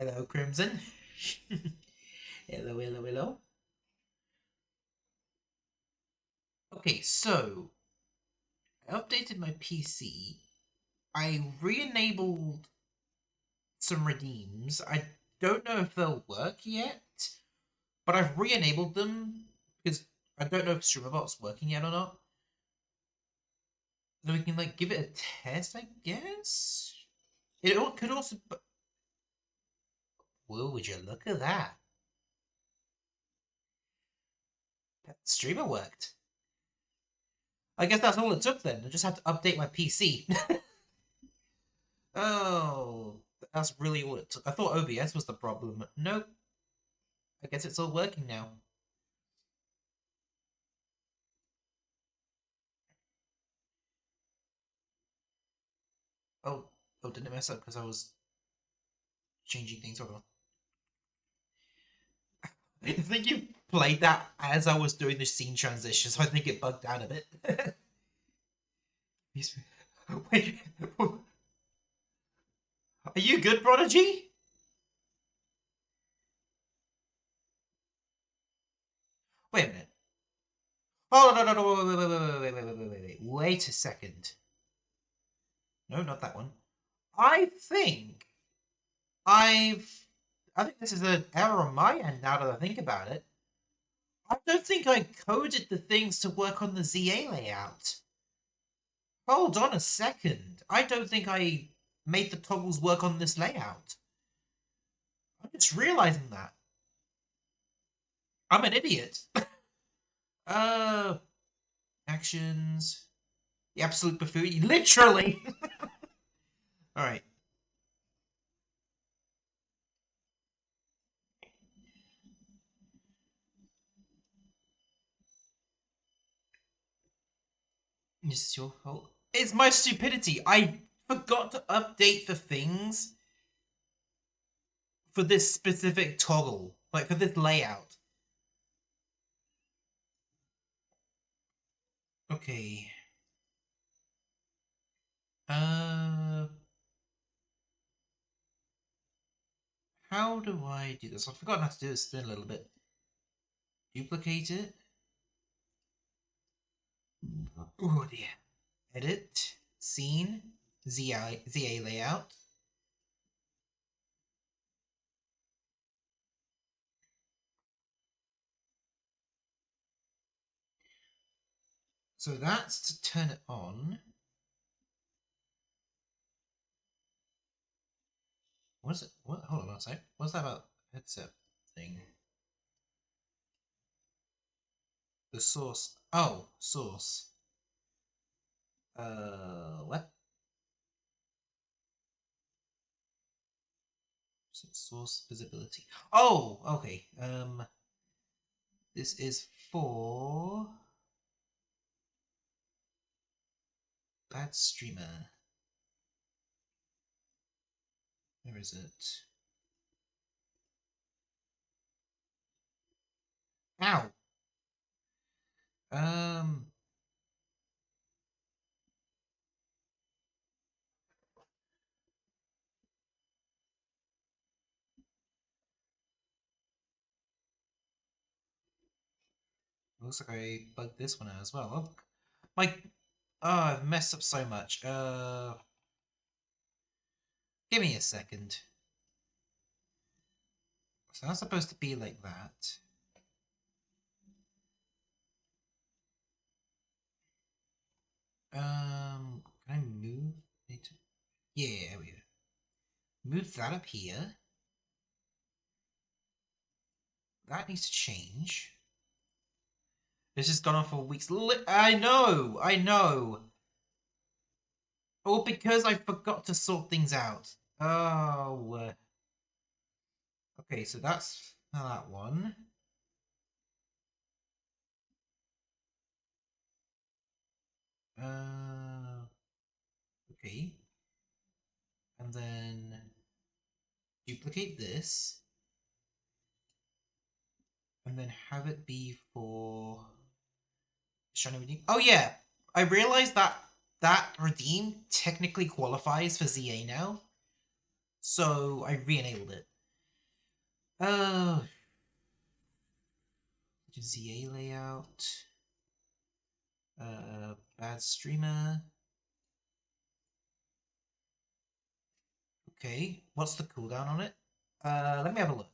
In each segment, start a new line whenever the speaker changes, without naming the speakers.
Hello, Crimson. Hello, hello, hello. Okay, so I updated my PC. I re-enabled some redeems. I don't know if they'll work yet, but I've re-enabled them because I don't know if StreamerBot's working yet or not. So we can like give it a test, I guess. Could also. Well, would you look at that? That streamer worked. I guess that's all it took then. I just had to update my PC. Oh, that's really all it took. I thought OBS was the problem. Nope. I guess it's all working now. Oh, didn't it mess up because I was changing things? Hold on. I think you played that as I was doing the scene transition, so I think it bugged out a bit. Wait, are you good, Prodigy? Wait a minute. Oh, no, no, no, wait a second. No, not that one. I think I've... I think this is an error on my end now that I think about it. I don't think I coded the things to work on the ZA layout. Hold on a second. I don't think I made the toggles work on this layout. I'm just realizing that. I'm an idiot. uh, actions. The absolute buffoon. Literally! Alright. This is your fault. It's my stupidity. I forgot to update the things for this specific toggle. Like, for this layout. Okay. Uh... How do I do this? I've forgotten how to do this spin a little bit. Duplicate it. Oh dear. Edit. Scene. ZA layout. So that's to turn it on. What is it? What? Hold on a sec. What's that about headset thing? The source. Oh, source. What? Source visibility. Oh, okay. This is for bad streamer. Where is it? Ow. Um. Looks like I bugged this one out as well. Oh, my. Oh, I've messed up so much. Give me a second. So that's supposed to be like that. Can I move? Yeah, there we go. Move that up here. That needs to change. This has gone on for weeks. I know, I know. All because I forgot to sort things out. Oh. Okay, so that's that one. Okay. And then duplicate this. And then have it be for shiny redeem. Oh yeah, I realized that that redeem technically qualifies for ZA now. So I re-enabled it. Oh, ZA layout. Bad streamer. Okay, what's the cooldown on it? Let me have a look.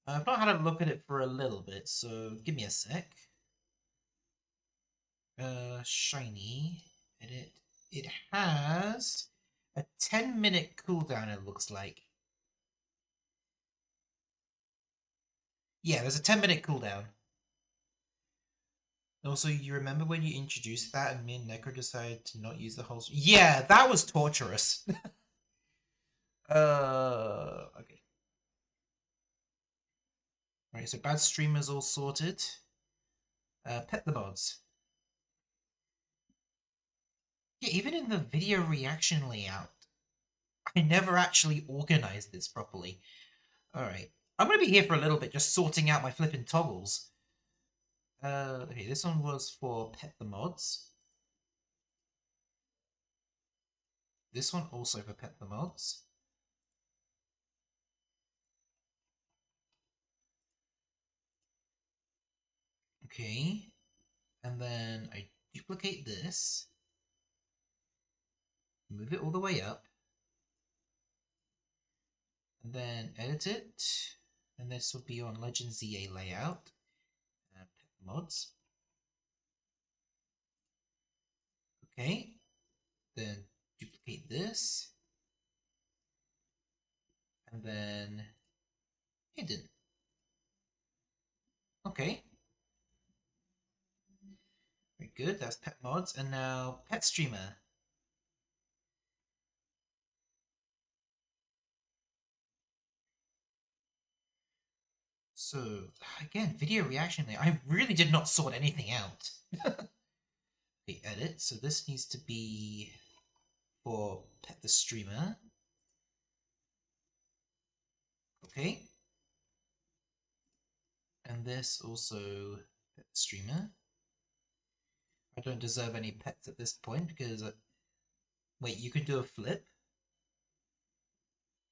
I've not had a look at it for a little bit, so give me a sec. Shiny. Edit. It has a 10-minute cooldown, it looks like. Yeah, there's a 10-minute cooldown. Also, you remember when you introduced that and me and Necro decided to not use the whole... Yeah, that was torturous. Okay. Alright, so bad streamers all sorted. Pet the mods. Yeah, even in the video reaction layout, I never actually organized this properly. Alright. I'm gonna be here for a little bit just sorting out my flipping toggles. Okay, this one was for Pet the Mods. This one also for Pet the Mods. Okay. And then I duplicate this. Move it all the way up. And then edit it. And this will be on Legend ZA layout. Pet the Mods. Okay. Then duplicate this. And then hidden. Okay. Very good, that's Pet Mods. And now Pet Streamer. So, again, video reaction there. I really did not sort anything out. Okay, edit. So this needs to be for Pet the Streamer. Okay. And this also Pet the Streamer. I don't deserve any pets at this point because... wait, you can do a flip?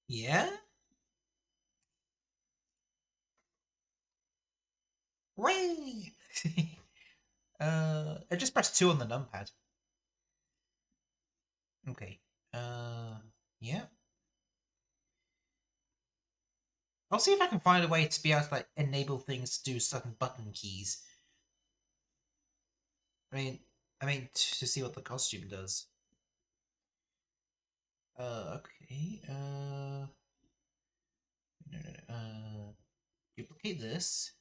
Yeah? Way! I just pressed 2 on the numpad. Okay. Yeah. I'll see if I can find a way to be able to like enable things to do certain button keys. I mean, to see what the costume does. Okay. No. Duplicate this.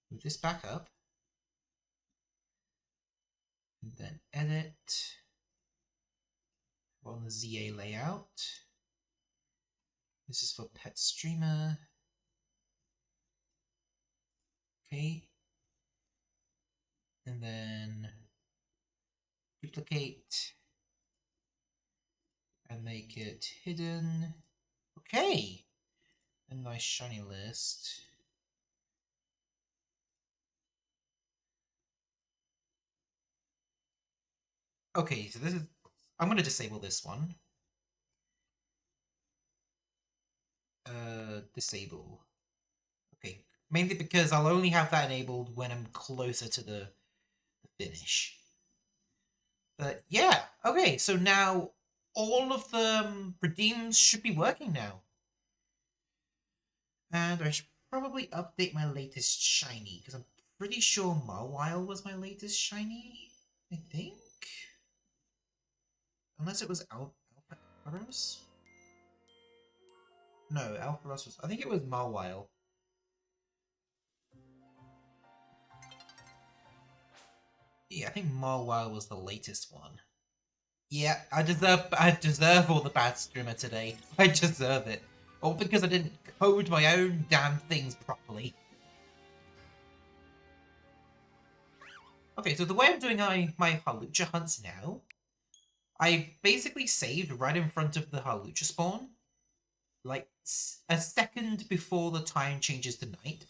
Move this back up. And then edit. On the ZA layout. This is for Pet Streamer. Okay. And then duplicate and make it hidden. Okay. A nice shiny list. Okay, so this is... I'm going to disable this one. Disable. Okay, mainly because I'll only have that enabled when I'm closer to the finish. But yeah, okay, so now all of the redeems should be working now. And I should probably update my latest shiny, because I'm pretty sure Mawile was my latest shiny, I think? Unless it was Alpha Alpharos? No, Alpharos was... I think it was Mawile. Yeah, I think Mawile was the latest one. Yeah, I deserve all the bad streamer today. I deserve it. All because I didn't code my own damn things properly. Okay, so the way I'm doing my Halucha hunts now, I've basically saved right in front of the Halucha spawn, like a second before the time changes to night.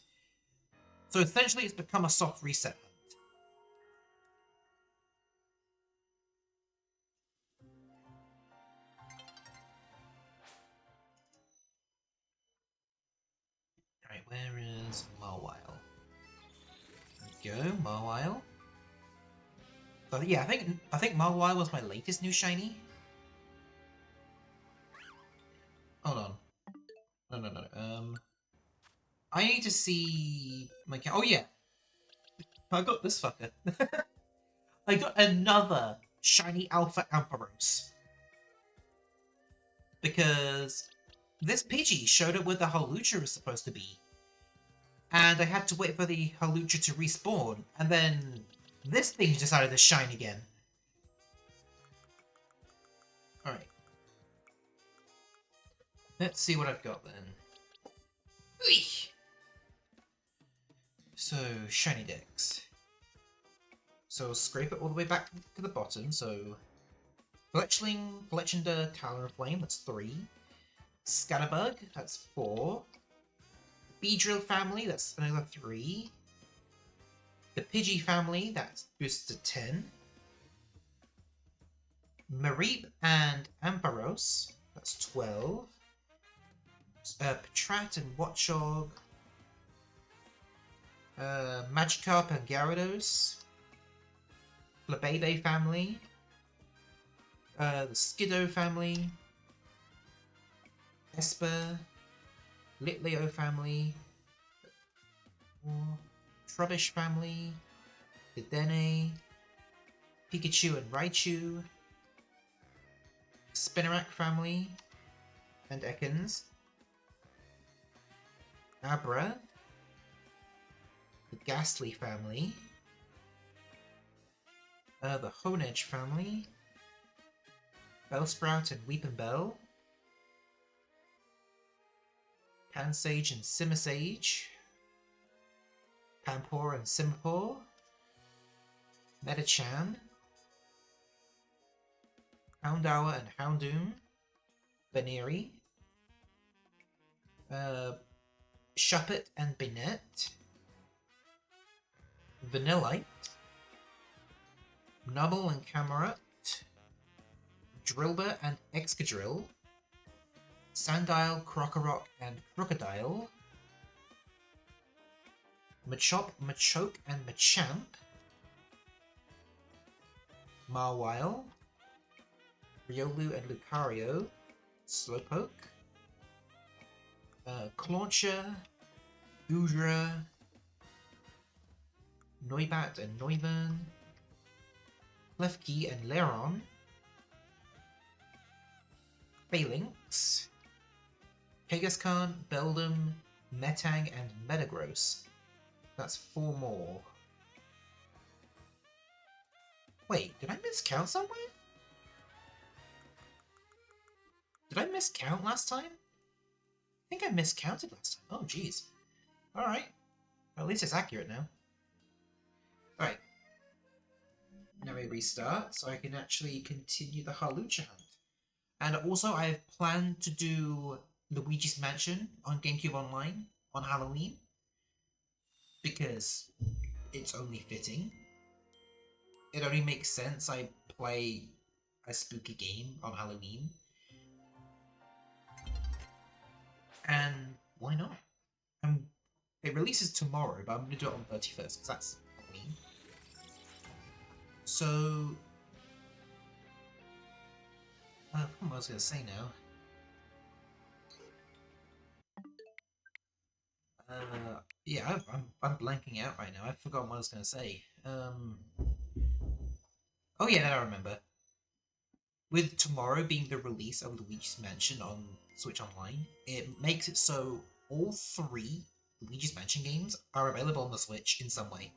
So essentially it's become a soft reset hunt. Where is Mawile? There we go, Mawile. But yeah, I think Mawile was my latest new shiny. Hold on. No. I need to see my oh yeah. I got this fucker. I got another shiny Alpha Ampharos. Because this Pidgey showed up where the Hawlucha was supposed to be. And I had to wait for the Hawlucha to respawn, and then this thing decided to shine again. Alright. Let's see what I've got then. Eesh. So, shiny Dex. So, scrape it all the way back to the bottom, so... Fletchinder, Talonflame, that's 3. Scatterbug, that's 4. Beedrill family, that's another 3. The Pidgey family, that's boosted to 10. Mareep and Ampharos, that's 12. Patrat and Watchog. Magikarp and Gyarados. Flabebe family. The Skiddo family. Esper. Litleo family. Trubbish family. Dedenne. Pikachu and Raichu. Spinarak family. And Ekans. Abra. The Ghastly family. The Honedge family. Bellsprout and Weepinbell. Pansage and Simisage. Pampor and Simipour. Metachan. Houndour and Houndoom. Baneri. Shuppet and Binette. Vanillite. Nubble and Camerupt. Drillbur and Excadrill. Sandile, Krokorok, and Crocodile. Machop, Machoke, and Machamp. Mawile. Riolu and Lucario. Slowpoke. Clauncher. Goodra. Noibat and Noivern. Klefki and Leron. Phalanx. Kangaskhan, Beldum, Metang, and Metagross. That's 4 more. Wait, did I miscount somewhere? Did I miscount last time? I think I miscounted last time. Oh, jeez. Alright. Well, at least it's accurate now. Alright. Now we restart, so I can actually continue the Hawlucha hunt. And also, I have planned to do Luigi's Mansion on GameCube Online on Halloween. Because it's only fitting. It only makes sense I play a spooky game on Halloween. And why not? It releases tomorrow, but I'm going to do it on 31st, because that's Halloween. So... what was I going to say now? Yeah, I'm blanking out right now. I've forgotten what I was going to say. Oh yeah, now I remember. With tomorrow being the release of Luigi's Mansion on Switch Online, it makes it so all 3 Luigi's Mansion games are available on the Switch in some way.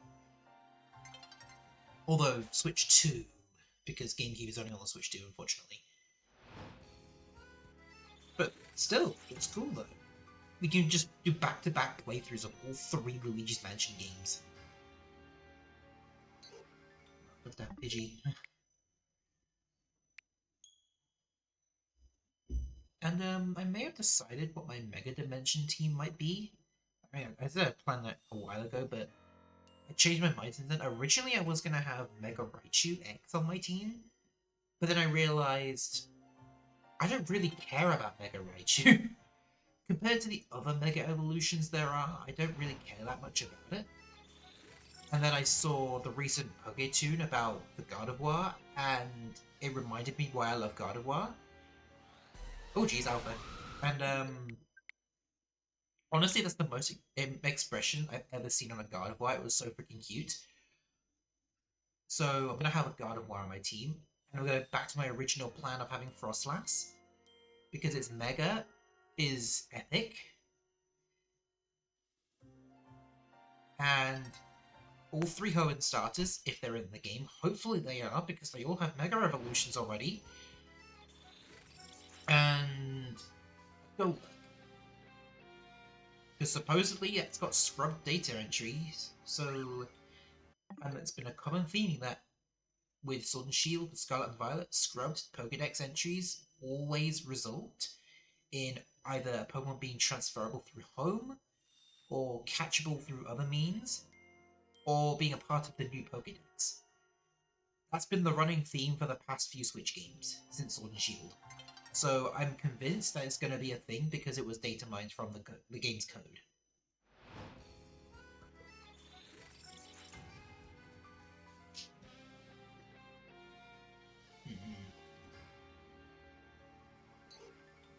Although Switch 2, because GameCube is only on the Switch 2, unfortunately. But still, it's cool though. We can just do back-to-back playthroughs of all 3 Luigi's Mansion games. Love that Pidgey. And I may have decided what my Mega Dimension team might be. I mean, I said I planned that a while ago, but I changed my mind since then. Originally, I was going to have Mega Raichu X on my team, but then I realized I don't really care about Mega Raichu. compared to the other Mega Evolutions there are, I don't really care that much about it. And then I saw the recent Poketoon about the Gardevoir, and it reminded me why I love Gardevoir. Oh geez, Alpha. And honestly, that's the most expression I've ever seen on a Gardevoir. It was so freaking cute. So I'm gonna have a Gardevoir on my team, and I'm gonna go back to my original plan of having Frostlass because its Mega is epic, and all three Hoenn starters, if they're in the game, hopefully they are because they all have Mega Evolutions already, and go. Because supposedly it's got scrubbed data entries, so and it's been a common theme that with Sword and Shield, Scarlet and Violet, scrubbed Pokédex entries always result in either a Pokemon being transferable through home, or catchable through other means, or being a part of the new Pokédex. That's been the running theme for the past few Switch games since Sword and Shield. So I'm convinced that it's going to be a thing because it was data mined from the game's code.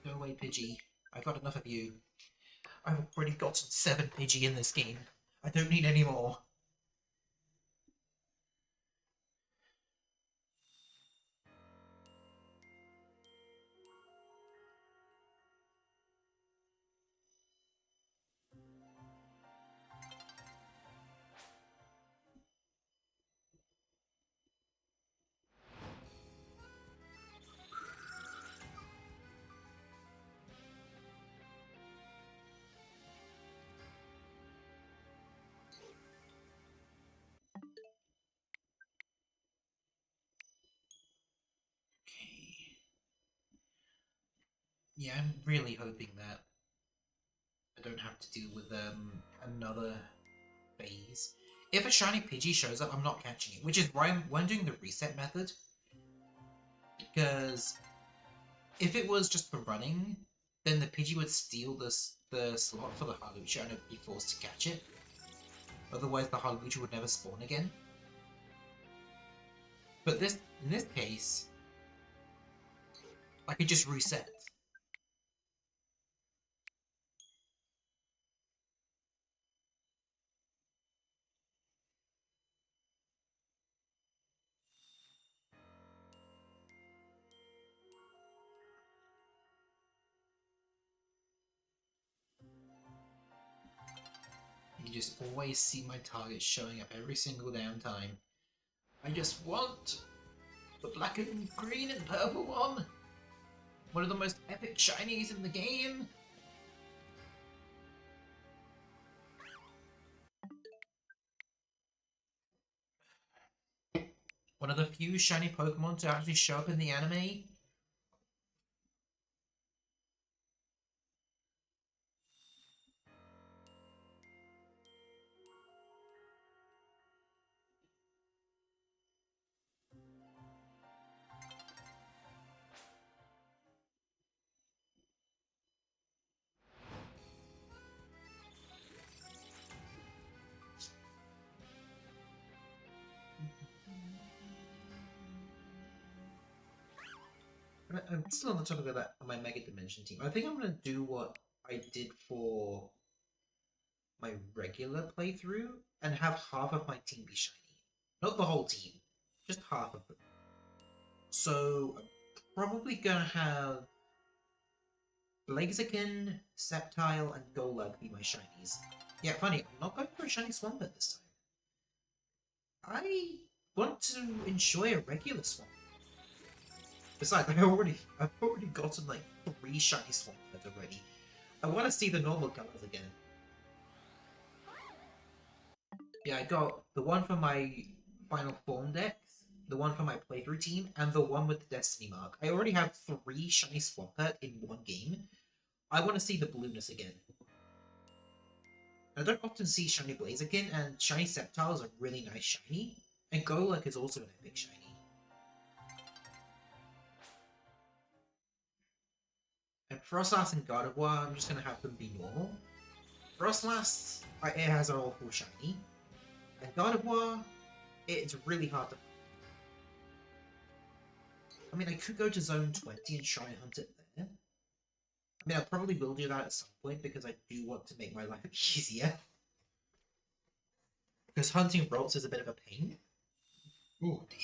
Go away, Pidgey. I've got enough of you. I've already gotten 7 Pidgey in this game. I don't need any more. Okay. Yeah, I'm really hoping that I don't have to deal with another phase. If a shiny Pidgey shows up, I'm not catching it, which is why I'm doing the reset method. Because if it was just for running, then the Pidgey would steal the slot for the Hawlucha and I'd be forced to catch it. Otherwise, the Hawlucha would never spawn again. But in this case, I could just reset. You just always see my target showing up every single damn time. I just want the black and green and purple one! One of the most epic shinies in the game! One of the few shiny Pokemon to actually show up in the anime. I'm still on the topic of that on my Mega Dimension team. I think I'm gonna do what I did for my regular playthrough and have half of my team be shiny. Not the whole team, just half of them. So I'm probably gonna have Blaziken, Sceptile, and Golug be my shinies. Yeah, funny, I'm not going for a shiny Swampert this time. I want to enjoy a regular Swampert. Besides, I've already gotten like 3 shiny Swampert already. I want to see the normal colors again. Yeah, I got the one for my Final Form decks, the one for my playthrough team, and the one with the Destiny Mark. I already have 3 shiny Swampert in one game. I want to see the blueness again. I don't often see shiny Blaziken, and shiny Sceptile is a really nice shiny, and Golurk is also an epic shiny. I'm Frostlass and God of War, I'm just gonna have them be normal. Frostlass, it has an awful shiny. And God of War, it's really hard to... I mean, I could go to Zone 20 and try and hunt it there. I mean, I probably will do that at some point because I do want to make my life easier. Because hunting Rolts is a bit of a pain. Oh dear.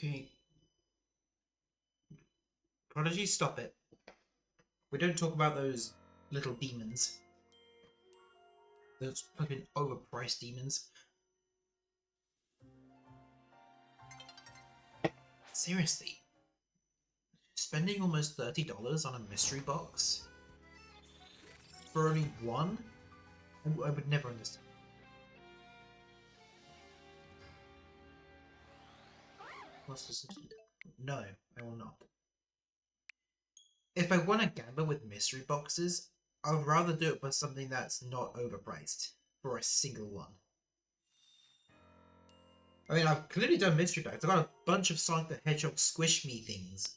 Okay. Prodigy, stop it. We don't talk about those little demons. Those fucking overpriced demons. Seriously. Spending almost $30 on a mystery box? For only one? I would never understand. What's this? No, I will not. If I want to gamble with mystery boxes, I would rather do it for something that's not overpriced. For a single one. I mean, I've clearly done mystery packs. I've got a bunch of Sonic the Hedgehog Squish Me things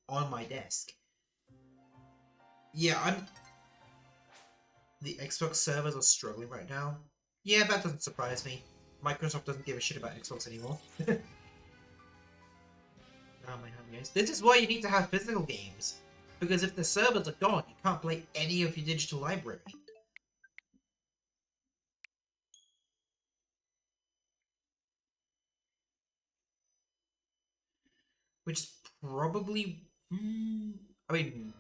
on my desk. Yeah, the Xbox servers are struggling right now. Yeah, that doesn't surprise me. Microsoft doesn't give a shit about Xbox anymore. Oh my god, guys. This is why you need to have physical games. Because if the servers are gone, you can't play any of your digital library. Which is probably... I mean,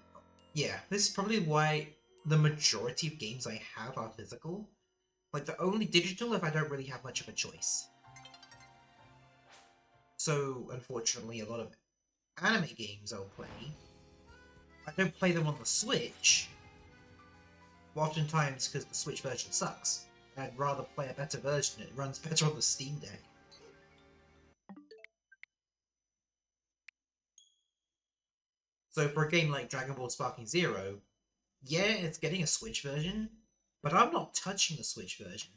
yeah, this is probably why the majority of games I have are physical. Like, they're only digital if I don't really have much of a choice. So, unfortunately, a lot of anime games I'll play, I don't play them on the Switch. Oftentimes because the Switch version sucks. I'd rather play a better version. It runs better on the Steam Deck. So for a game like Dragon Ball Sparking Zero, yeah, it's getting a Switch version, but I'm not touching the Switch version.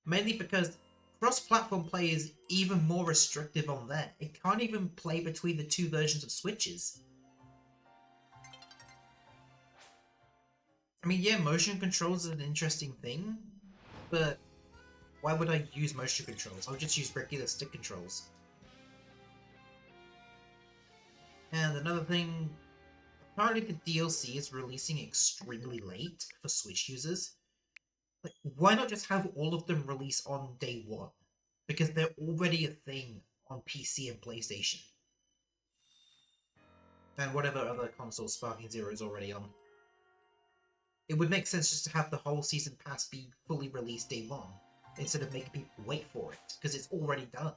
Mainly because cross-platform play is even more restrictive on there. It can't even play between the two versions of Switches. I mean, yeah, motion controls is an interesting thing, but why would I use motion controls? I'll just use regular stick controls. And another thing, apparently the DLC is releasing extremely late for Switch users. Like, why not just have all of them release on day one? Because they're already a thing on PC and PlayStation. And whatever other console Sparking Zero is already on. It would make sense just to have the whole season pass be fully released day one, instead of making people wait for it, because it's already done.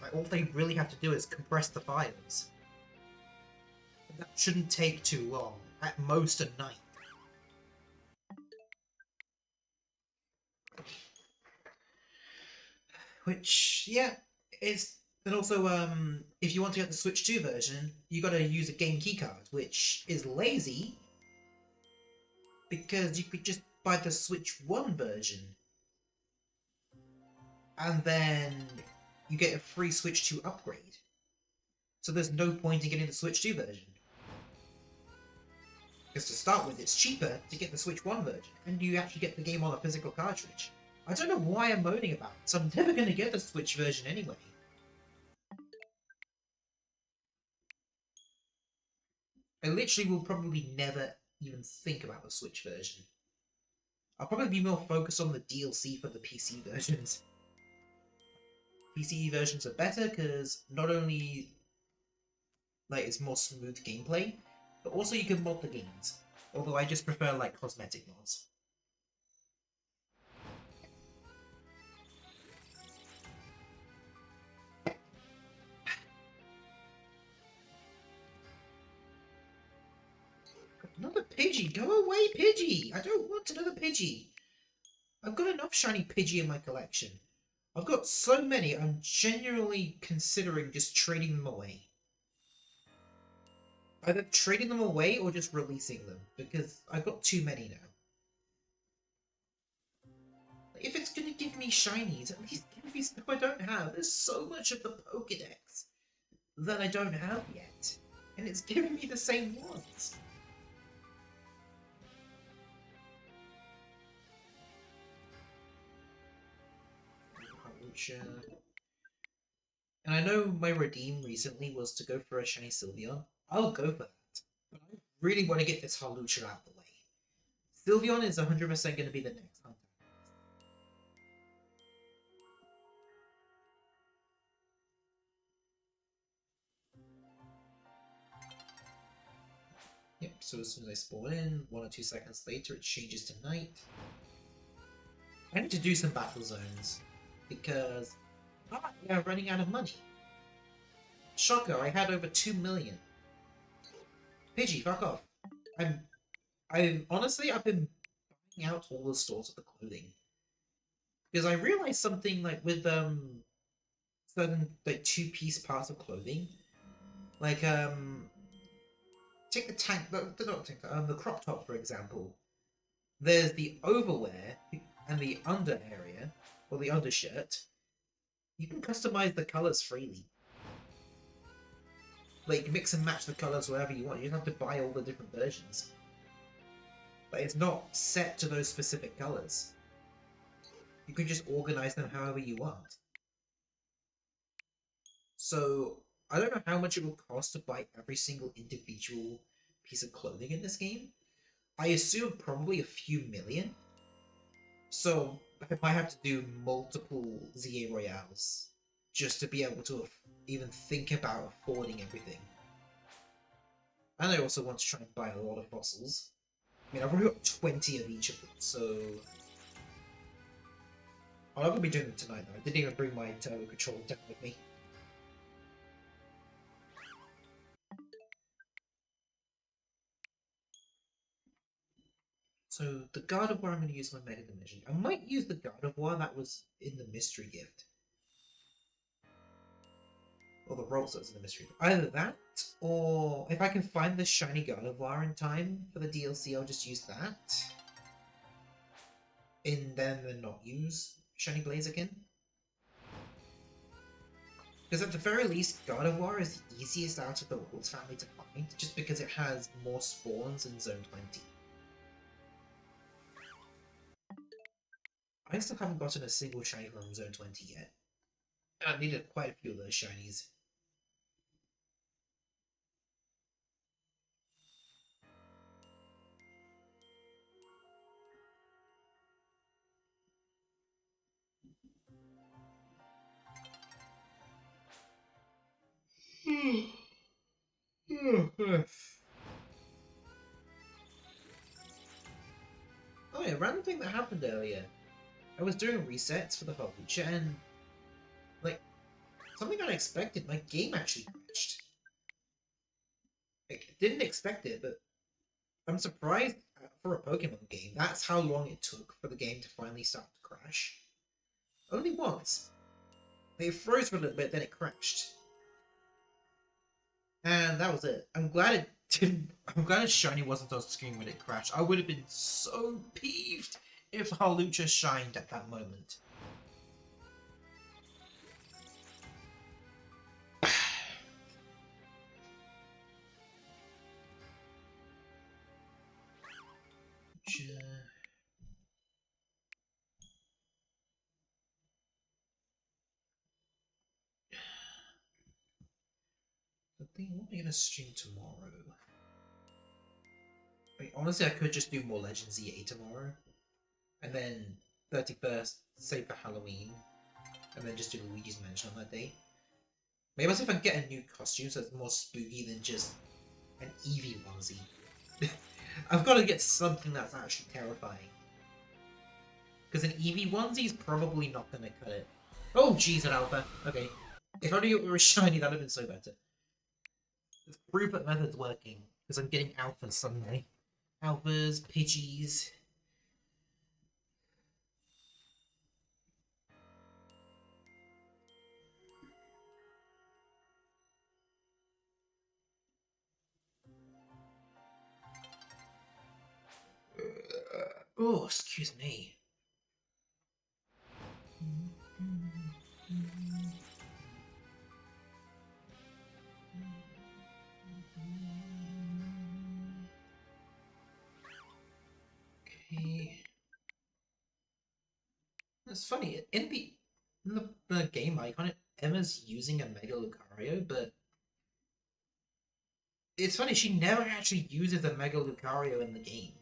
Like, all they really have to do is compress the files. That shouldn't take too long, at most a night. Which, yeah, is... And also, if you want to get the Switch 2 version, you gotta use a game keycard, which is lazy, because you could just buy the Switch 1 version, and then you get a free Switch 2 upgrade. So there's no point in getting the Switch 2 version. Because to start with, it's cheaper to get the Switch 1 version, and you actually get the game on a physical cartridge. I don't know why I'm moaning about it, so I'm never going to get the Switch version anyway. I literally will probably never even think about the Switch version. I'll probably be more focused on the DLC for the PC versions. PC versions are better because not only like it's more smooth gameplay, but also you can mod the games. Although I just prefer like cosmetic mods. Another Pidgey! Go away, Pidgey! I don't want another Pidgey! I've got enough shiny Pidgey in my collection. I've got so many, I'm genuinely considering just trading them away. Either trading them away or just releasing them, because I've got too many now. If it's gonna give me shinies, at least give me stuff I don't have. There's so much of the Pokédex that I don't have yet. And it's giving me the same ones. And I know my redeem recently was to go for a shiny Sylveon. I'll go for that. But I really want to get this Hawlucha out of the way. Sylveon is 100% going to be the next hunter. Yep, so as soon as I spawn in, 1 or 2 seconds later it changes to night. I need to do some battle zones, because we are running out of money. Shocker, I had over 2 million. Pidgey, fuck off. Honestly, I've been buying out all the stores of the clothing. Because I realized something like with certain like 2-piece parts of clothing. Like take the tank the crop top for example. There's the overwear and the under area, or the undershirt. You can customize the colors freely. Like mix and match the colors wherever you want. You don't have to buy all the different versions. But it's not set to those specific colors. You can just organize them however you want. So I don't know how much it will cost to buy every single individual piece of clothing in this game. I assume probably a few million. So I might have to do multiple ZA Royales just to be able to even think about affording everything. And I also want to try and buy a lot of fossils. I mean, I've already got 20 of each of them, so... I'm not going to be doing them tonight, though. I didn't even bring my turbo controller down with me. So, the Gardevoir I'm going to use my Mega Dimension. I might use the Gardevoir that was in the mystery gift. Or the rolls that was in the mystery gift. Either that, or if I can find the shiny Gardevoir in time for the DLC, I'll just use that. And then not use Shiny Blaziken. Because at the very least, Gardevoir is the easiest out of the Rolls family to find, just because it has more spawns in Zone 20. I still haven't gotten a single shiny from Zone 20 yet. And I needed quite a few of those shinies. Oh yeah, random thing that happened earlier. I was doing resets for the Hawlucha and, like, something unexpected, my game actually crashed. Like, didn't expect it, but I'm surprised for a Pokemon game. That's how long it took for the game to finally start to crash. Only once. It froze for a little bit, then it crashed. And that was it. I'm glad it didn't. I'm glad shiny wasn't on screen when it crashed. I would have been so peeved if Hawlucha shined at that moment. What am I gonna stream tomorrow? I mean, honestly, I could just do more Legends EA tomorrow, and then 31st save for Halloween, and then just do Luigi's Mansion on that day. Maybe I'll see if I can get a new costume so it's more spooky than just an Eevee onesie. I've got to get something that's actually terrifying. Because an Eevee onesie is probably not going to cut it. Oh, jeez, an Alpha. Okay. If only it were shiny, that would have been so better. It's proof that method's working. Because I'm getting Alphas suddenly. Alphas, Pidgeys. Oh, excuse me. Okay. It's funny. In the game icon, Emma's using a Mega Lucario, but it's funny, she never actually uses a Mega Lucario in the game.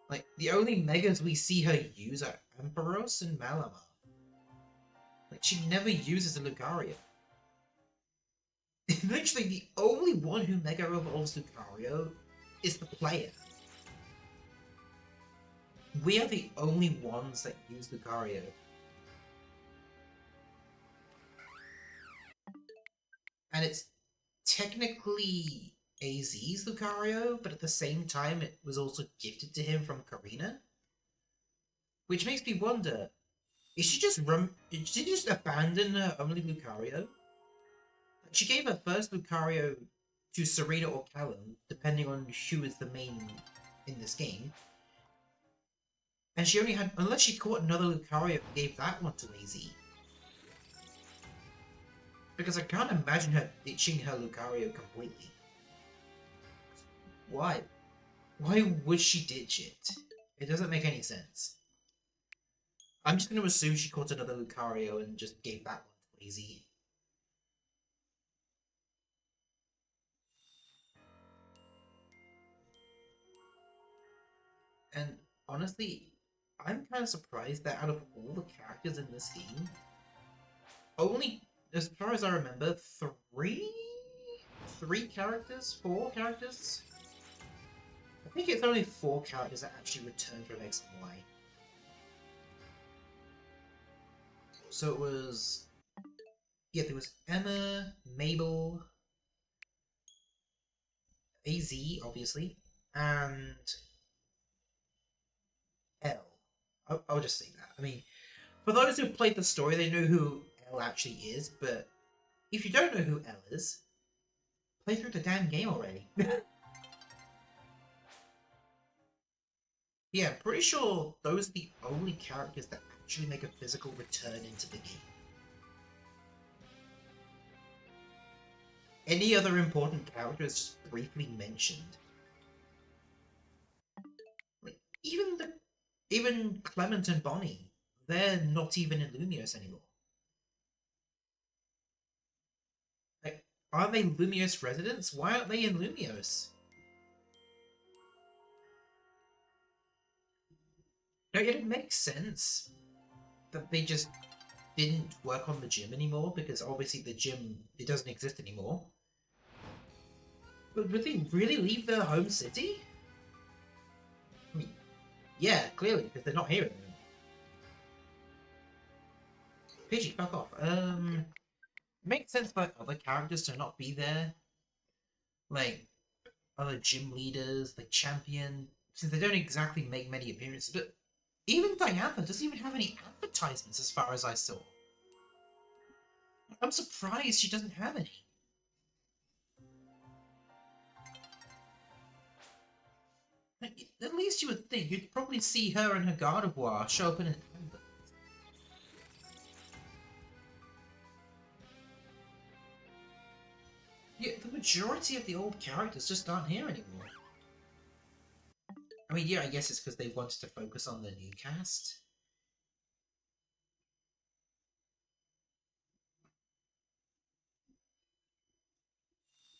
Like, the only Megas we see her use are Ampharos and Malamar. Like, she never uses a Lucario. Literally, the only one who Mega Evolves Lucario is the player. We are the only ones that use Lucario. And it's technically AZ's Lucario, but at the same time it was also gifted to him from Karina. Which makes me wonder, did she just abandon her only Lucario? She gave her first Lucario to Serena or Callum, depending on who is the main in this game. And she only had, unless she caught another Lucario and gave that one to AZ. Because I can't imagine her ditching her Lucario completely. Why? Why would she ditch it? It doesn't make any sense. I'm just going to assume she caught another Lucario and just gave that one to AZ. And honestly, I'm kind of surprised that out of all the characters in this game, only, as far as I remember, four characters? I think it's only 4 characters that actually return from X and Y. So it was, yeah, there was Emma, Mabel, AZ, obviously, and L. I'll just say that. I mean, for those who played the story, they know who L actually is, but if you don't know who L is, play through the damn game already. Yeah, I'm pretty sure those are the only characters that actually make a physical return into the game. Any other important character is just briefly mentioned. Like, even Clement and Bonnie, they're not even in Lumios anymore. Like, are they Lumios residents? Why aren't they in Lumios? No, it makes sense that they just didn't work on the gym anymore, because obviously the gym, it doesn't exist anymore. But would they really leave their home city? I mean, yeah, clearly, because they're not here anymore. Pidgey, fuck off. Makes sense for other characters to not be there. Like, other gym leaders, like Champion, since they don't exactly make many appearances. But even Diantha doesn't even have any advertisements as far as I saw. I'm surprised she doesn't have any. Like, at least you would think you'd probably see her and her Gardevoir show up in an advert. Yeah, the majority of the old characters just aren't here anymore. I mean, yeah, I guess it's because they wanted to focus on the new cast.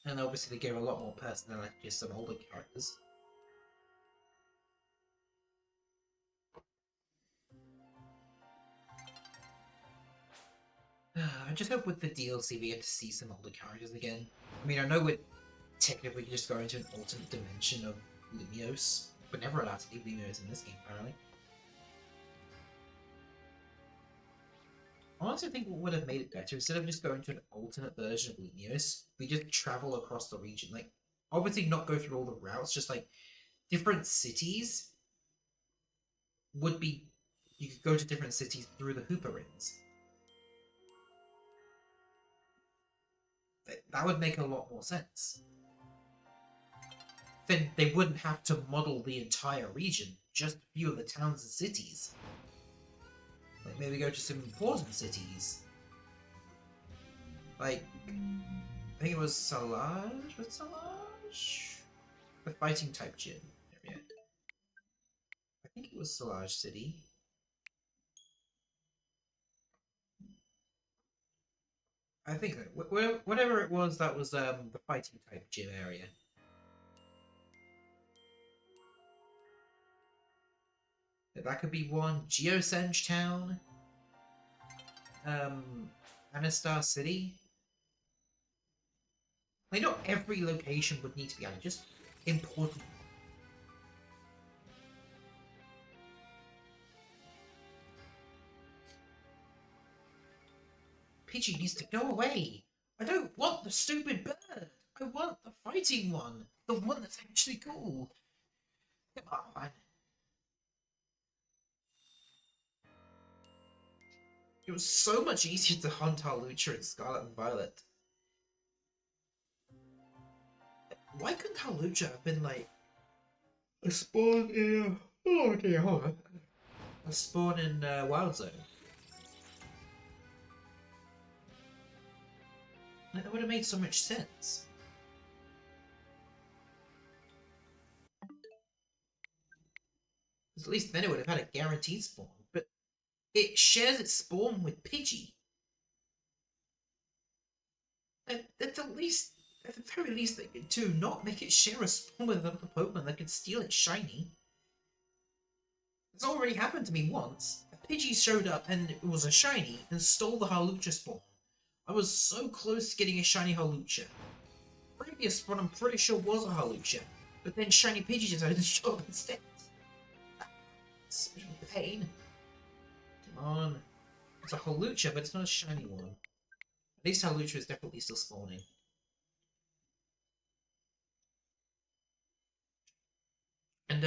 And obviously they gave a lot more personality to some older characters. I just hope with the DLC we get to see some older characters again. I mean, I know we're technically just going to an alternate dimension of Lumiose, but never allowed to leave Lumiose in this game, apparently. I honestly think what would have made it better, instead of just going to an alternate version of Lumiose, we just travel across the region. Like, obviously not go through all the routes, just like different cities would be. You could go to different cities through the Hooper Rings. That would make a lot more sense. Then they wouldn't have to model the entire region, just a few of the towns and cities. Like maybe go to some important cities. Like, I think it was Salage? Was Salage? The fighting type gym area. I think it was Salage City. I think whatever it was, that was the fighting type gym area. That could be one. Geosenge Town. Anastar City. Like, not every location would need to be added, just important. Pidgey needs to go away. I don't want the stupid bird. I want the fighting one. The one that's actually cool. Come on. It was so much easier to hunt Hawlucha in Scarlet and Violet. Why couldn't Hawlucha have been like a spawn in oh dear, hold on. A spawn in Wild Zone? Like, that would have made so much sense. Because at least then it would have had a guaranteed spawn. But it shares its spawn with Pidgey. At the least, at the very least, they could do not make it share a spawn with another Pokemon that could steal its shiny. It's already happened to me once. A Pidgey showed up and it was a shiny and stole the Hawlucha spawn. I was so close to getting a shiny Hawlucha. The previous spawn I'm pretty sure was a Hawlucha, but then shiny Pidgey decided to show up instead. Such a pain. Come on. It's a Hawlucha, but it's not a shiny one. At least Hawlucha is definitely still spawning. And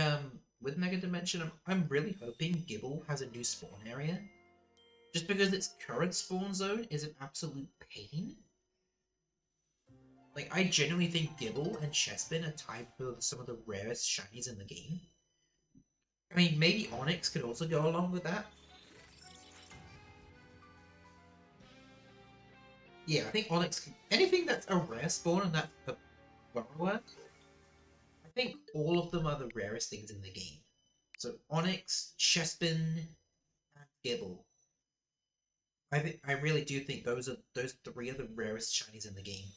with Mega Dimension, I'm really hoping Gibble has a new spawn area. Just because its current spawn zone is an absolute pain. Like, I genuinely think Gibble and Chespin are tied for some of the rarest shinies in the game. I mean, maybe Onyx could also go along with that. Yeah, I think Onyx can... Anything that's a rare spawn and that's a borrower, I think all of them are the rarest things in the game. So Onyx, Chespin, and Gibble. I really do think those three are the rarest shinies in the game.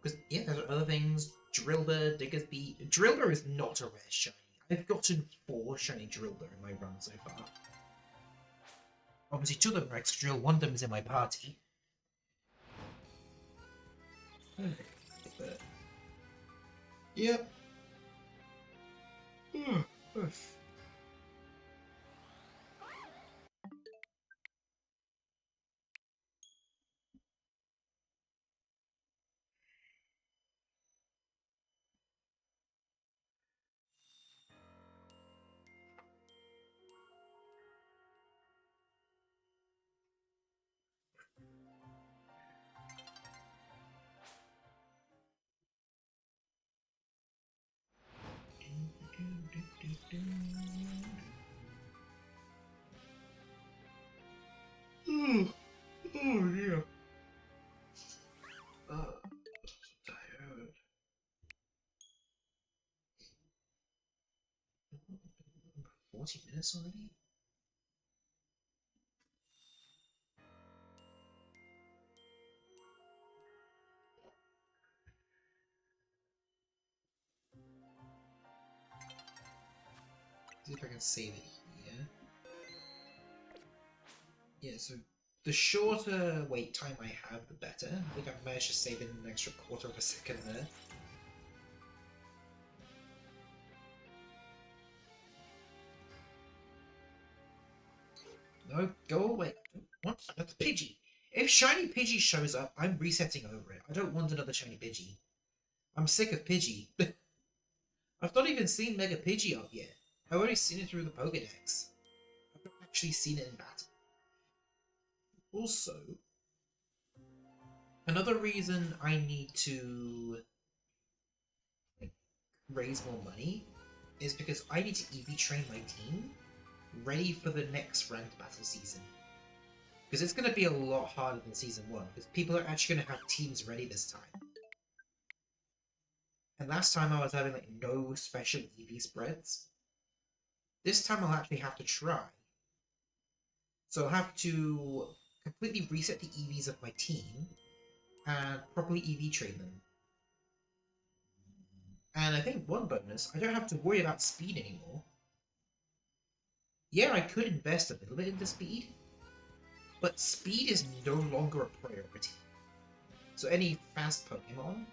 Because yeah, there's other things. Drillbur, Diggersby. Drillbur is not a rare shiny. I've gotten 4 shiny Drillbur in my run so far. Obviously 2 of them are extra drill, 1 of them is in my party. Yep. Oh dear. Tired. 40 minutes already? See if I can save it here. Yeah, so the shorter wait time I have, the better. I think I've managed to save in an extra quarter of a second there. No, go away. I don't want another Pidgey. If Shiny Pidgey shows up, I'm resetting over it. I don't want another Shiny Pidgey. I'm sick of Pidgey. I've not even seen Mega Pidgey up yet. I've only seen it through the Pokédex. I've not actually seen it in battle. Also, another reason I need to raise more money is because I need to EV train my team ready for the next ranked battle season. Because it's going to be a lot harder than Season 1, because people are actually going to have teams ready this time. And last time I was having like no special EV spreads. This time I'll actually have to try. So I'll have to completely reset the EVs of my team and properly EV train them. And I think one bonus, I don't have to worry about speed anymore. Yeah, I could invest a little bit into speed, but speed is no longer a priority. So any fast Pokemon,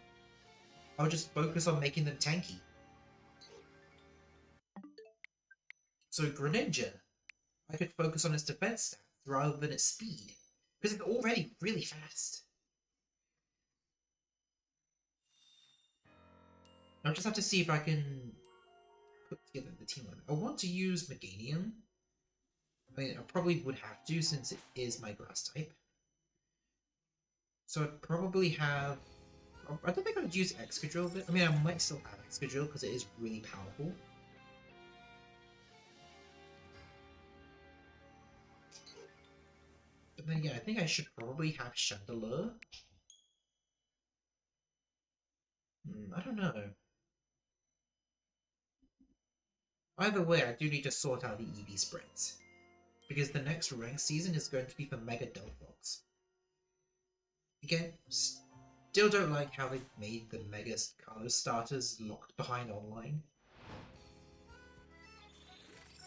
I'll just focus on making them tanky. So Greninja, I could focus on its defense stats rather than its speed, because it's already really fast. I'll just have to see if I can put together the team. I want to use Meganium. I mean, I probably would have to since it is my grass type. So I'd probably have... I don't think I'd use Excadrill. I mean, I might still have Excadrill because it is really powerful. But then, yeah, I think I should probably have Chandelure. I don't know. Either way, I do need to sort out the EV spreads. Because the next rank season is going to be for Mega Delphox. Again, still don't like how they made the Mega Carlos starters locked behind online.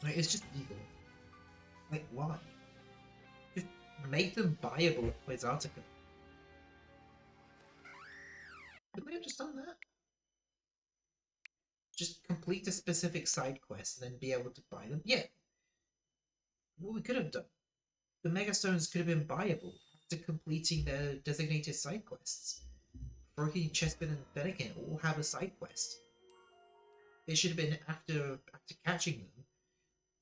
Like, it's just evil. Like, why? Just make them buyable with Quasartica. Could they have just done that? Just complete a specific side quest and then be able to buy them? Yeah. What we could have done. The Megastones could have been buyable after completing their designated side quests. Froakie, Chespin, and Fennekin all have a side quest. It should have been after catching them,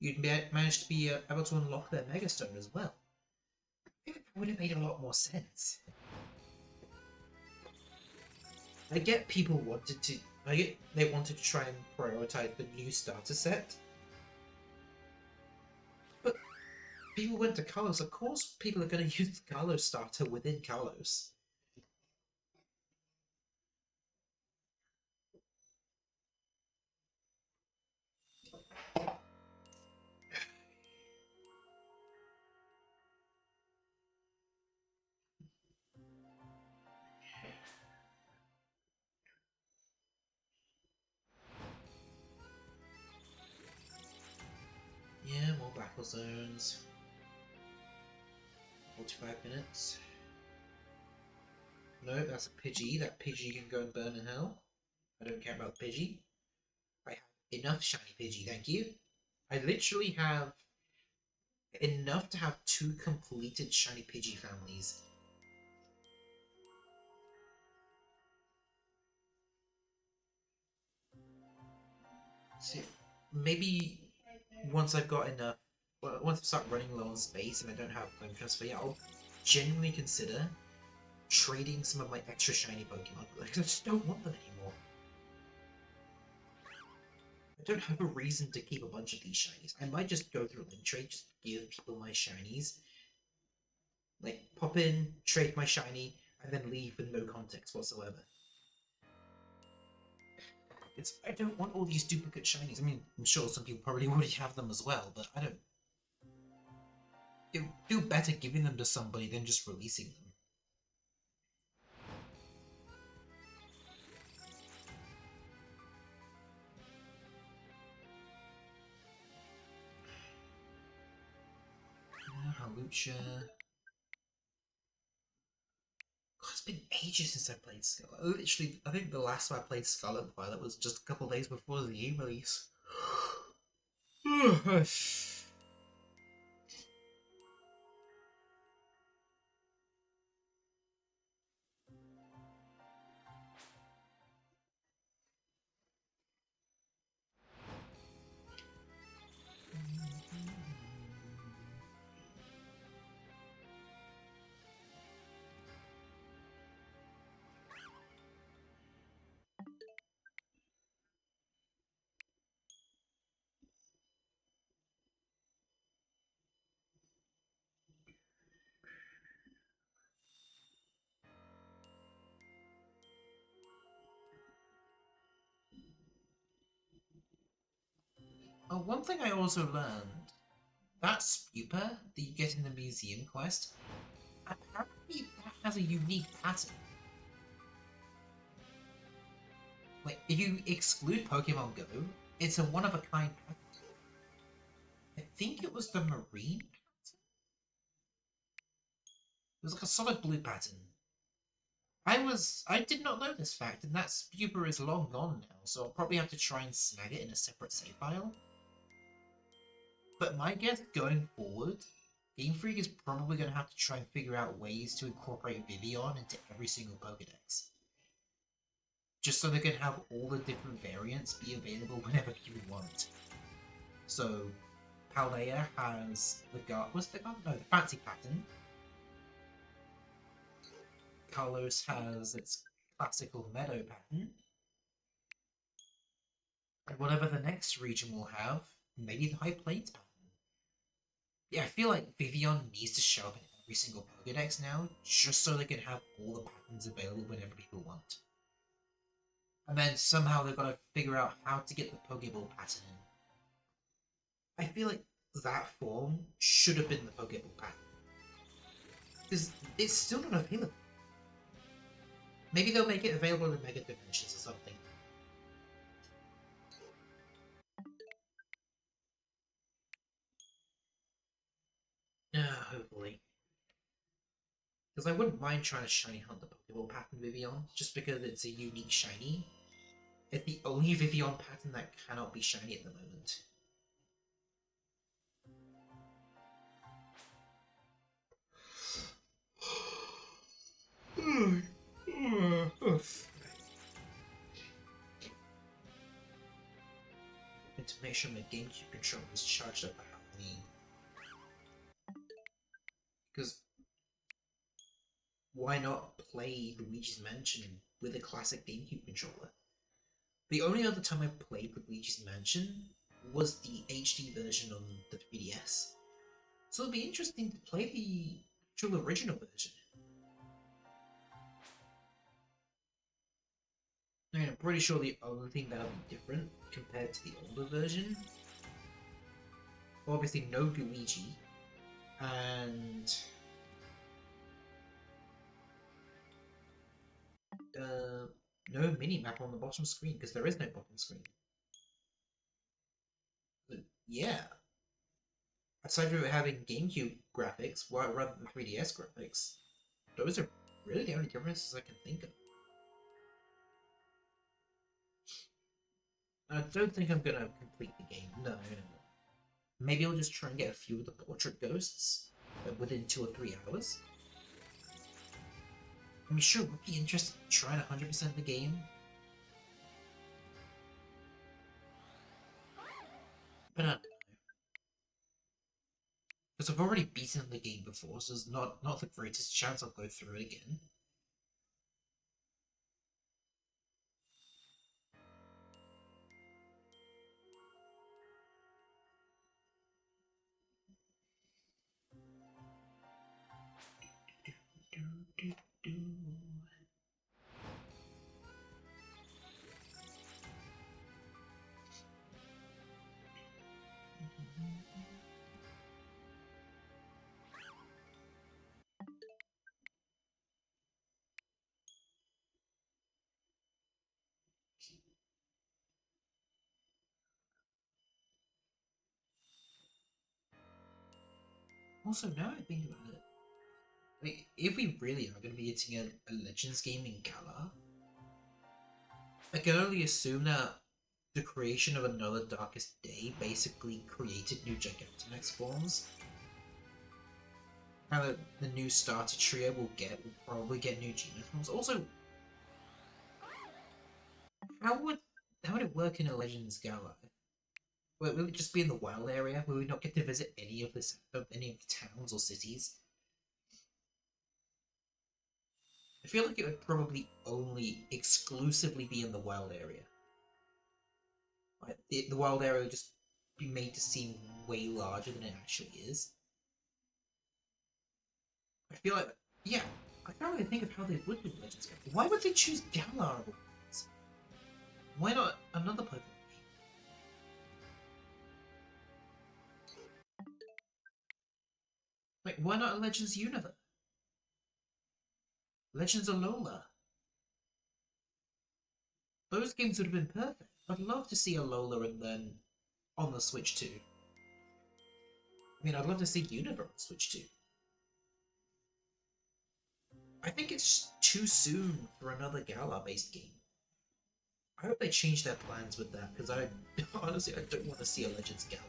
you'd manage to be able to unlock their Megastone as well. I think that would have made a lot more sense. I get people wanted to. I get they wanted to try and prioritize the new starter set, but people went to Kalos. Of course, people are going to use the Kalos starter within Kalos. Yeah, more battle zones. 45 minutes. No, that's a Pidgey. That Pidgey can go and burn in hell. I don't care about Pidgey. I have enough shiny Pidgey, thank you. I literally have enough to have 2 completed shiny Pidgey families. So maybe once I've got enough, well, once I start running low on space and I don't have phone transfer yet, I'll genuinely consider trading some of my extra shiny Pokemon, because I just don't want them anymore. I don't have a reason to keep a bunch of these shinies. I might just go through link trade, just give people my shinies. Like, pop in, trade my shiny, and then leave with no context whatsoever. I don't want all these duplicate shinies. I mean, I'm sure some people probably already have them as well, but I don't... It would feel better giving them to somebody than just releasing them. Lucha. God, it's been ages since I played Scarlet. Literally, I think the last time I played Scarlet Violet was just a couple days before the game release. Oh, one thing I also learned, that Spupa that you get in the museum quest, apparently that has a unique pattern. Like, if you exclude Pokemon Go, it's a one-of-a-kind pattern. I think it was the marine pattern? It was like a solid blue pattern. I did not know this fact, and that Spupa is long gone now, so I'll probably have to try and snag it in a separate save file. But my guess going forward, Game Freak is probably going to have to try and figure out ways to incorporate Vivian into every single Pokedex. Just so they can have all the different variants be available whenever you want. So, Paldea has the the fancy pattern. Kalos has its classical meadow pattern. And whatever the next region will have, maybe the High Plains pattern. Yeah, I feel like Vivian needs to show up in every single Pokedex now, just so they can have all the patterns available whenever people want. And then somehow they've got to figure out how to get the Pokeball pattern in. I feel like that form should have been the Pokeball pattern. Because it's still not available. Maybe they'll make it available in Mega Dimensions or something. Hopefully. Because I wouldn't mind trying to shiny hunt the Pokeball pattern Vivian, just because it's a unique shiny. It's the only Vivian pattern that cannot be shiny at the moment. And to make sure my GameCube controller is charged up for Halloween. Because why not play Luigi's Mansion with a classic GameCube controller? The only other time I played Luigi's Mansion was the HD version on the 3DS. So it'll be interesting to play the true original version. I mean, I'm pretty sure the only thing that'll be different compared to the older version, obviously no Luigi, and no mini-map on the bottom screen, because there is no bottom screen. But yeah. Aside from having GameCube graphics, rather than 3DS graphics, those are really the only differences I can think of. I don't think I'm gonna complete the game. No. Maybe I'll just try and get a few of the portrait ghosts within 2 or 3 hours. I mean, sure, would be interested in trying 100% the game. But I don't know. Because I've already beaten the game before, so there's not the greatest chance I'll go through it again. Also, now I think about it, like, if we really are going to be getting a Legends game in Galar, I can only assume that the creation of another Darkest Day basically created new Gigantamax forms. How the new starter trio will probably get new Geno forms. Also, how would it work in a Legends Gala? Will it just be in the wild area? Will we not get to visit any of the towns or cities? I feel like it would probably only exclusively be in the wild area. Like the wild area would just be made to seem way larger than it actually is. I feel like, yeah, I can't really think of how they would do Legends Gala. Why would they choose Galar? Why not another Pokemon game? Like, why not a Legends Unova? Legends Alola? Those games would have been perfect. I'd love to see Alola and then on the Switch too. I mean, I'd love to see Unova on the Switch too. I think it's too soon for another Galar-based game. I hope they change their plans with that, because I honestly I don't want to see a Legends Galar.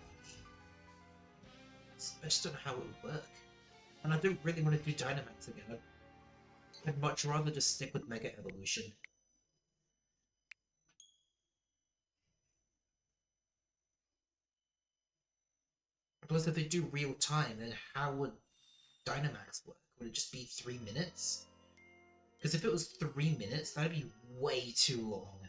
I just don't know how it would work. And I don't really want to do Dynamax again. I'd much rather just stick with Mega Evolution. Plus, if they do real time, then how would Dynamax work? Would it just be 3 minutes? Because if it was 3 minutes, that'd be way too long.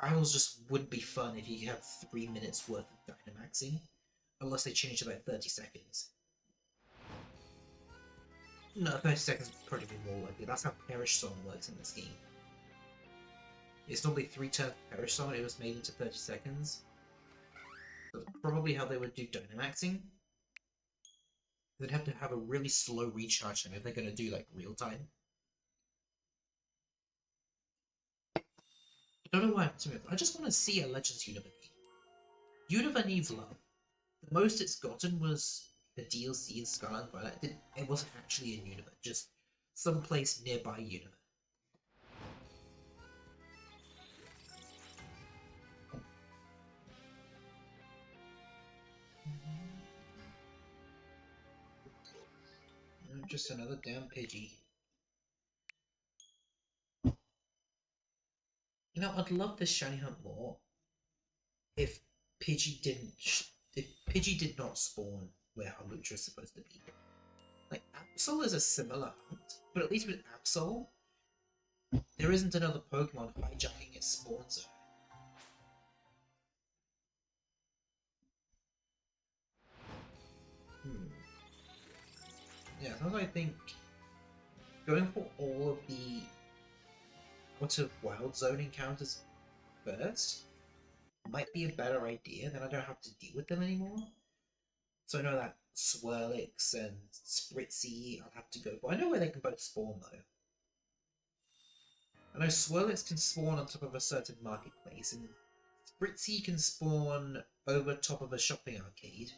Battles just wouldn't be fun if you have 3 minutes worth of Dynamaxing. Unless they change to like 30 seconds. No, 30 seconds would probably be more likely. That's how Perish Song works in this game. It's normally 3 turns Perish Song, and it was made into 30 seconds. That's probably how they would do Dynamaxing. They'd have to have a really slow recharge time if they're going to do like real time. I don't know why I'm doing it. I just want to see a Legends Unova game. Unova needs love. The most it's gotten was the DLC in Scarlet and Violet. It wasn't actually in Unova, just someplace nearby Unova. Just another damn Pidgey. You know, I'd love this shiny hunt more if Pidgey did not spawn where Hawlucha is supposed to be. Like, Absol is a similar hunt, but at least with Absol, there isn't another Pokemon hijacking its spawn zone. Yeah, sometimes I think going for all of the out of wild zone encounters first might be a better idea, then I don't have to deal with them anymore. So I know that Swirlix and Spritzy I'll have to go for. I know where they can both spawn though. I know Swirlix can spawn on top of a certain marketplace, and Spritzy can spawn over top of a shopping arcade.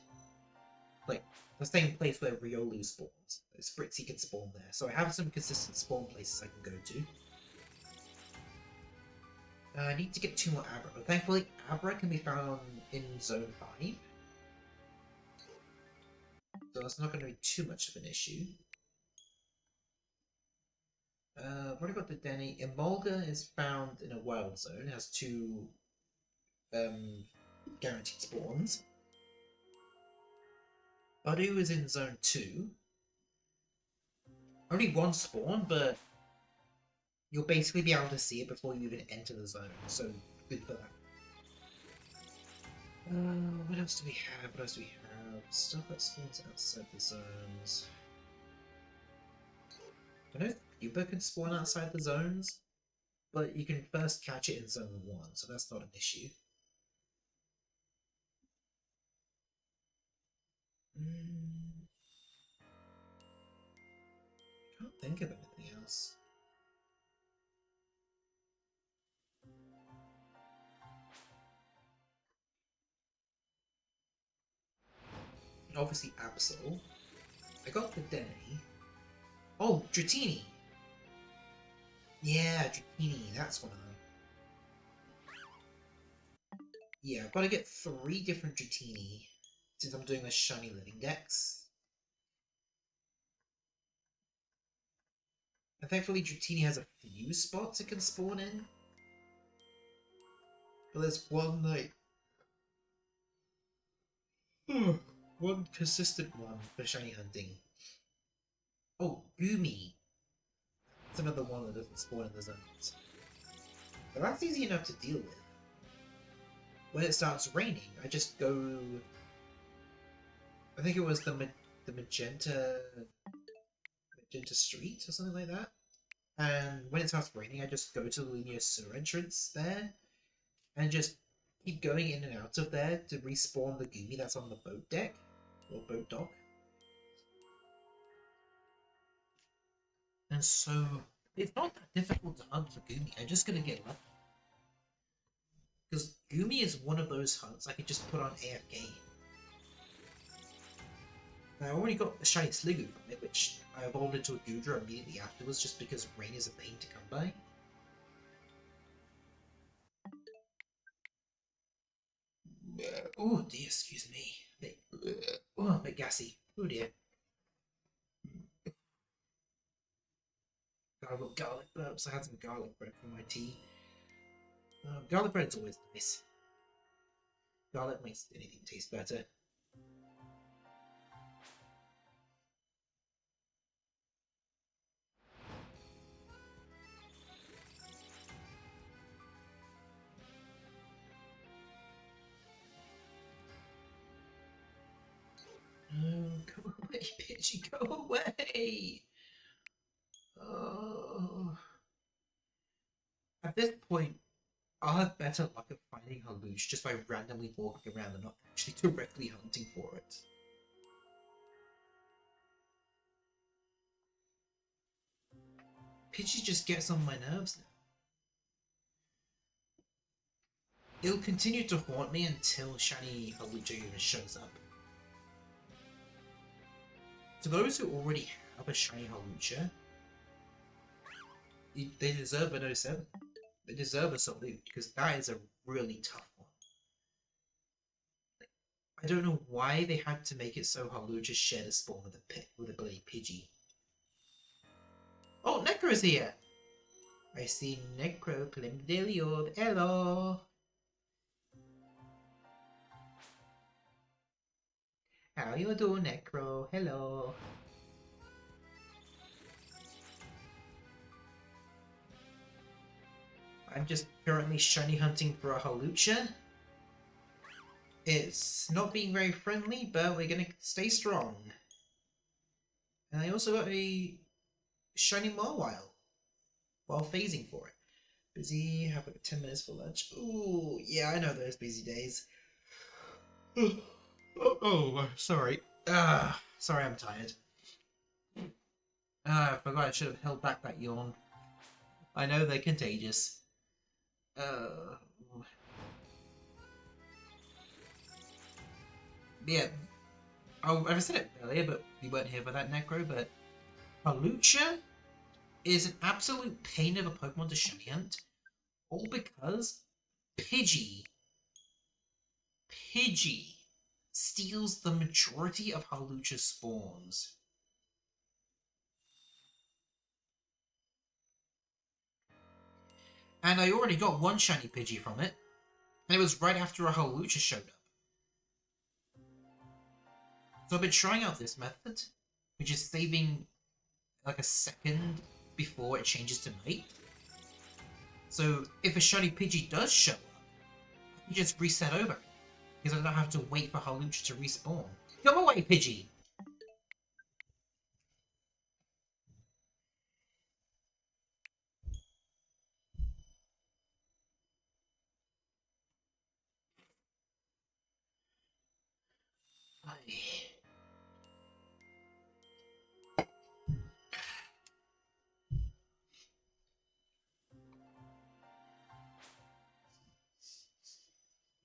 Like, the same place where Riolu spawns. Spritzy can spawn there, so I have some consistent spawn places I can go to. I need to get 2 more Abra, but thankfully Abra can be found in Zone 5. So that's not going to be too much of an issue. I've already got the Denny. Emolga is found in a wild zone. It has 2 guaranteed spawns. Badu is in Zone 2. Only 1 spawn, but you'll basically be able to see it before you even enter the zone, so good for that. What else do we have? What else do we have? Stuff that spawns outside the zones. I know Cuba can spawn outside the zones, but you can first catch it in Zone 1, so that's not an issue. Can't think of anything else. obviously Absol. I got the Denny. Oh, Dratini! Yeah, Dratini, that's one of them. Yeah, I've got to get 3 different Dratini since I'm doing the Shiny Living Dex. And thankfully Dratini has a few spots it can spawn in. But there's one, like... one consistent one for Shiny hunting. Oh, Goomy! That's another one that doesn't spawn in the zones. But that's easy enough to deal with. When it starts raining, I just go... I think it was the Magenta Street or something like that. And when it starts raining, I just go to the linear sewer entrance there and just keep going in and out of there to respawn the Goomy that's on the boat deck or boat dock. And so it's not that difficult to hunt for Goomy. I'm just gonna get lucky. Because Goomy is one of those hunts I could just put on AFK. I already got the shiny Sliggoo from it, which I evolved into a Goodra immediately afterwards just because rain is a pain to come by. Oh dear, excuse me. A bit gassy. Oh dear. I've got garlic burps. I had some garlic bread for my tea. Garlic bread's always nice. Garlic makes anything taste better. Oh, go away, Pidgey, go away! Oh. At this point, I'll have better luck at finding Haloosh just by randomly walking around and not actually directly hunting for it. Pidgey just gets on my nerves now. It'll continue to haunt me until Shiny Halucha even shows up. To those who already have a Shiny Halucha, they deserve an 07. They deserve a salute, because that is a really tough one. I don't know why they had to make it so Halucha shared a spawn with a bloody Pidgey. Oh, Necro's here! I see Necro claim the daily orb. Hello! How you doing, Necro? Hello! I'm just currently shiny hunting for a Halucha. It's not being very friendly, but we're gonna stay strong. And I also got a shiny Mawile while phasing for it. Busy, have like 10 minutes for lunch. Ooh, yeah, I know those busy days. Sorry. Sorry, I'm tired. I forgot I should have held back that yawn. I know they're contagious. Yeah, I said it earlier, but you weren't here for that, Necro, but Halucha is an absolute pain of a Pokemon to shiny hunt, all because Pidgey steals the majority of Halucha spawns. And I already got one shiny Pidgey from it, and it was right after a Halucha showed up. So I've been trying out this method, which is saving like a second before it changes to night. So if a shiny Pidgey does show up, you just reset over, because I don't have to wait for Halucha to respawn. Go away, Pidgey!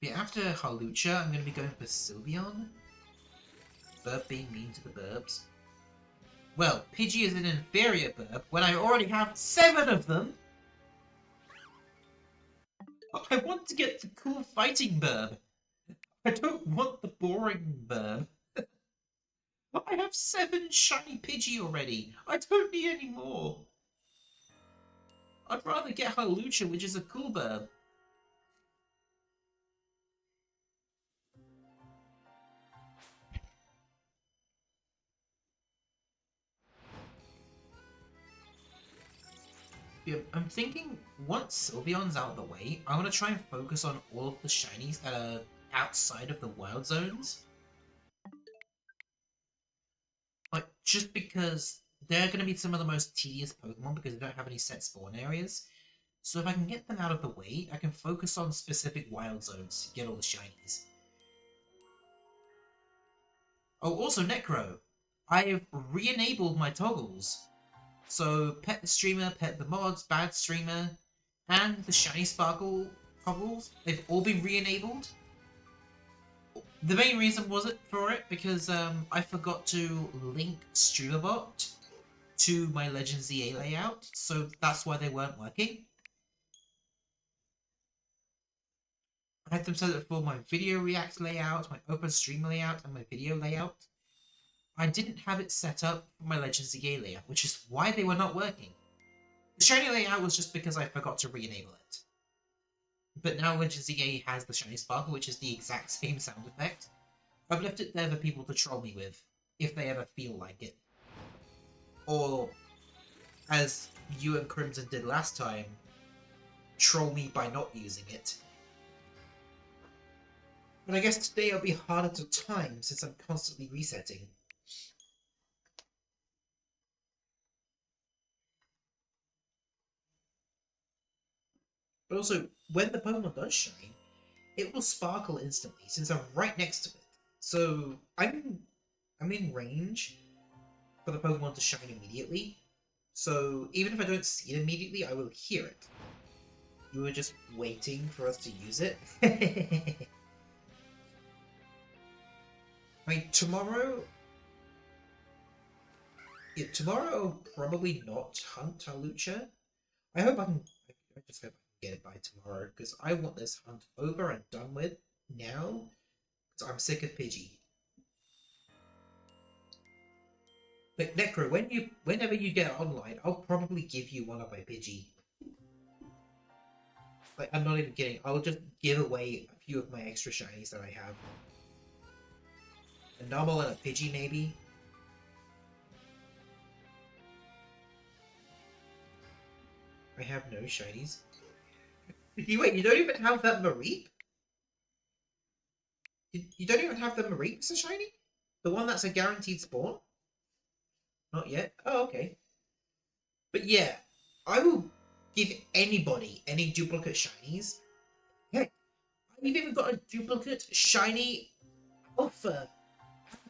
But after Halucha, I'm going to be going for Sylveon. Burb being mean to the burbs. Well, Pidgey is an inferior burb when I already have 7 of them. I want to get the cool fighting burb. I don't want the boring burb. I have 7 shiny Pidgey already. I don't need any more. I'd rather get Hawlucha, which is a cool burb. Yeah, I'm thinking once Sylveon's out of the way, I want to try and focus on all of the shinies that are outside of the wild zones. Like, just because they're going to be some of the most tedious Pokemon because they don't have any set spawn areas. So if I can get them out of the way, I can focus on specific wild zones to get all the shinies. Oh, also Necro. I've re-enabled my toggles. So Pet the Streamer, Pet the Mods, Bad Streamer, and the Shiny Sparkle toggles, they've all been re-enabled. The main reason for it because I forgot to link StreamerBot to my Legend ZA layout, so that's why they weren't working. I had them set up for my video react layout, my open stream layout, and my video layout. I didn't have it set up for my Legend ZA layout, which is why they were not working. The shiny layout was just because I forgot to re-enable it. But now Legend ZA has the shiny sparkle, which is the exact same sound effect. I've left it there for people to troll me with, if they ever feel like it. Or, as you and Crimson did last time, troll me by not using it. But I guess today it'll be harder to time since I'm constantly resetting. But also, when the Pokemon does shine, it will sparkle instantly since I'm right next to it. So I'm in range for the Pokemon to shine immediately. So even if I don't see it immediately, I will hear it. You were just waiting for us to use it. I mean, tomorrow... Yeah, tomorrow I'll probably not hunt Hawlucha. I hope I can... I just hope I can get it by tomorrow, because I want this hunt over and done with now, because I'm sick of Pidgey. But Necro, whenever you get online, I'll probably give you one of my Pidgey. Like, I'm not even kidding. I'll just give away a few of my extra shinies that I have. A Numel and a Pidgey, maybe. I have no shinies. Wait, you don't even have that Mareep? You don't even have the Mareep as a shiny? The one that's a guaranteed spawn? Not yet? Oh, okay. But yeah, I will give anybody any duplicate shinies. Heck, I've even got a duplicate shiny Alpha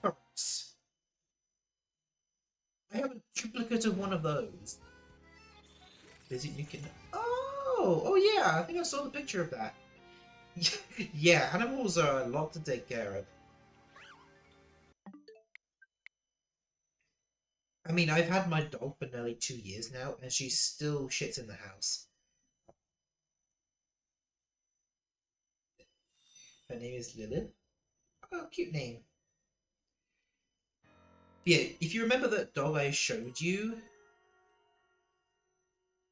Paras. I have a duplicate of one of those. Visit you can... Oh yeah, I think I saw the picture of that. Yeah, animals are a lot to take care of. I mean, I've had my dog for nearly 2 years now, and she still shits in the house. Her name is Lilith. Oh, cute name. Yeah, if you remember that dog I showed you,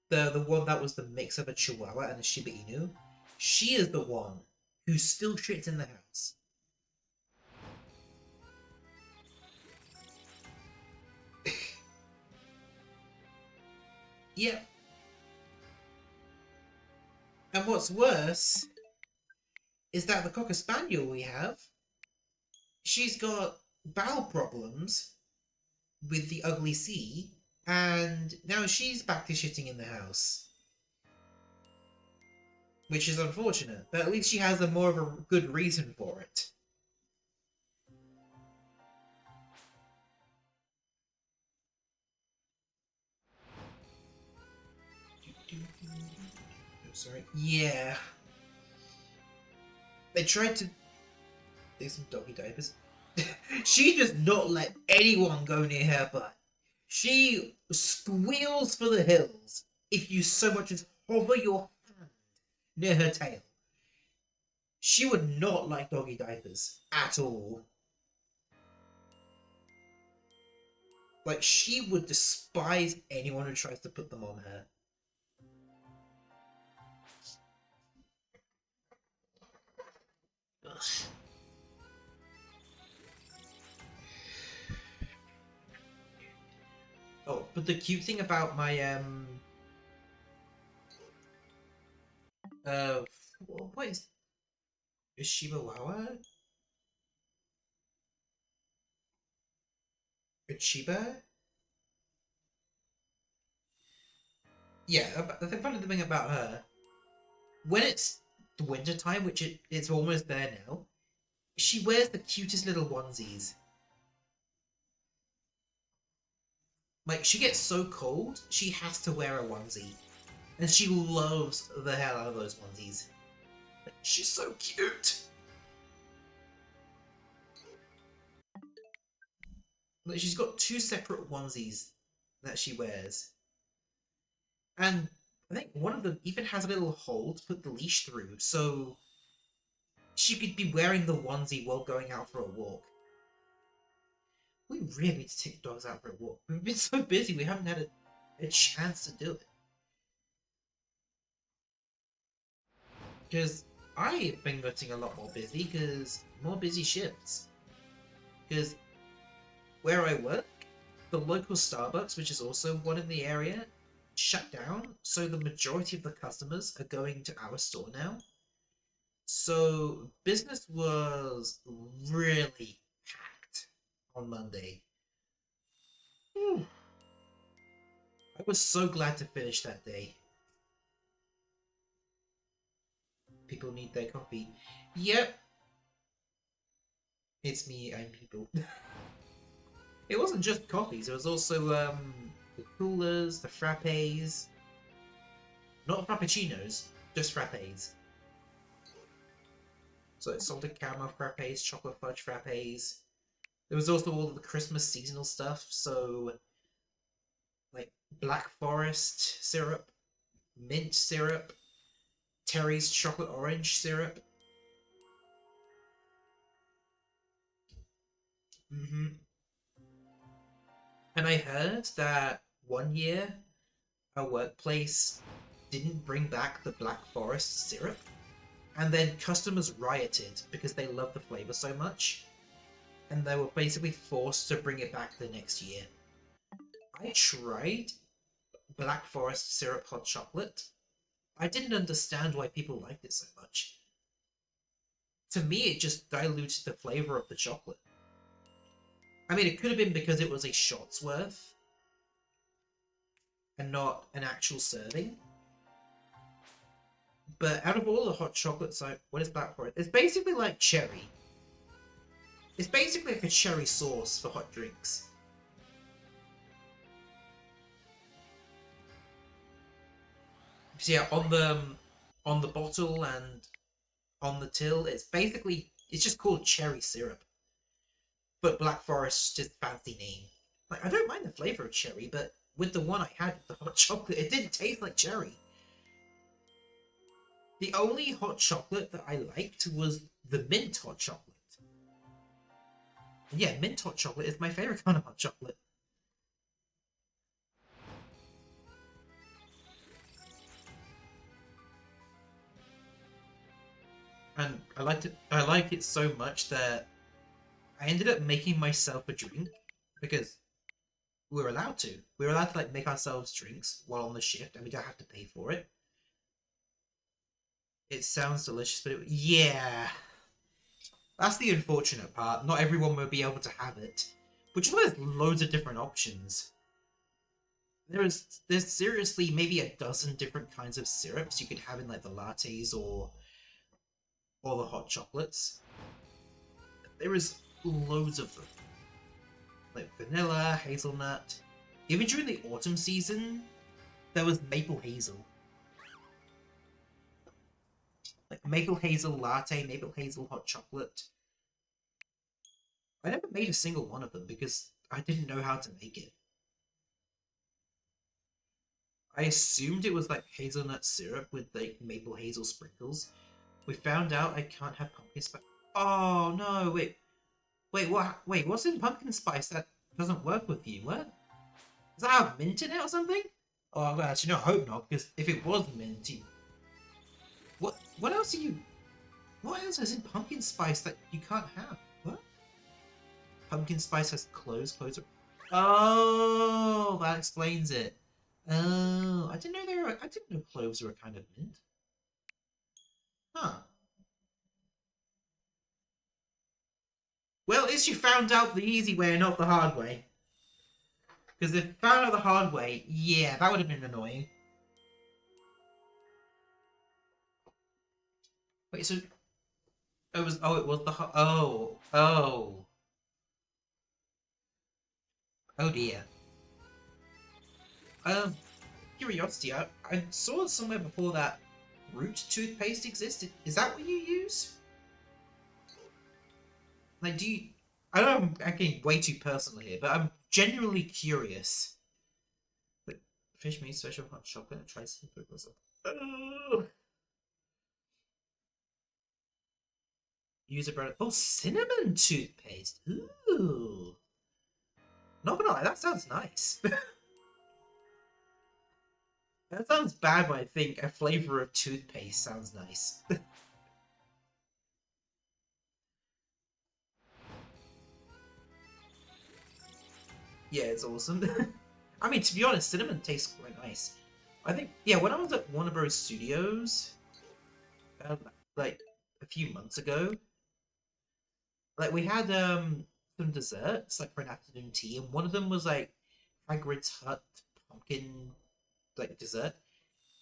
the one that was the mix of a Chihuahua and a Shiba Inu, she is the one who still shits in the house. Yeah. And what's worse is that the Cocker Spaniel we have, she's got bowel problems with the ugly sea, and now she's back to shitting in the house. Which is unfortunate, but at least she has a more of a good reason for it. Oh, sorry. Yeah. They tried to... There's some doggy diapers. She does not let anyone go near her butt. She squeals for the hills if you so much as hover your hand near her tail. She would not like doggy diapers at all. Like, she would despise anyone who tries to put them on her. Ugh. Oh, but the cute thing about my uh what is Shibawawa? A Chiba? Yeah, the funny thing about her, when it's the winter time, which it's almost there now, she wears the cutest little onesies. Like, she gets so cold, she has to wear a onesie. And she loves the hell out of those onesies. She's so cute! Like, she's got two separate onesies that she wears. And I think one of them even has a little hole to put the leash through, so she could be wearing the onesie while going out for a walk. We really need to take dogs out for a walk. We've been so busy, we haven't had a chance to do it. Because I've been getting a lot more busy, because more busy shifts. Because where I work, the local Starbucks, which is also one in the area, shut down, so the majority of the customers are going to our store now. So business was really packed on Monday. Whew. I was so glad to finish that day. People need their coffee. Yep, it's me, I'm people. It wasn't just coffees, it was also the coolers, the frappes. Not frappuccinos, just frappes. So it's salted caramel frappes, chocolate fudge frappes. There was also all of the Christmas seasonal stuff, so like black forest syrup, mint syrup, Terry's chocolate orange syrup. And I heard that one year a workplace didn't bring back the black forest syrup, and then customers rioted because they loved the flavor so much, and they were basically forced to bring it back the next year. I tried black forest syrup hot chocolate. I didn't understand why people liked it so much. To me, it just diluted the flavor of the chocolate. I mean, it could have been because it was a shot's worth and not an actual serving. But out of all the hot chocolates, what is black forest? It's basically like cherry. It's basically like a cherry sauce for hot drinks. So yeah, on the bottle and on the till, it's just called cherry syrup. But Black Forest is just fancy name. Like, I don't mind the flavor of cherry, but with the one I had with the hot chocolate, it didn't taste like cherry. The only hot chocolate that I liked was the mint hot chocolate. And yeah, mint hot chocolate is my favorite kind of hot chocolate. And I liked it so much that I ended up making myself a drink because we were allowed to. We were allowed to like make ourselves drinks while on the shift, and we don't have to pay for it. It sounds delicious, but yeah, that's the unfortunate part. Not everyone will be able to have it. But you know, there's loads of different options. There's seriously maybe a dozen different kinds of syrups you could have in like the lattes or the hot chocolates. There is loads of them. Like vanilla, hazelnut. Even during the autumn season, there was maple hazel. Like maple hazel latte, maple hazel hot chocolate. I never made a single one of them because I didn't know how to make it. I assumed it was like hazelnut syrup with like maple hazel sprinkles. We found out I can't have pumpkin spice. Oh no! Wait, what? Wait, what's in pumpkin spice that doesn't work with you? What? Does that have mint in it or something? Oh, well, actually, no, I hope not, because if it was minty, what else are you? What else is in pumpkin spice that you can't have? What? Pumpkin spice has cloves. Oh, that explains it. Oh, I didn't know they were. I didn't know cloves were a kind of mint. Huh. Well, at least you found out the easy way and not the hard way. Because if you found out the hard way, yeah, that would have been annoying. Wait, so it was. Oh, it was the. Oh dear. Um, curiosity. I saw somewhere before that root toothpaste existed. Is that what you use? Like, do you? I know I'm getting way too personal here, but I'm genuinely curious. Like, fish meat, special hot chocolate, try some pickles. Use a brand. Oh, cinnamon toothpaste. Ooh. Not gonna lie, that sounds nice. That sounds bad, but I think a flavor of toothpaste sounds nice. Yeah, it's awesome. I mean, to be honest, cinnamon tastes quite nice. I think, yeah, when I was at Warner Bros. Studios, um, like a few months ago, like we had some desserts like for an afternoon tea, and one of them was like Hagrid's Hut pumpkin like dessert,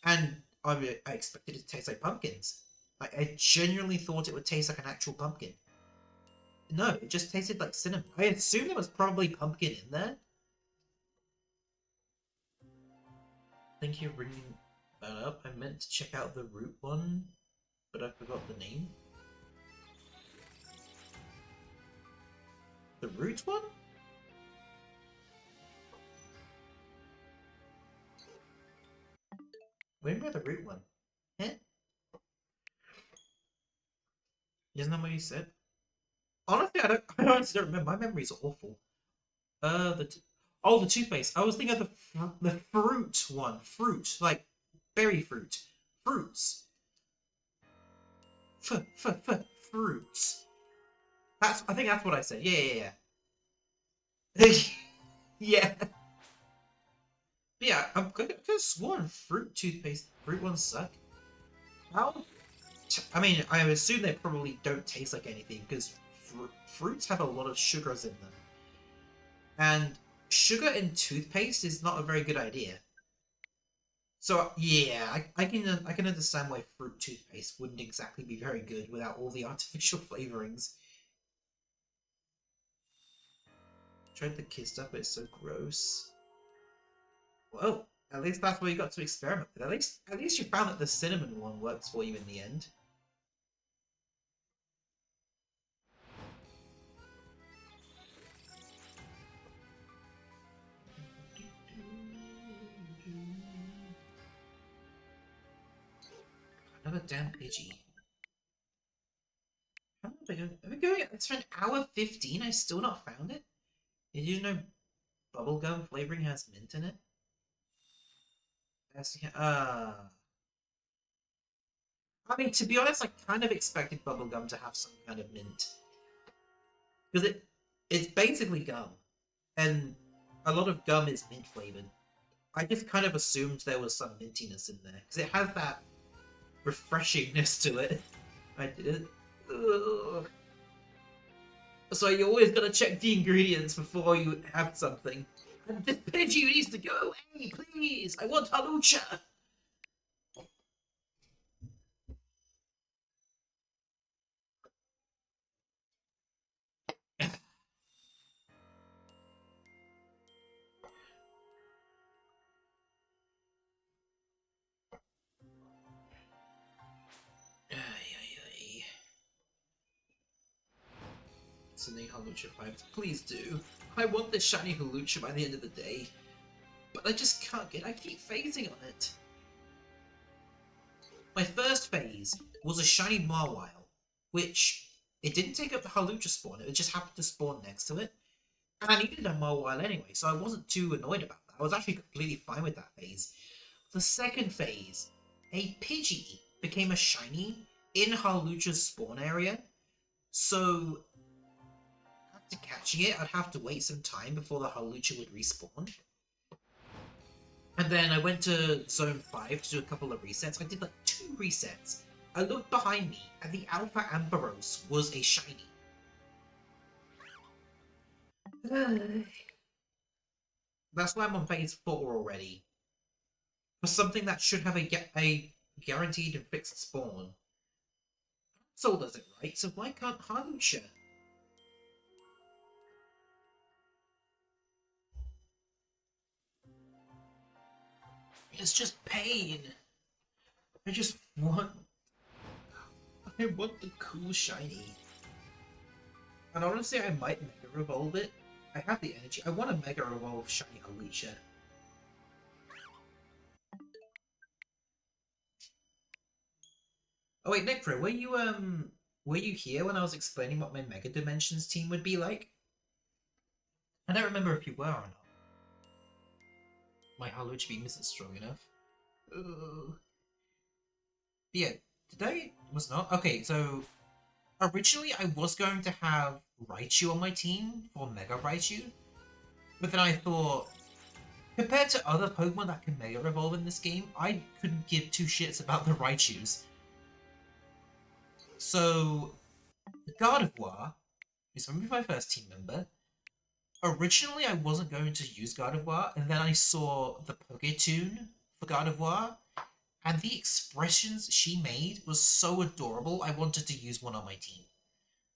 and I expected it to taste like pumpkins. Like I genuinely thought it would taste like an actual pumpkin. No, it just tasted like cinnamon. I assume there was probably pumpkin in there. Thank you for bringing that up. I meant to check out the root one, but I forgot the name. The root one? Where about the root one? Eh? Isn't that what you said? Honestly, I honestly don't remember. My memory's awful. Oh, the toothpaste. I was thinking of the fruit one. Fruit, like berry fruit. Fruits. Fruits. I think that's what I said. Yeah. Yeah. But yeah, I'm could have sworn fruit toothpaste, fruit ones suck. How? I mean, I assume they probably don't taste like anything because fruits have a lot of sugars in them, and sugar in toothpaste is not a very good idea. So yeah, I can understand why fruit toothpaste wouldn't exactly be very good without all the artificial flavorings. Tried the kiss stuff, but it's so gross. Well, at least that's what you got to experiment with. At least you found that the cinnamon one works for you in the end. Another damn Pidgey. How long have I been going? It's for an hour 15. I still not found it. Did you know bubblegum flavoring has mint in it? I mean, to be honest, I kind of expected bubblegum to have some kind of mint because it's basically gum, and a lot of gum is mint flavored. I just kind of assumed there was some mintiness in there because it has that refreshingness to it. I did it. Ugh. So you always gotta check the ingredients before you have something. And this Pidgey needs to go away, please! I want Halucha! Ay, ay, ay. Sending Halucha 5. Please do. I want this shiny Halucha by the end of the day. But I just can't get. I keep phasing on it. My first phase was a shiny Mawile, which it didn't take up the Halucha spawn, it just happened to spawn next to it. And I needed a Mawile anyway, so I wasn't too annoyed about that. I was actually completely fine with that phase. The second phase, a Pidgey became a shiny in Halucha's spawn area, so after catching it, I'd have to wait some time before the Halucha would respawn. And then I went to Zone 5 to do a couple of resets. I did like 2 resets. I looked behind me, and the Alpha Ampharos was a shiny. That's why I'm on phase 4 already. For something that should have a guaranteed and fixed spawn. Soul does it right, so why can't Halucha? It's just pain. I just want... I want the cool shiny. And honestly, I might Mega Evolve it. I have the energy. I want to Mega Evolve shiny Halucha. Oh wait, Necro, were you here when I was explaining what my Mega Dimensions team would be like? I don't remember if you were or not. My Halucha beam isn't strong enough. Ugh. Yeah, did I? Was not? Okay, so originally I was going to have Raichu on my team for Mega Raichu, but then I thought, compared to other Pokemon that can Mega Evolve in this game, I couldn't give 2 shits about the Raichus. So, Gardevoir is going to be my first team member. Originally, I wasn't going to use Gardevoir, and then I saw the Poketune for Gardevoir, and the expressions she made was so adorable, I wanted to use one on my team.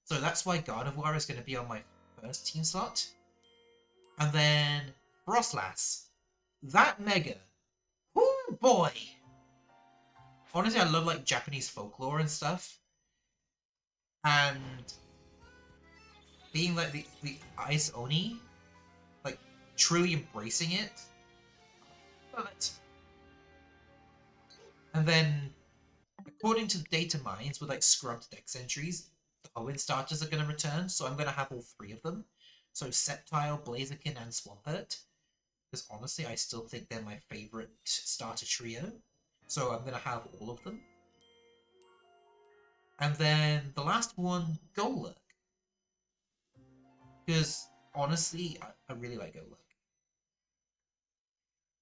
So that's why Gardevoir is going to be on my first team slot. And then Frostlass. That Mega. Oh boy! Honestly, I love like Japanese folklore and stuff. And being like the Ice Oni, like truly embracing it. Love it. And then, according to the data mines with like scrubbed dex entries, the Hoenn starters are going to return, so I'm going to have all 3 of them. So Sceptile, Blaziken, and Swampert. Because honestly, I still think they're my favorite starter trio. So I'm going to have all of them. And then the last one, Golurk. Because honestly, I really like Golurk.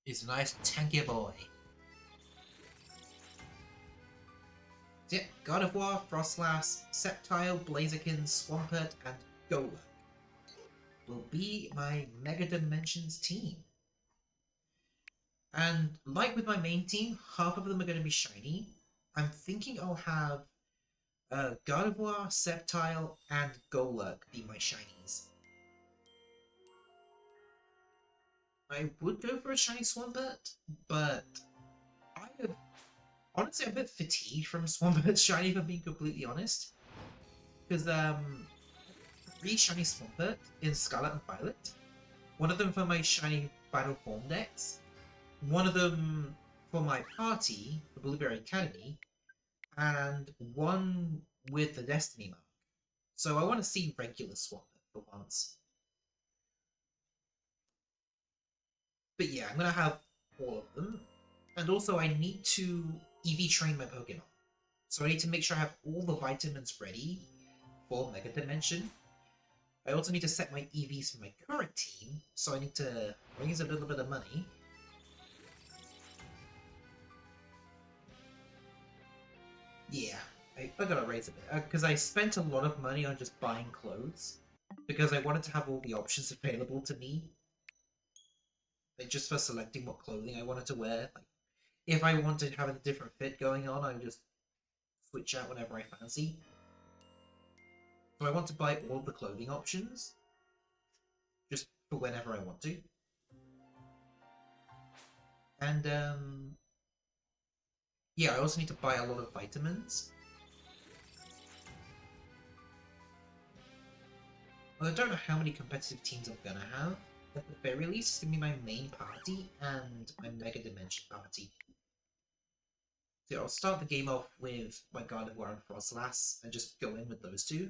He's a nice tanky boy. So yeah, Gardevoir, Frostlass, Sceptile, Blaziken, Swampert, and Golurk will be my Mega Dimensions team. And like with my main team, half of them are going to be shiny. I'm thinking I'll have Gardevoir, Sceptile, and Golurk be my shinies. I would go for a shiny Swampert, but honestly, I'm a bit fatigued from Swampert's shiny, if I'm being completely honest. Because, 3 shiny Swampert in Scarlet and Violet. One of them for my shiny Final Form decks. One of them for my party, the Blueberry Academy. And one with the Destiny Mark. So I want to see regular Swampert for once. But yeah, I'm going to have all of them. And also I need to EV train my Pokemon. So I need to make sure I have all the vitamins ready for Mega Dimension. I also need to set my EVs for my current team, so I need to raise a little bit of money. Yeah, I gotta raise a bit, because I spent a lot of money on just buying clothes, because I wanted to have all the options available to me. Like, just for selecting what clothing I wanted to wear. Like, if I wanted to have a different fit going on, I would just switch out whenever I fancy. So I want to buy all the clothing options, just for whenever I want to. And, yeah, I also need to buy a lot of vitamins. Well, I don't know how many competitive teams I'm gonna have. At the very least, it's gonna be my main party and my Mega Dimension party. So I'll start the game off with my Gardevoir and Frostlass and just go in with those two.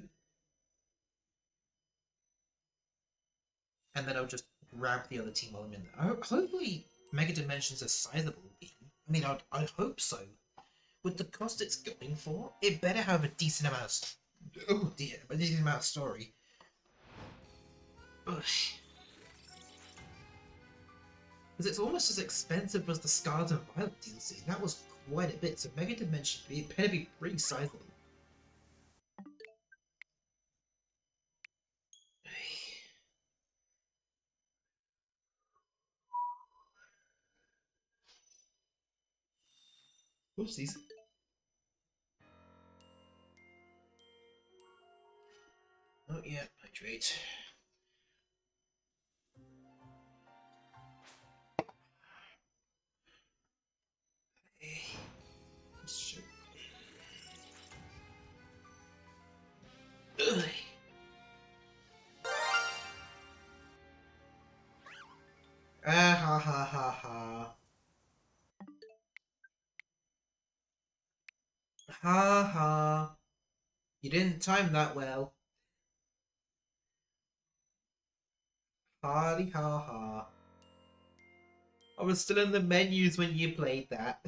And then I'll just grab the other team while I'm in there. Hopefully, Mega Dimension's a sizable game. I mean, I'd hope so. With the cost it's going for, it better have a decent amount of... Oh dear, a decent amount of story. Because it's almost as expensive as the Scarlet and Violet DLC. That was quite a bit, so Mega Dimension better be pretty sizable. Whoopsies. Oh yeah, hydrate. Shit. Ugh. Ah ha ha ha ha. Ha ha. You didn't time that well. Hardy ha ha. I was still in the menus when you played that.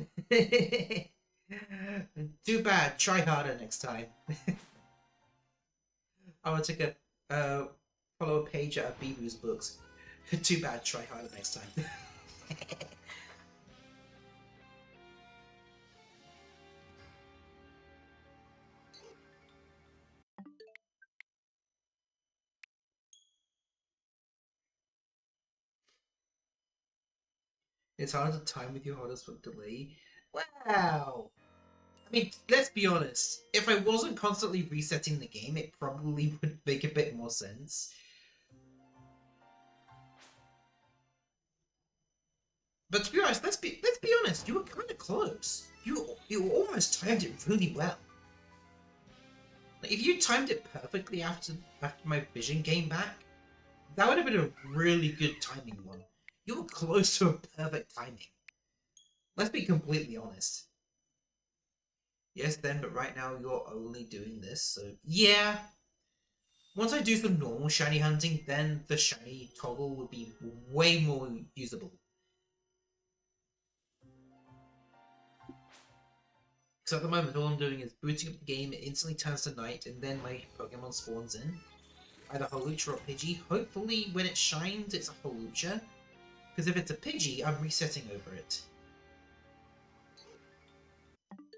Too bad. Try harder next time. I will take a follow a page out of Bibu's books. Too bad. Try harder next time. It's hard to time with your hardest foot delay. Wow. I mean, let's be honest. If I wasn't constantly resetting the game, it probably would make a bit more sense. But to be honest, let's be honest. You were kind of close. You almost timed it really well. Like, if you timed it perfectly after my vision came back, that would have been a really good timing one. You were close to a perfect timing. Let's be completely honest. Yes, then, but right now you're only doing this, so yeah. Once I do some normal shiny hunting, then the shiny toggle will be way more usable. Because at the moment, all I'm doing is booting up the game, it instantly turns to night, and then my Pokemon spawns in. Either Hawlucha or Pidgey. Hopefully, when it shines, it's a Hawlucha. Because if it's a Pidgey, I'm resetting over it.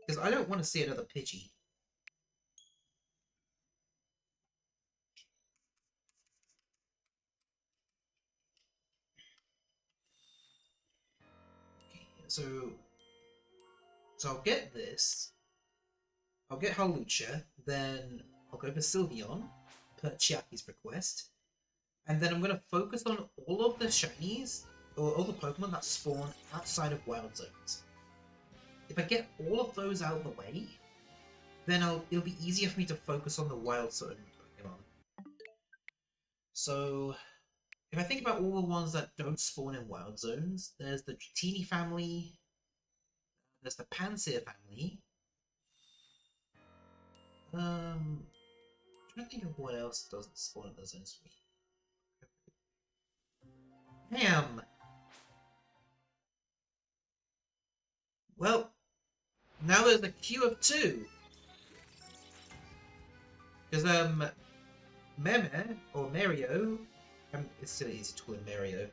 Because I don't want to see another Pidgey. Okay, so I'll get this. I'll get Hawlucha, then I'll go for Sylveon, per Chiaki's request. And then I'm going to focus on all of the shinies, or all the Pokemon that spawn outside of Wild Zones. If I get all of those out of the way, then it'll be easier for me to focus on the Wild Zone Pokemon. So, if I think about all the ones that don't spawn in Wild Zones, there's the Dratini family, there's the Pansear family. I'm trying to think of what else doesn't spawn in those zones for me. Damn! Well, now there's a queue of two. Because, Meme, or Mario, it's still easy to call him Mario,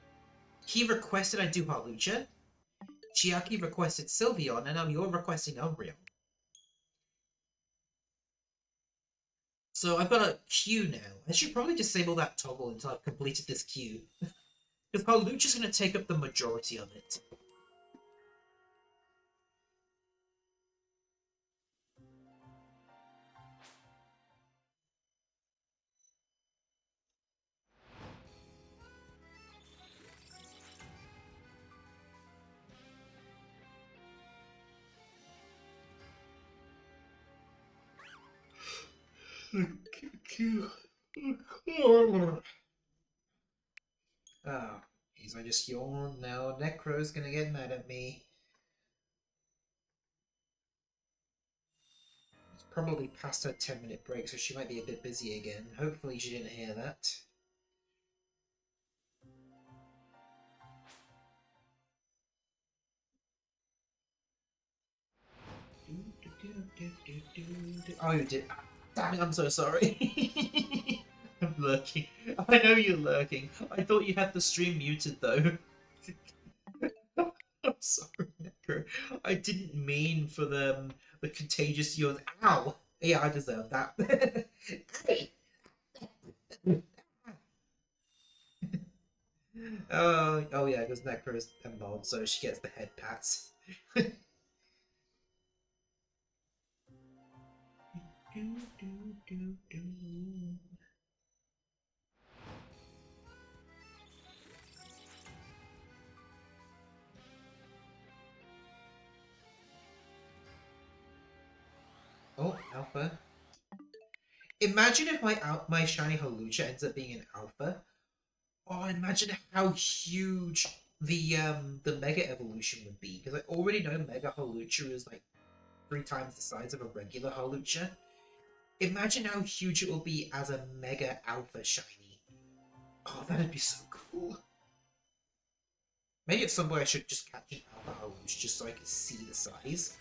he requested I do Hawlucha, Chiaki requested Sylveon, and now you're requesting Umbreon. So I've got a queue now. I should probably disable that toggle until I've completed this queue. Because Hawlucha's going to take up the majority of it. Queue. Oh, geez, I just yawned. Now Necro's gonna get mad at me. It's probably past her 10-minute break, so she might be a bit busy again. Hopefully she didn't hear that. Oh, you did. Damn it, I'm so sorry. I'm lurking. I know you're lurking. I thought you had the stream muted though. I'm sorry, Necro. I didn't mean for the contagious yawn. Ow! Yeah, I deserve that. Hey! Oh yeah, because Necro is a mod, so she gets the head pats. Oh, alpha. Imagine if my shiny Halucha ends up being an alpha. Oh, imagine how huge the Mega Evolution would be. Because I already know Mega Halucha is like 3 times the size of a regular Halucha. Imagine how huge it will be as a Mega Alpha Shiny. Oh, that'd be so cool. Maybe at some point I should just catch an Alpha Halucha just so I can see the size.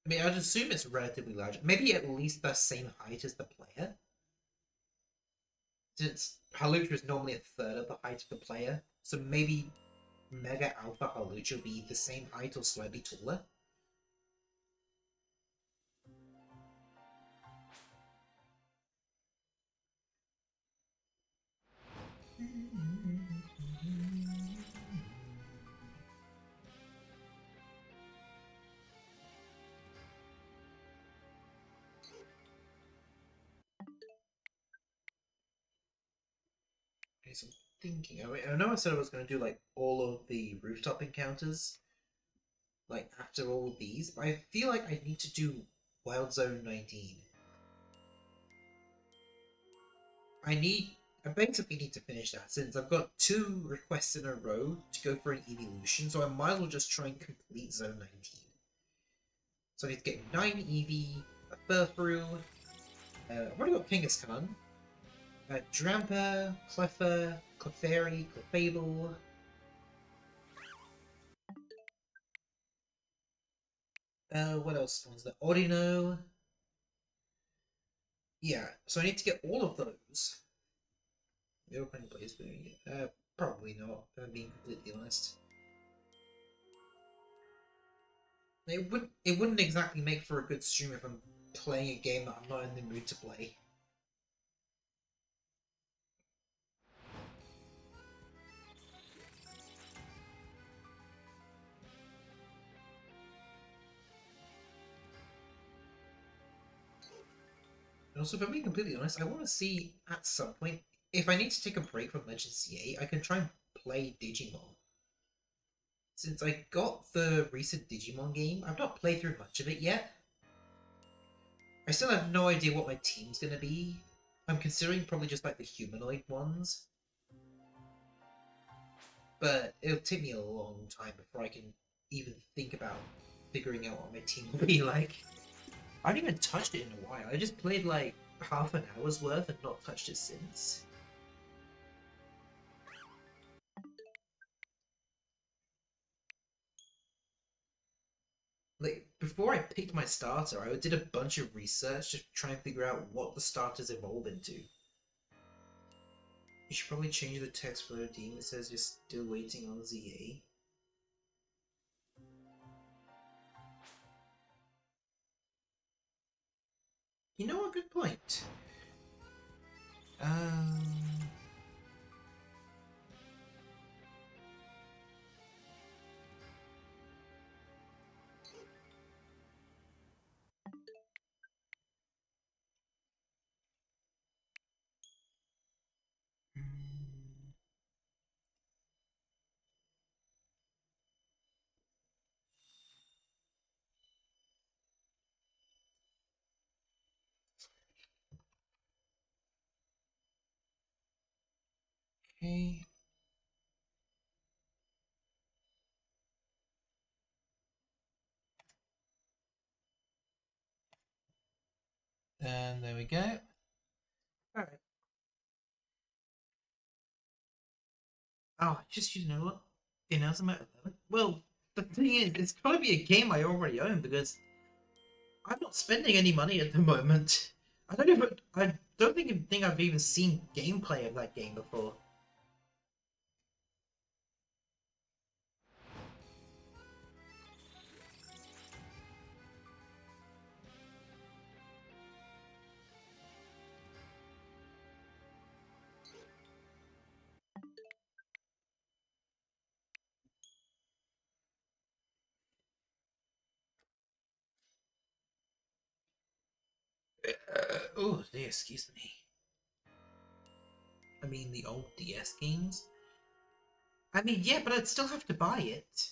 I mean, I'd assume it's relatively large. Maybe at least the same height as the player. Since Halucha is normally a third of the height of the player. So maybe Mega Alpha Halucha will be the same height or slightly taller. Okay, so I'm thinking. I know I said I was going to do like all of the rooftop encounters, like after all of these, but I feel like I need to do Wild Zone 19. I basically need to finish that since I've got 2 requests in a row to go for an evolution, so I might as well just try and complete Zone 19. So I need to get 9 Eevee, a Furfrou, I've already got Kangaskhan, Drampa, Cleffa, Clefairy, Clefable. What else was there? Audino. Yeah, so I need to get all of those. The opening place doing it. Probably not, if I'm being completely honest. It wouldn't exactly make for a good stream if I'm playing a game that I'm not in the mood to play. And also, if I'm being completely honest, I want to see at some point if I need to take a break from Legend CA, I can try and play Digimon. Since I got the recent Digimon game, I've not played through much of it yet. I still have no idea what my team's gonna be. I'm considering probably just like the humanoid ones. But it'll take me a long time before I can even think about figuring out what my team will be like. I haven't even touched it in a while. I just played like half an hour's worth and not touched it since. Like, before I picked my starter, I did a bunch of research to try and figure out what the starters evolve into. You should probably change the text for the team. It says you're still waiting on ZA. You know, a good point. Um... Okay. And there we go. Alright. Oh, just, you know what? Inazuma 11? Well, the thing is, it's gotta be a game I already own because I'm not spending any money at the moment. I don't think I've even seen gameplay of that game before. Oh, dear, excuse me. I mean, the old DS games? I mean, yeah, but I'd still have to buy it.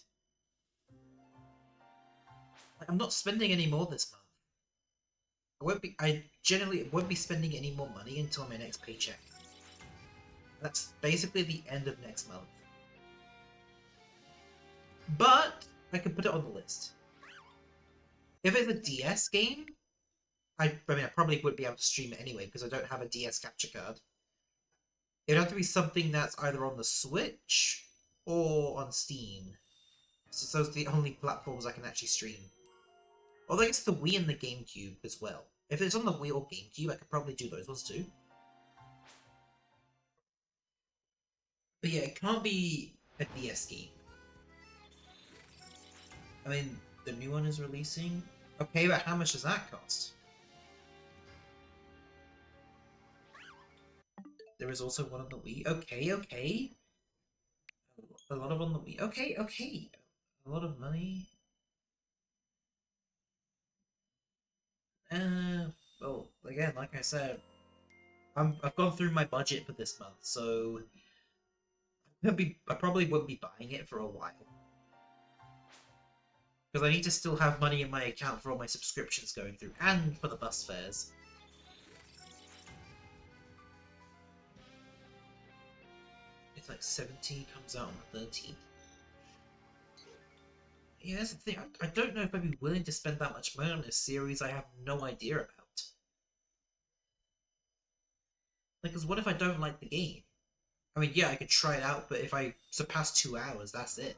Like, I'm not spending any more this month. I generally won't be spending any more money until my next paycheck. That's basically the end of next month. But I can put it on the list. If it's a DS game, I mean, I probably would be able to stream it anyway because I don't have a DS capture card. It'd have to be something that's either on the Switch or on Steam. So those are the only platforms I can actually stream. Although it's the Wii and the GameCube as well. If it's on the Wii or GameCube, I could probably do those ones too. But yeah, it can't be a DS game. I mean, the new one is releasing. Okay, but how much does that cost? There is also one on the Wii. Okay, okay. A lot of on the Wii. Okay, okay. A lot of money. Well, again, like I said, I've gone through my budget for this month, so I probably won't be buying it for a while. Because I need to still have money in my account for all my subscriptions going through, and for the bus fares. It's like 17 comes out on the 13th. Yeah, that's the thing. I don't know if I'd be willing to spend that much money on a series I have no idea about. Like, because what if I don't like the game? I mean, yeah, I could try it out, but if I surpass 2 hours, that's it.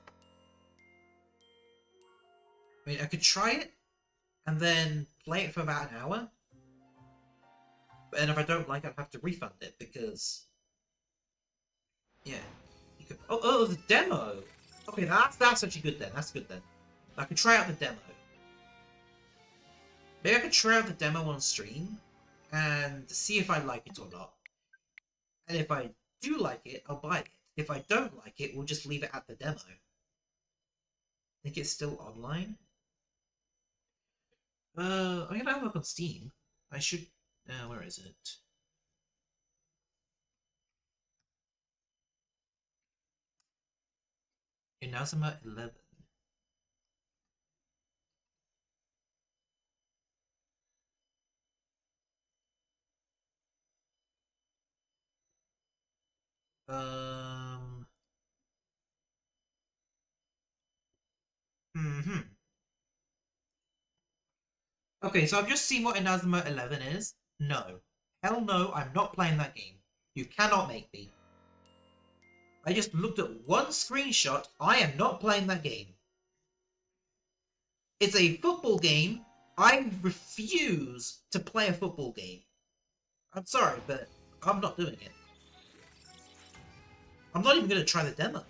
I mean, I could try it, and then play it for about an hour, and if I don't like it, I'd have to refund it, because, yeah. You could, oh, the demo! Okay, that's actually good then, that's good then. I could try out the demo. Maybe I could try out the demo on stream, and see if I like it or not. And if I do like it, I'll buy it. If I don't like it, we'll just leave it at the demo. I think it's still online. I'm gonna have a look on Steam. I should. Where is it? Inazuma 11. Um. Hmm. Okay, so I've just seen what Inazuma 11 is. No. Hell no, I'm not playing that game. You cannot make me. I just looked at one screenshot. I am not playing that game. It's a football game. I refuse to play a football game. I'm sorry, but I'm not doing it. I'm not even going to try the demo.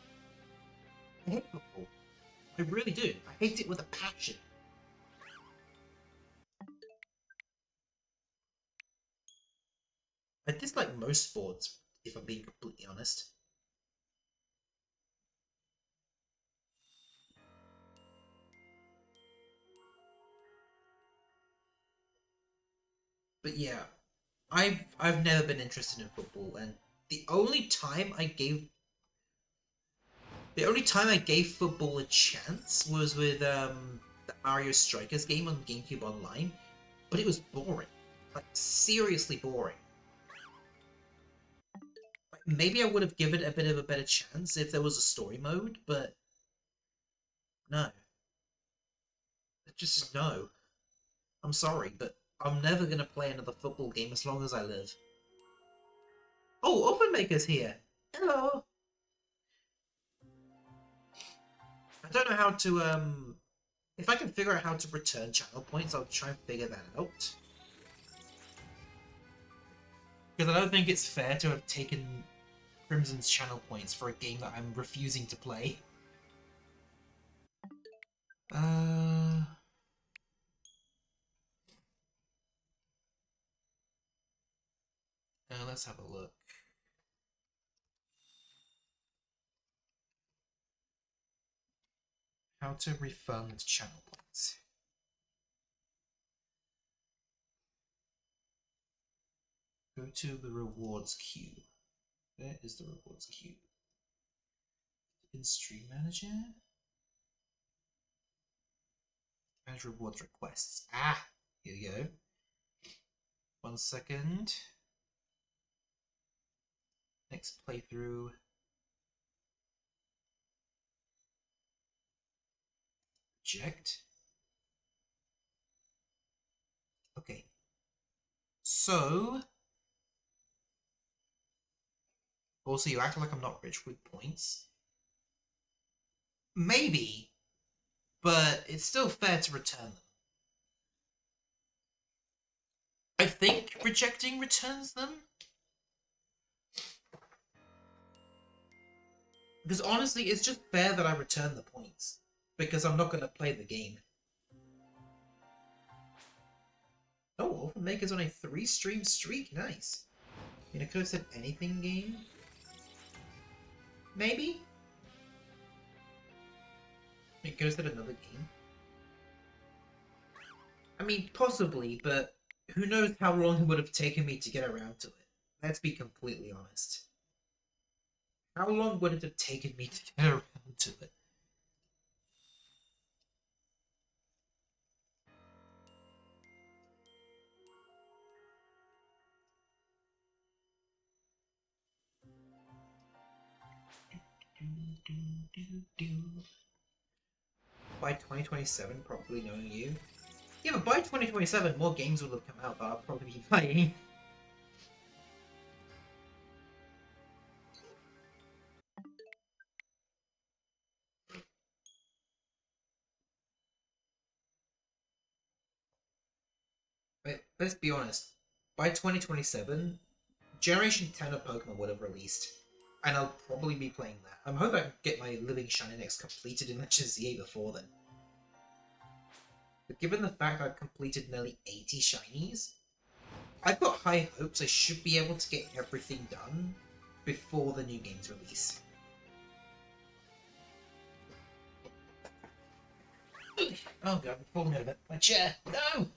I hate football. I really do. I hate it with a passion. I dislike most sports, if I'm being completely honest. But yeah, I've never been interested in football, and the only time I gave the only time I gave football a chance was with the Mario Strikers game on GameCube Online, but it was boring, like seriously boring. Like maybe I would have given it a bit of a better chance if there was a story mode, but no. Just no. I'm sorry, but I'm never gonna play another football game as long as I live. Oh, Open Maker's here! Hello! I don't know how to, if I can figure out how to return channel points, I'll try and figure that out. Because I don't think it's fair to have taken Crimson's channel points for a game that I'm refusing to play. Let's have a look. How to refund channel points. Go to the rewards queue. Where is the rewards queue? In Stream Manager? Manage rewards requests. Ah! Here we go. 1 second. Next playthrough. Reject. Okay. So. Also, you act like I'm not rich with points. Maybe. But it's still fair to return them. I think rejecting returns them. Because honestly, it's just fair that I return the points. Because I'm not going to play the game. Oh, Open Maker's on a 3-stream streak. Nice. I mean, I could have said anything game. Maybe? I could have said another game. I mean, possibly, but who knows how long it would have taken me to get around to it. Let's be completely honest. How long would it have taken me to get around to it? By 2027, probably knowing you. Yeah, but by 2027, more games will have come out that I'll probably be playing. But let's be honest. By 2027, Generation 10 of Pokemon would have released. And I'll probably be playing that. I'm hoping I can get my Living Shiny X completed in HCA before then. But given the fact I've completed nearly 80 shinies, I've got high hopes I should be able to get everything done before the new game's release. Oh god, I'm falling over my chair. No!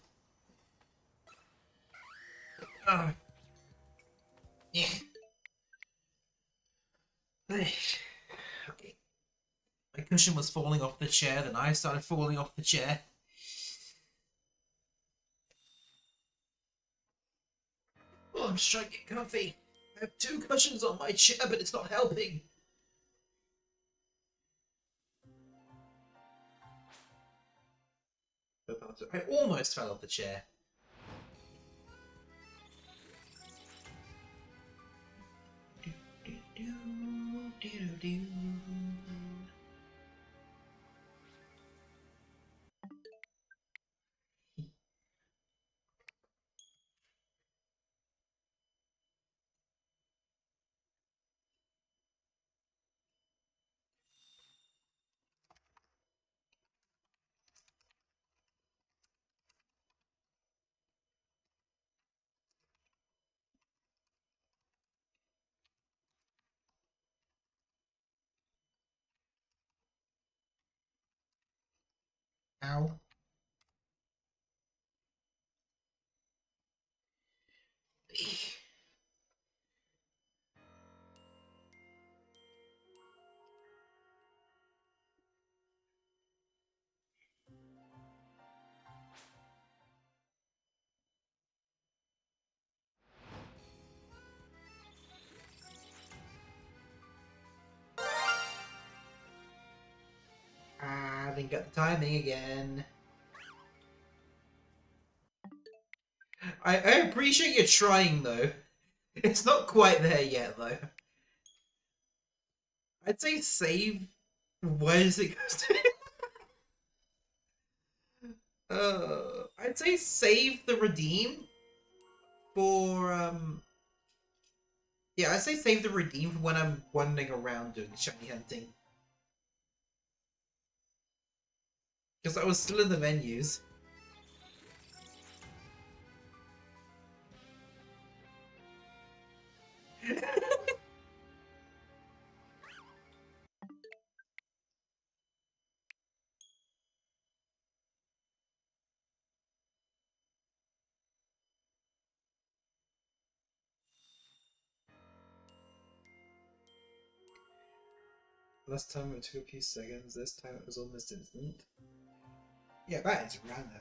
Oh. Yeah. Okay. My cushion was falling off the chair, then I started falling off the chair. Oh, I'm just trying to get comfy. I have 2 cushions on my chair, but it's not helping. I almost fell off the chair. Ow. didn't get the timing again. I appreciate you trying, though. It's not quite there yet, though. I'd say save. Why does it go to... I'd say save the redeem for, Yeah, I'd say save the redeem for when I'm wandering around doing shiny hunting. Because I was still in the menus. Last time it took a few seconds, this time it was almost instant. Yeah, that is random.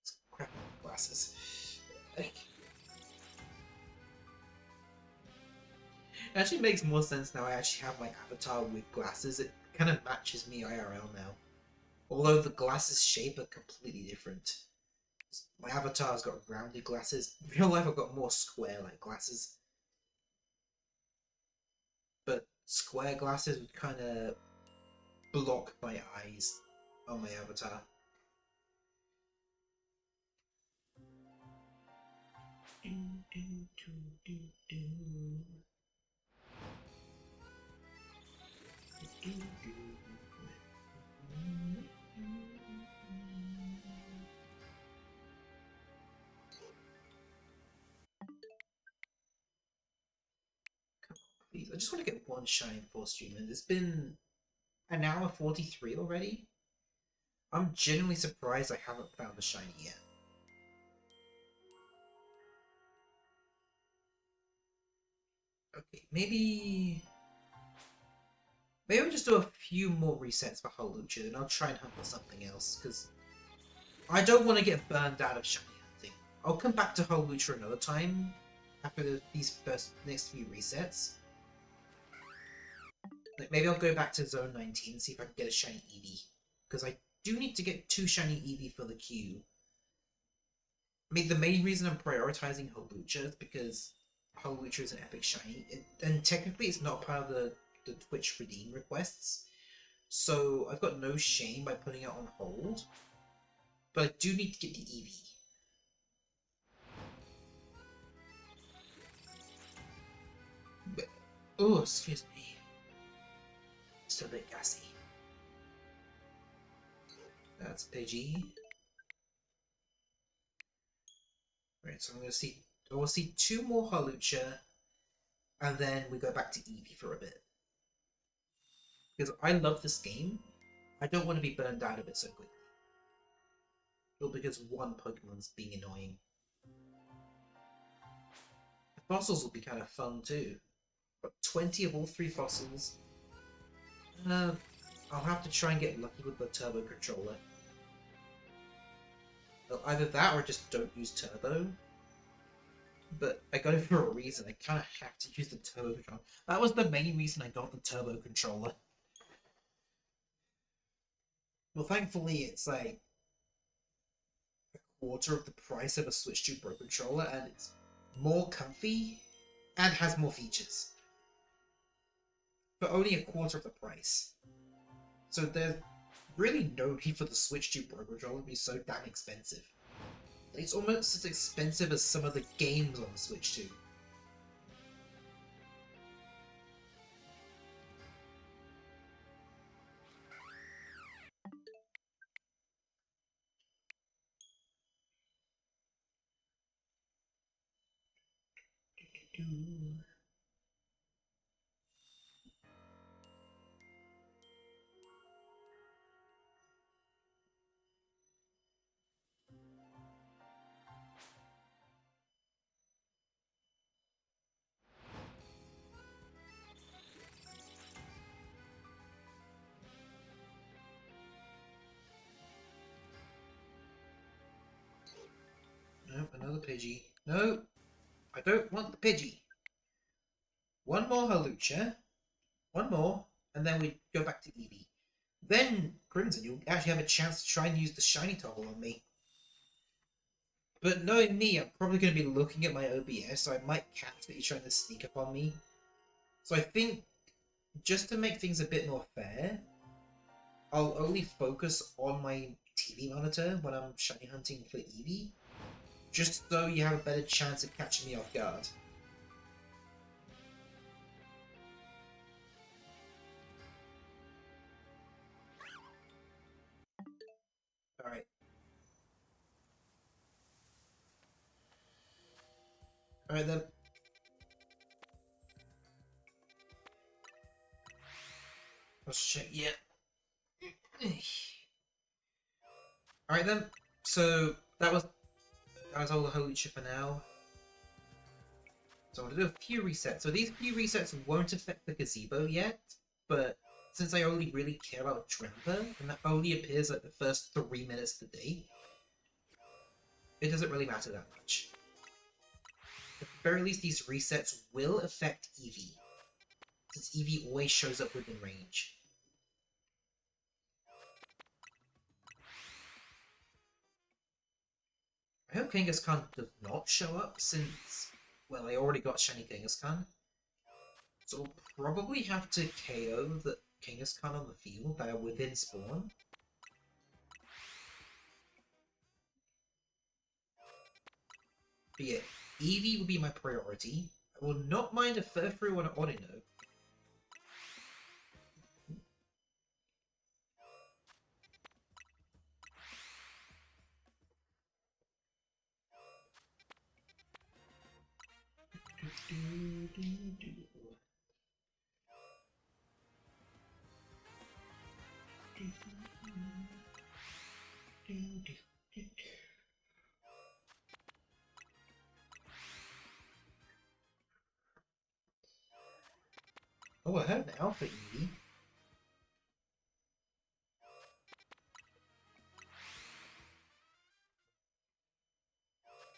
It's crap glasses. It actually makes more sense now I actually have my avatar with glasses. It kind of matches me IRL now. Although the glasses shape are completely different. My avatar's got rounded glasses. In real life I've got more square-like glasses. But square glasses would kind of block my eyes on my avatar. Please, I just want to get one shiny before streaming. It's been an hour 43 already. I'm genuinely surprised I haven't found a shiny yet. Okay, maybe we'll just do a few more resets for Holucha, and I'll try and hunt for something else, because I don't want to get burned out of shiny hunting. I'll come back to Holucha another time after these next few resets. Like maybe I'll go back to Zone 19 and see if I can get a shiny Eevee, because I do need to get 2 shiny Eevee for the queue. I mean, the main reason I'm prioritizing Holucha is because Holucha is an epic shiny, and technically it's not part of the Twitch redeem requests, so I've got no shame by putting it on hold, but I do need to get the Eevee. Oh, excuse me. Still a bit gassy. That's Pidgey. Right, so we'll see 2 more Holucha, and then we go back to Eevee for a bit. Because I love this game, I don't want to be burned out of it so quickly. Or because one Pokemon's being annoying. The fossils will be kind of fun too. Got 20 of all 3 fossils. I'll have to try and get lucky with the turbo controller. Well, either that or just don't use turbo. But I got it for a reason. I kind of have to use the turbo controller. That was the main reason I got the turbo controller. Well, thankfully it's like a quarter of the price of a Switch 2 Pro controller, and it's more comfy and has more features. But only a quarter of the price. So there's really no need for the Switch 2 Pro controller to be so damn expensive. It's almost as expensive as some of the games on the Switch 2. No, another Pidgey. No, I don't want the Pidgey. One more Holucha, one more, and then we go back to Eevee. Then Crimson, you'll actually have a chance to try and use the shiny toggle on me. But knowing me, I'm probably going to be looking at my OBS, so I might catch that you're trying to sneak up on me. So I think, just to make things a bit more fair, I'll only focus on my TV monitor when I'm shiny hunting for Eevee, just so you have a better chance of catching me off guard. Alright. Alright then. Let's check, yeah. Alright then, so that was all the holy shit for now. So I'm gonna do a few resets. So these few resets won't affect the gazebo yet, but since I only really care about Drampa, and that only appears like the first 3 minutes of the day, it doesn't really matter that much. At the very least, these resets will affect Eevee, since Eevee always shows up within range. I hope Kangaskhan does not show up, since, well, I already got Shiny Kangaskhan. So we'll probably have to KO the Kangaskhan on the field that are within spawn. But yeah, Eevee will be my priority. I will not mind a Furfrou on an Audino. Oh, I heard an Alpha Eevee.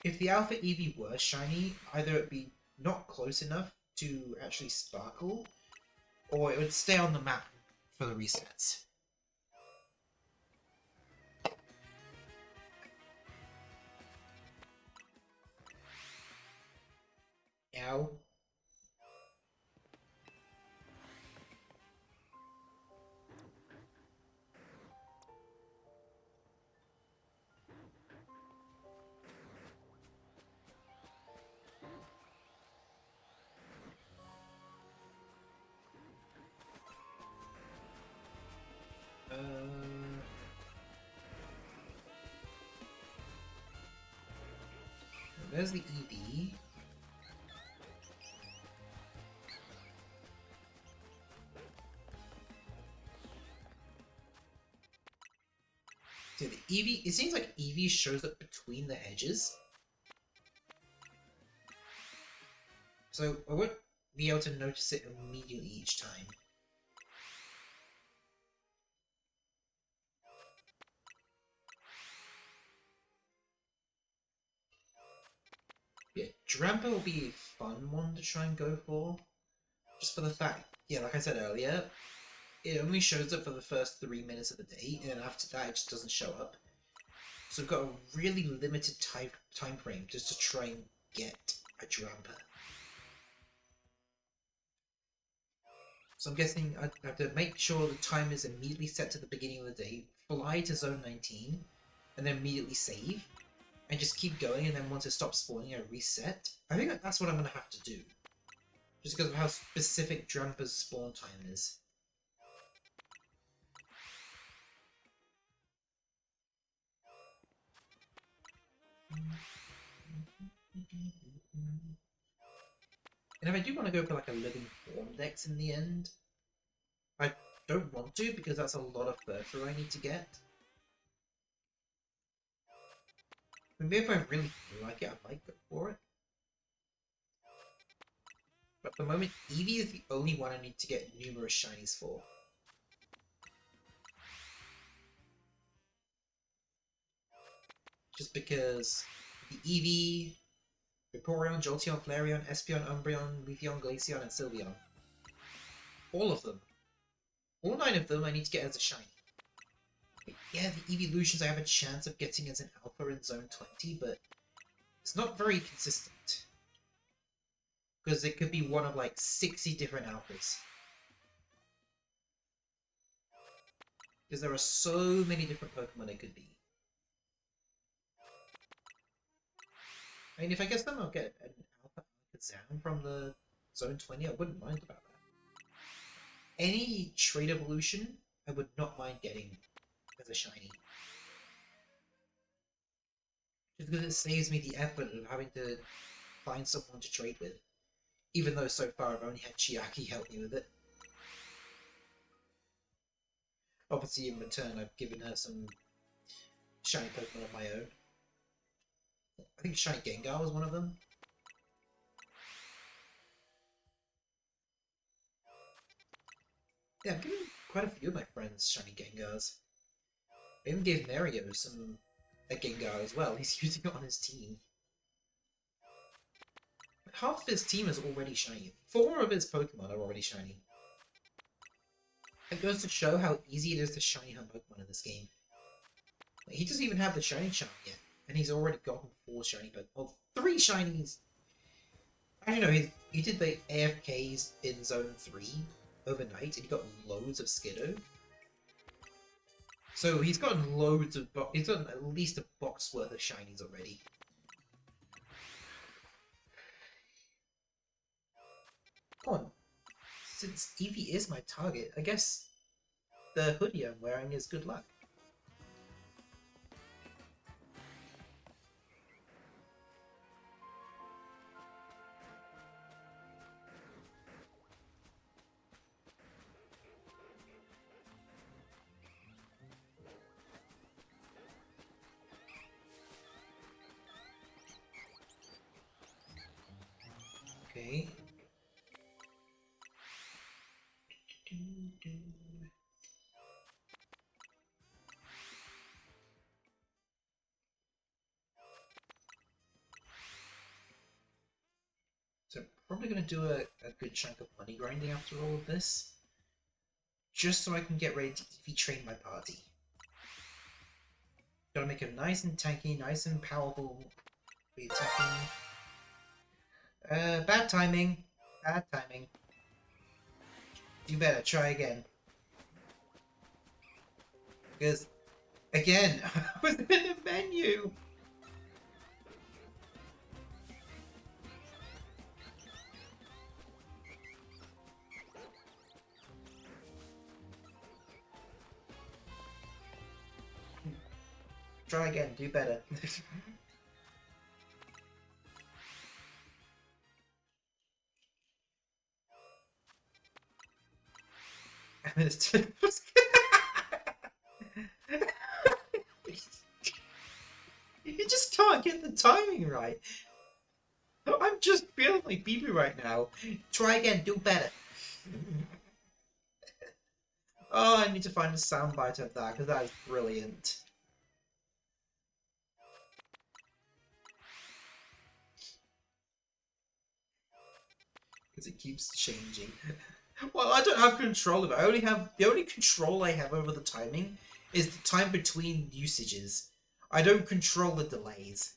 If the Alpha Eevee were shiny, either it'd be not close enough to actually sparkle, or it would stay on the map for the resets. Ow. There's the ED. So the Eevee, it seems like Eevee shows up between the hedges. So I won't be able to notice it immediately each time. Yeah, Drampa will be a fun one to try and go for. Just for the fact, yeah, like I said earlier, it only shows up for the first 3 minutes of the day, and then after that it just doesn't show up. So we've got a really limited time frame just to try and get a Drampa. So I'm guessing I have to make sure the time is immediately set to the beginning of the day, fly to zone 19, and then immediately save, and just keep going, and then once it stops spawning, I reset. I think that's what I'm going to have to do. Just because of how specific Drampa's spawn time is. And if I do want to go for like a living form dex in the end, I don't want to because that's a lot of Furfrou I need to get. Maybe if I really feel like it, I might go for it. But at the moment, Eevee is the only one I need to get numerous shinies for. Just because the Eevee, Vaporeon, Jolteon, Flareon, Espeon, Umbreon, Leafeon, Glaceon, and Sylveon. All of them All 9 of them I need to get as a shiny. But yeah, the evolutions I have a chance of getting as an alpha in Zone 20, but it's not very consistent. Because it could be one of like 60 different alphas. Because there are so many different Pokemon it could be. I mean, if I guess them, I'll get an alpha Alakazam from the Zone 20. I wouldn't mind about that. Any trait evolution, I would not mind getting as a shiny. Just because it saves me the effort of having to find someone to trade with. Even though so far I've only had Chiaki help me with it. Obviously, in return, I've given her some shiny Pokemon of my own. I think Shiny Gengar was one of them. Yeah, I've given quite a few of my friends shiny Gengars. I even gave Mario a Gengar as well. He's using it on his team. Half of his team is already shiny. 4 of his Pokemon are already shiny. It goes to show how easy it is to shiny her Pokemon in this game. Like, he doesn't even have the shiny charm yet, and he's already gotten 4 shiny Pokemon. Well, 3 shinies. I don't know, he did the AFKs in Zone 3 overnight, and he got loads of Skiddo. So he's gotten loads of he's gotten at least a box worth of shinies already. Come on. Since Eevee is my target, I guess the hoodie I'm wearing is good luck. Okay. So I'm probably going to do a good chunk of money grinding after all of this. Just so I can get ready to EV train my party. Gotta make him nice and tanky, nice and powerful. Be attacking. Bad timing. Bad timing. You better try again. Because, again, I was in the menu! Try again, do better. And it's you just can't get the timing right. I'm just feeling like BB right now. Try again, do better. Oh, I need to find a soundbite of that, because that is brilliant. Because it keeps changing. Well, I don't have control of it. The only control I have over the timing is the time between usages. I don't control the delays.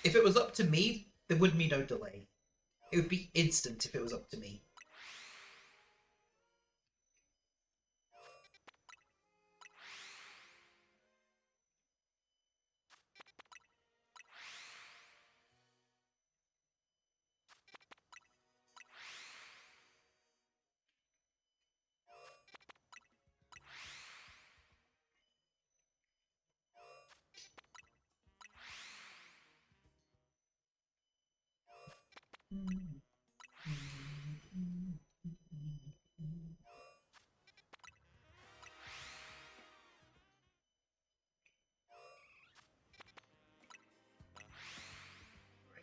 If it was up to me, there would be no delay. It would be instant if it was up to me.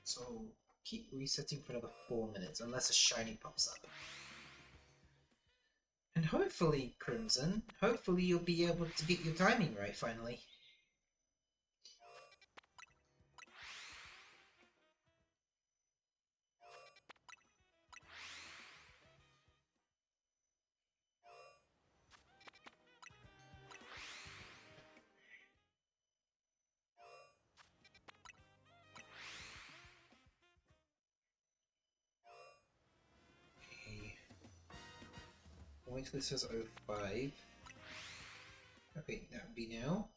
So keep resetting for another 4 minutes unless a shiny pops up. And hopefully, Crimson, hopefully you'll be able to get your timing right finally. wait till it says 05. Okay, that would be now.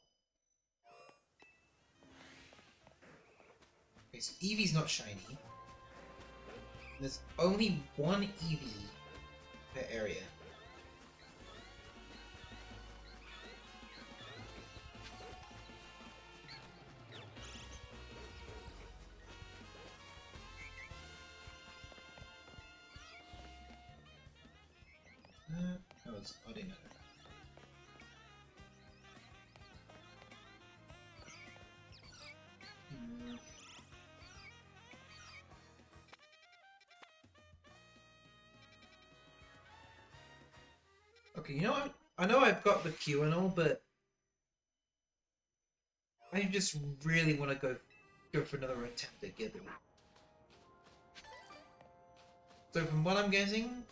Okay, so Eevee's not shiny. There's only one Eevee per area. No, it's Audino. Okay, you know what? I know I've got the Q and all, but I just really want to go for another attempt at Gibble. So from what I'm guessing,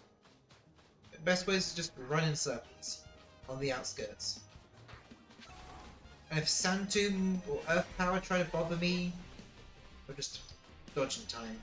the best way is to just run in circles on the outskirts. And if Sand Tomb or Earth Power try to bother me, I'll just dodge in time.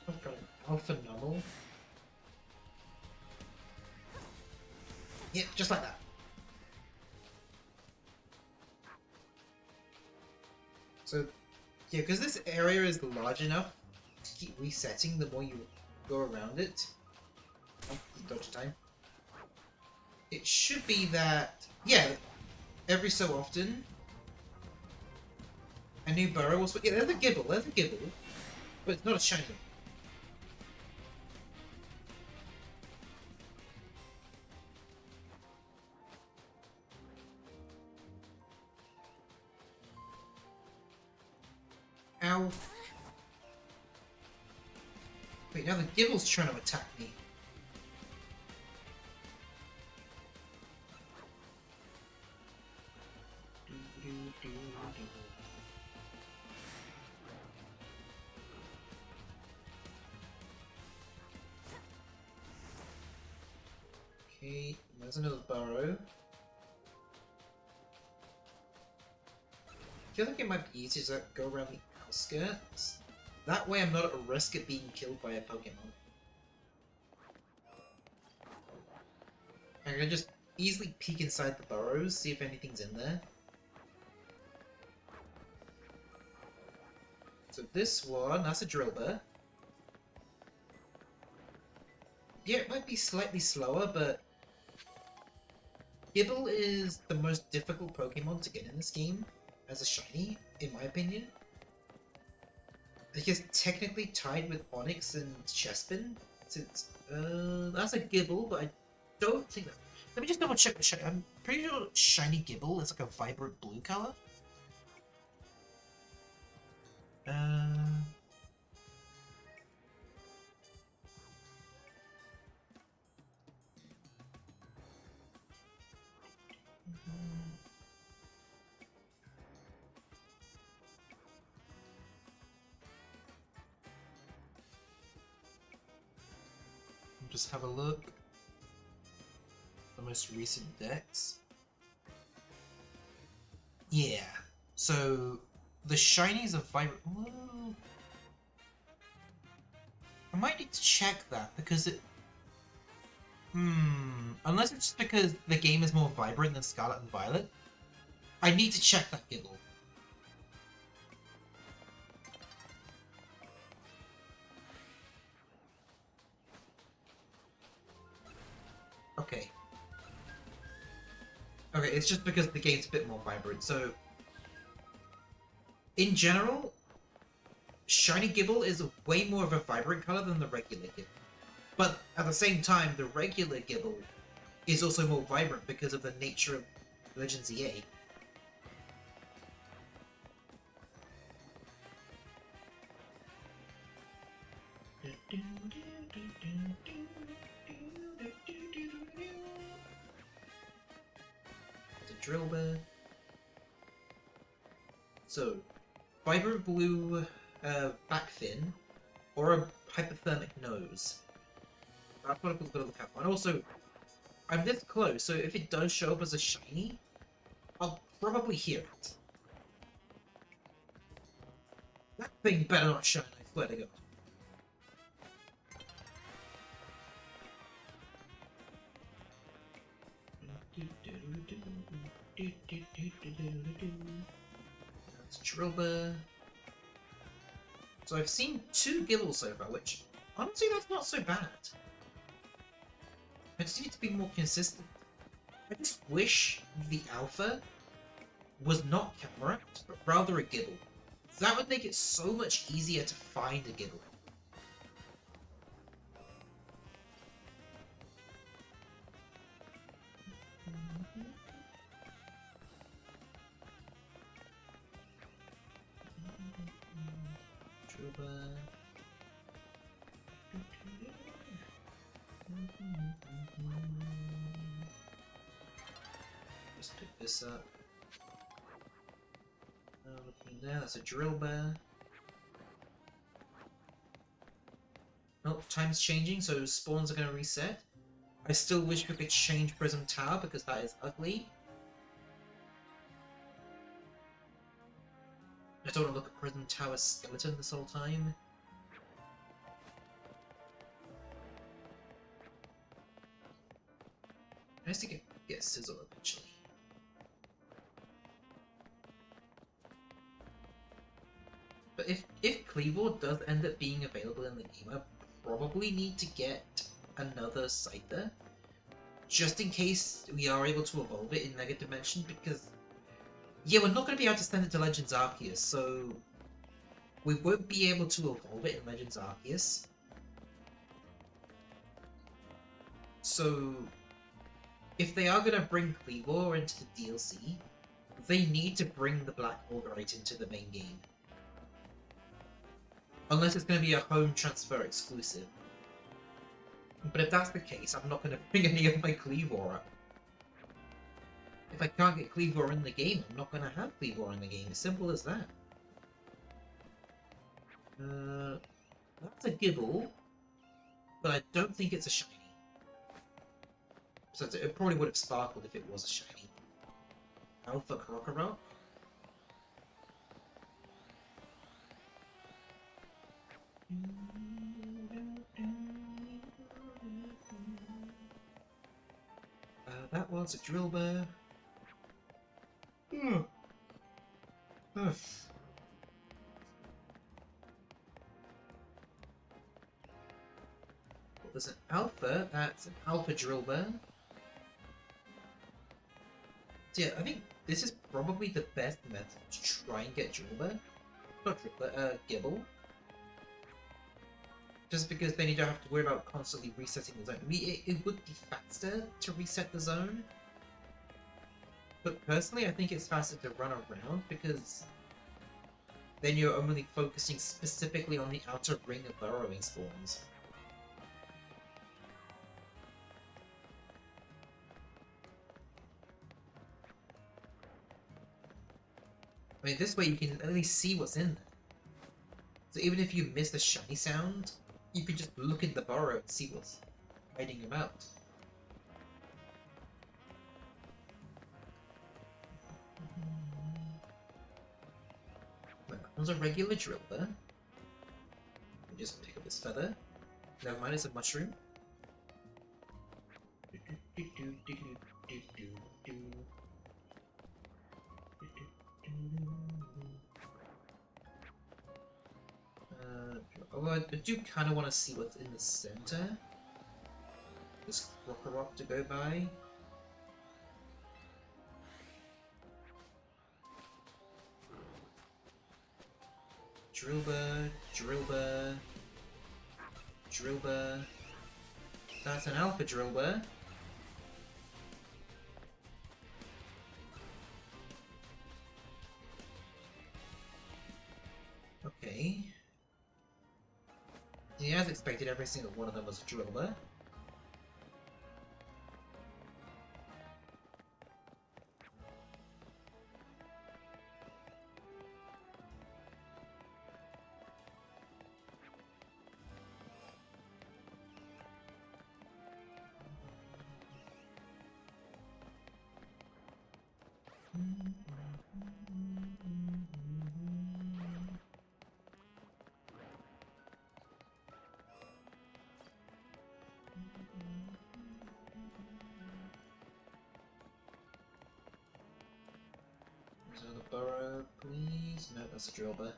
I've got an Alpha Null. Yep, just like that. So, yeah, because this area is large enough to keep resetting the more you go around it. Oh, dodge time. It should be that, yeah, every so often, a new burrow will switch. Yeah, there's a Gibble, but it's not a shiny. Ow. Wait, now the Gibble's trying to attack me. Okay, there's another burrow. I feel like it might be easier to go around the outskirts. That way I'm not at risk of being killed by a Pokémon. I can just easily peek inside the burrows, see if anything's in there. So this one, that's a Drillbur. Yeah, it might be slightly slower, but Gibble is the most difficult Pokemon to get in this game as a shiny, in my opinion. Because technically tied with Onyx and Chespin, since that's a Gibble, but I don't think that. Let me just double check the shiny. I'm pretty sure shiny Gibble is like a vibrant blue color. Just have a look. The most recent decks. Yeah. So the shinies are vibrant. Ooh. I might need to check that because it. Unless it's because the game is more vibrant than Scarlet and Violet. I need to check that Gibble. Okay. Okay, it's just because the game's a bit more vibrant. So, in general, shiny Gibble is way more of a vibrant color than the regular Gibble. But at the same time, the regular Gibble is also more vibrant because of the nature of Legends EA. The Drillbur. So, Vibrant Blue back fin or a hypothermic nose. That's what I'm gonna look out for. And also, I'm this close, so if it does show up as a shiny, I'll probably hear it. That thing better not shine, I swear to God. That's Drillbur. So I've seen 2 Gibbles so far, which, honestly, that's not so bad. I just need to be more consistent. I just wish the Alpha was not Camerat, but rather a Gibble. That would make it so much easier to find a Gibble. Just pick this up. Looking there, that's a Drillbur. Oh, time's changing, so spawns are going to reset. I still wish we could change Prism Tower because that is ugly. I don't want to look at Prism Tower's skeleton this whole time. Nice to get Sizzle eventually. But if Cleavor does end up being available in the game, I probably need to get another Scyther. Just in case we are able to evolve it in Mega Dimension, because yeah, we're not going to be able to send it to Legends Arceus, so we won't be able to evolve it in Legends Arceus. So if they are going to bring Cleavor into the DLC, they need to bring the Black Augerite into the main game. Unless it's going to be a home transfer exclusive. But if that's the case, I'm not going to bring any of my Cleavor up. If I can't get Cleavor in the game, I'm not going to have Cleavor in the game. As simple as that. That's a Gibble, but I don't think it's a shiny. So it probably would have sparkled if it was a shiny. Alpha Crocodile. That was a Drillbur. What was an Alpha? That's an Alpha Drillbur. So yeah, I think this is probably the best method to try and get Drillbur. Not Drillbur, Gibble. Just because then you don't have to worry about constantly resetting the zone. I mean, it would be faster to reset the zone. But personally, I think it's faster to run around because then you're only focusing specifically on the outer ring of burrowing spawns. I mean, this way you can at least see what's in there. So even if you miss the shiny sound, you can just look in the burrow and see what's hiding about. Well, that one's a regular Drillbur. Just pick up this feather. Never mind, it's a mushroom. Although I do kind of want to see what's in the center. This Rock to go by. Drillbur, Drillbur, Drillbur. That's an Alpha Drillbur. Okay. Yeah, as expected, every single one of them was a Drillbur. Please? No, that's a Drillbur.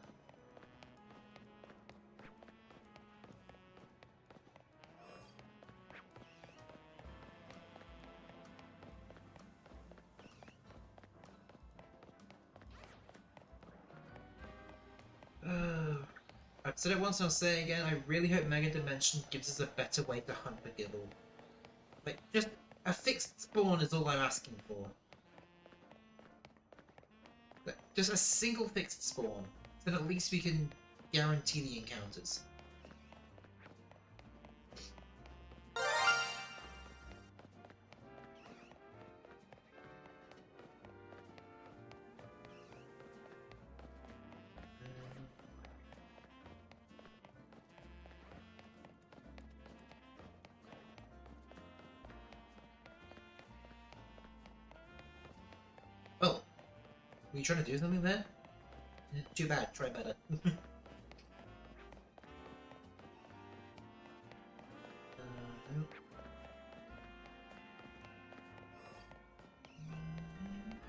I've said it once and I'll say it again, I really hope Mega Dimension gives us a better way to hunt for Gibble. Like, just a fixed spawn is all I'm asking for. Like, just a single fixed spawn, so that at least we can guarantee the encounters. Oh, were you trying to do something there? Too bad, try better. I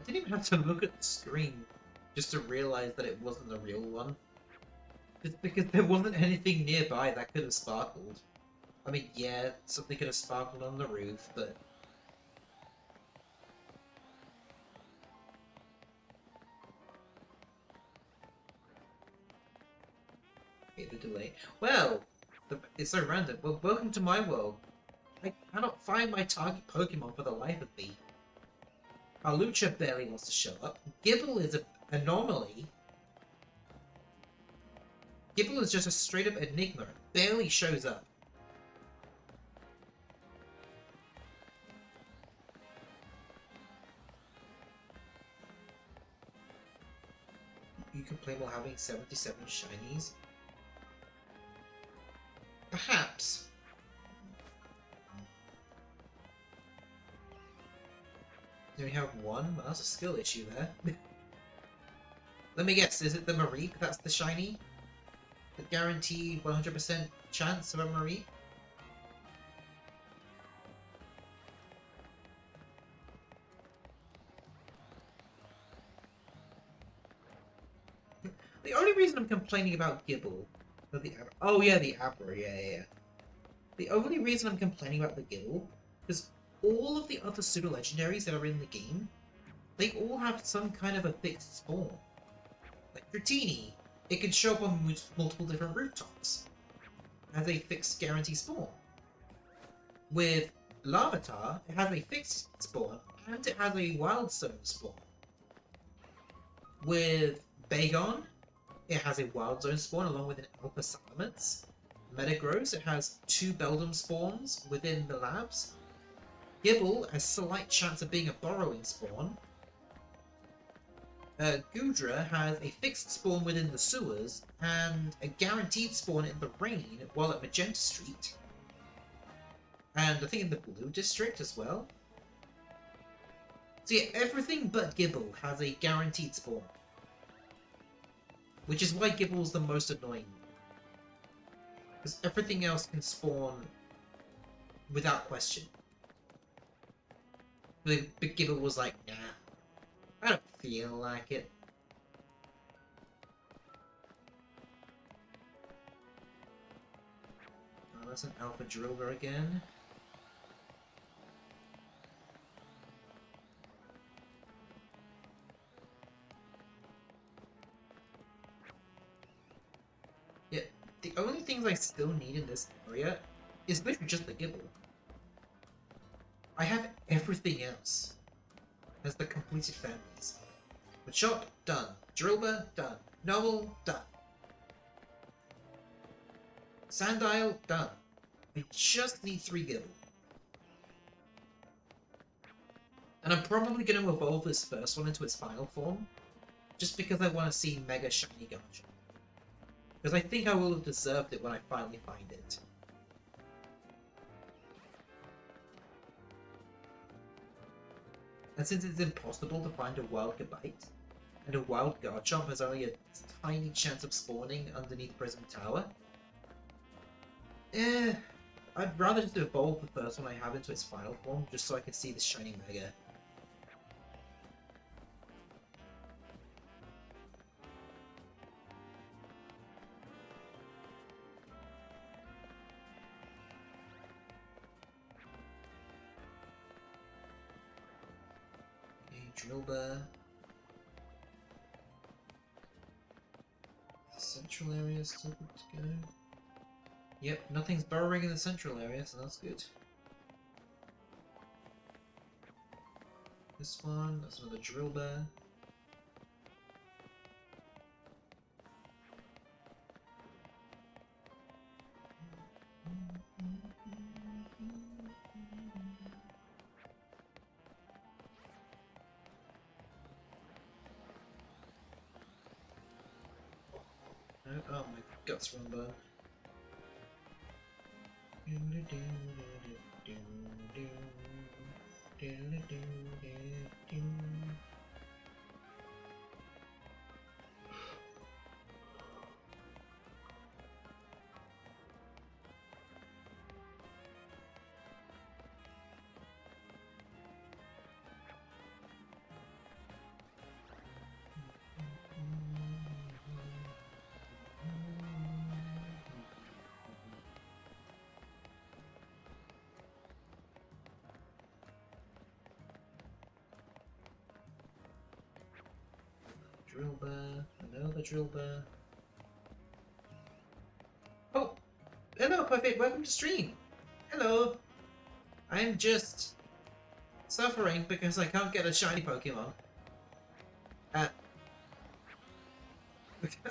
didn't even have to look at the screen just to realise that it wasn't the real one. Just because there wasn't anything nearby that could have sparkled. I mean, yeah, something could have sparkled on the roof, but... Okay, the delay. Well, it's so random. Well, welcome to my world. I cannot find my target Pokemon for the life of me. Lucha barely wants to show up. Gibble is an anomaly. Gibble is just a straight up enigma. Barely shows up. You complain while having 77 shinies? Perhaps. Do we have one? Well, that's a skill issue there. Let me guess, is it the Mareep that's the shiny? The guaranteed 100% chance of a Mareep? The only reason I'm complaining about Gibble... Oh yeah, the Abra, yeah. The only reason I'm complaining about the Gibble is all of the other pseudo-legendaries that are in the game, they all have some kind of a fixed spawn. Like Dratini, it can show up on multiple different rooftops as a fixed guarantee spawn. With Larvitar, it has a fixed spawn and it has a wild zone spawn. With Bagon, it has a wild zone spawn along with an Alpha Salamence. Metagross, it has 2 Beldum spawns within the labs. Gibble has slight chance of being a borrowing spawn. Goodra has a fixed spawn within the sewers and a guaranteed spawn in the rain while at Magenta Street. And I think in the Blue District as well. So yeah, everything but Gibble has a guaranteed spawn. Which is why Gibble's the most annoying. Because everything else can spawn without question. But Gibble was like, nah, I don't feel like it. Oh, that's an Alpha Driller again. Yeah, the only things I still need in this area is literally just the Gibble. I have everything else as the completed families. Machop, done. Drillbur, done. Novel, done. Sandile, done. I just need 3 Gibble. And I'm probably going to evolve this first one into its final form, just because I want to see Mega Shiny Garchomp. Because I think I will have deserved it when I finally find it. And since it's impossible to find a wild Gabite, and a wild Garchomp has only a tiny chance of spawning underneath Prism Tower, I'd rather just evolve the first one I have into its final form, just so I can see the shiny Mega. Drill bear. The central area is still good to go. Yep, nothing's burrowing in the central area, so that's good. This one, that's another drill bear. Oh, my guts run burn. Drill bear, another drill bear. Oh! Hello, Perfect, welcome to stream! Hello! I'm just suffering because I can't get a shiny Pokemon.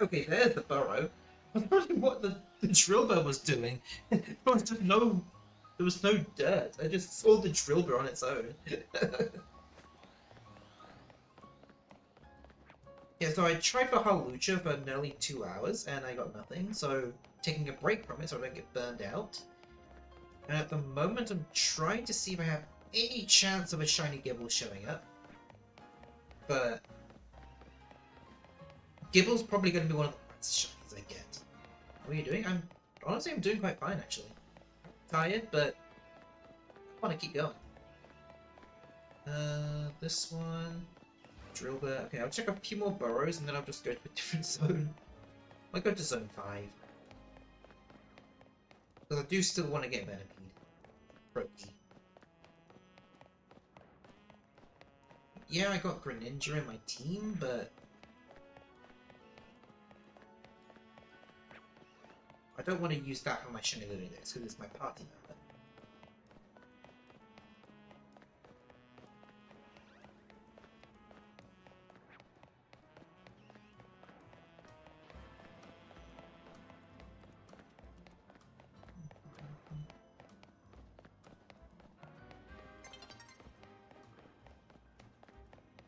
Okay, there's the burrow. I was wondering what the drill bear was doing. There was just no dirt. I just saw the drill bear on its own. Yeah, so I tried for Halucha for nearly 2 hours and I got nothing, so taking a break from it so I don't get burned out. And at the moment I'm trying to see if I have any chance of a shiny Gibble showing up. But Gibble's probably going to be one of the last shinies I get. What are you doing? Honestly, I'm doing quite fine actually. Tired, but I want to keep going. This one. Drill bear. Okay, I'll check a few more burrows and then I'll just go to a different zone. I'll go to zone 5. Because I do still want to get Venipede. Protein. Yeah, I got Greninja in my team, but I don't want to use that for my shiny Lunatics because it's my party member.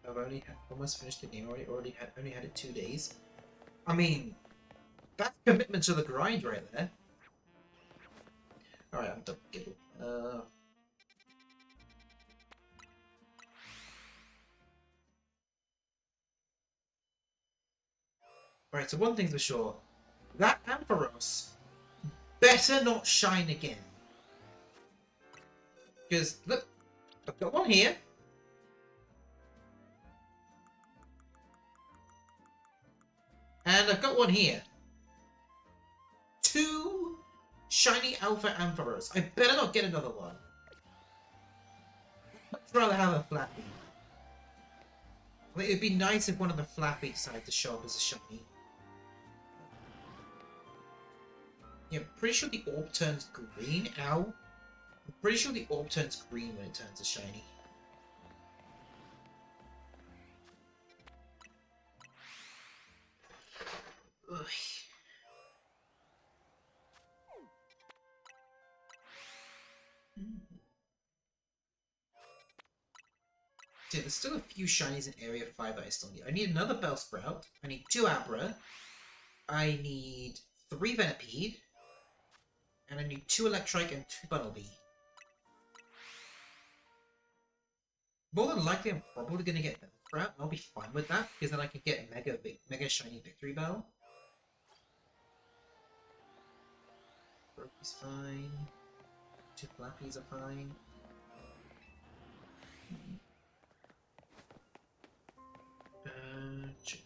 I've only almost finished the game. Only had it 2 days. I mean, that's commitment to the grind right there. All right, I'm done. Giggle. Alright, so one thing's for sure. That Ampharos better not shine again. Because, look, I've got one here. And I've got one here. 2 shiny Alpha Ampharos. I better not get another one. I'd rather have a Flappy. I think it'd be nice if one of the Flappy decided to show up as a shiny. Yeah, I'm pretty sure the orb turns green. Ow. I'm pretty sure the orb turns green when it turns a shiny. Ugh. Yeah, there's still a few shinies in Area 5 that I still need. I need another Bellsprout. I need 2 Abra. I need 3 Venipede. And I need 2 Electrike and 2 Bunnelby. More than likely, I'm probably going to get Bellsprout. I'll be fine with that, because then I can get Mega Shiny Victory Bell. Broky's fine. 2 Flappies are fine.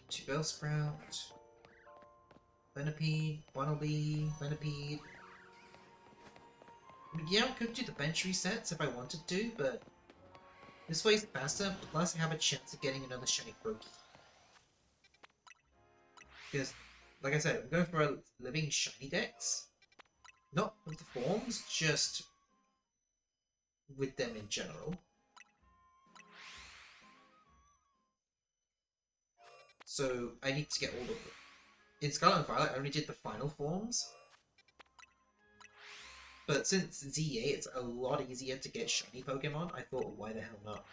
2 Bellsprout. Venipede, Bunnelby, Venipede. I mean, yeah, I could do the bench resets if I wanted to, but This way is faster, plus I have a chance of getting another shiny Brokey. Because, like I said, I'm going for a living shiny dex. Not with the forms, just with them in general. So I need to get all of them. In Scarlet and Violet, I only did the final forms. But since ZA, it's a lot easier to get shiny Pokemon, I thought, why the hell not?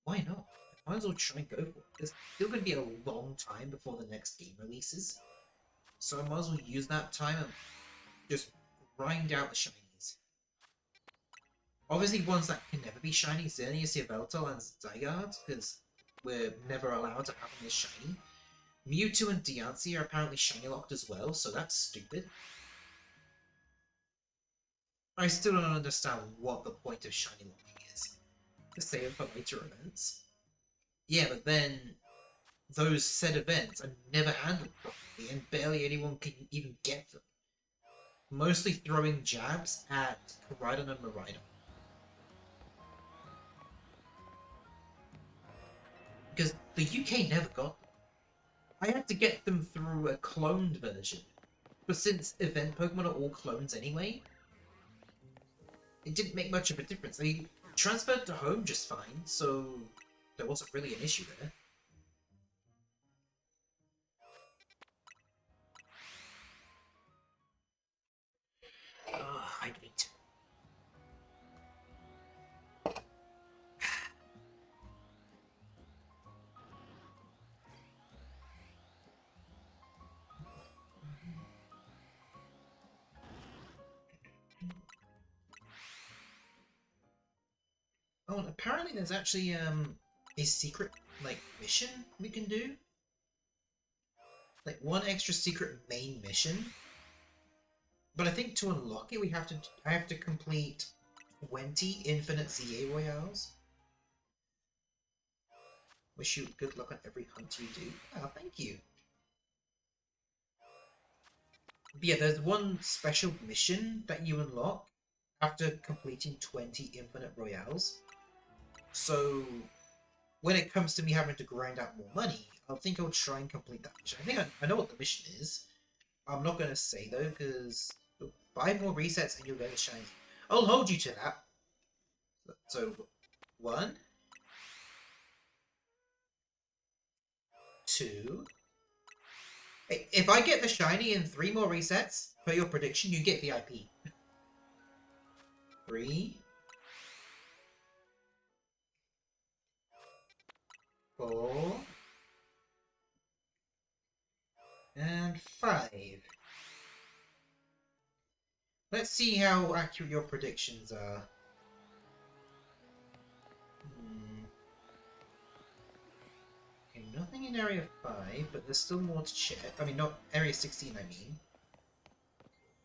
Why not? I might as well try and go for it. It's still going to be a long time before the next game releases. So I might as well use that time and just grind out the shinies. Obviously, ones that can never be shiny, Xerneas, Yveltal, and Zygarde, because we're never allowed to have them as shiny. Mewtwo and Diancie are apparently shiny locked as well, so that's stupid. I still don't understand what the point of shiny locking is. To save it for later events. Yeah, but then those said events are never handled properly, and barely anyone can even get them. Mostly throwing jabs at Koraidon and Miraidon. Because the UK never got them. I had to get them through a cloned version. But since event Pokemon are all clones anyway, it didn't make much of a difference. They transferred to home just fine, so there wasn't really an issue there. Hydrate. Oh, and apparently there's actually a secret mission we can do. Like one extra secret main mission. But I think to unlock it I have to complete 20 infinite ZA Royales. Wish you good luck on every hunt you do. Oh, thank you. But yeah, there's one special mission that you unlock after completing 20 infinite Royales. So when it comes to me having to grind out more money, I think I'll try and complete that mission. I think I know what the mission is. I'm not going to say though, because 5 more resets and you'll get a shiny. I'll hold you to that. So, 1, 2. If I get the shiny in 3 more resets, per your prediction, you get VIP. 3, 4, and 5. Let's see how accurate your predictions are. Okay, nothing in Area 5, but there's still more to check. I mean, not Area 16, I mean.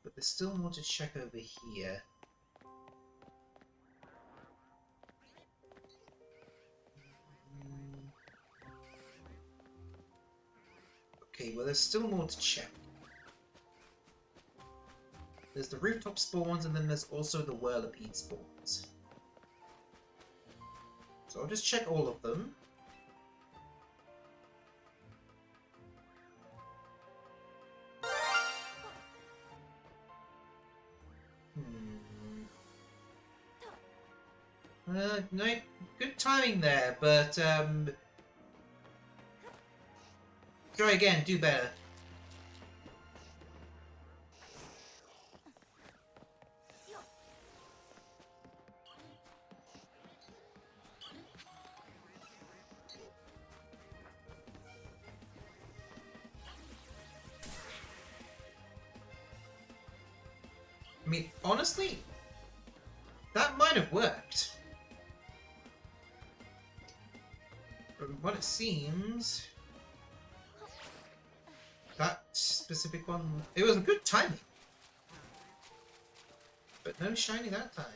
But there's still more to check over here. Okay, well there's still more to check. There's the rooftop spawns, and then there's also the whirlipede spawns. So I'll just check all of them. No, good timing there, but try again, do better. I mean, honestly, that might have worked. From what it seems, that specific one, it was a good timing. But no shiny that time.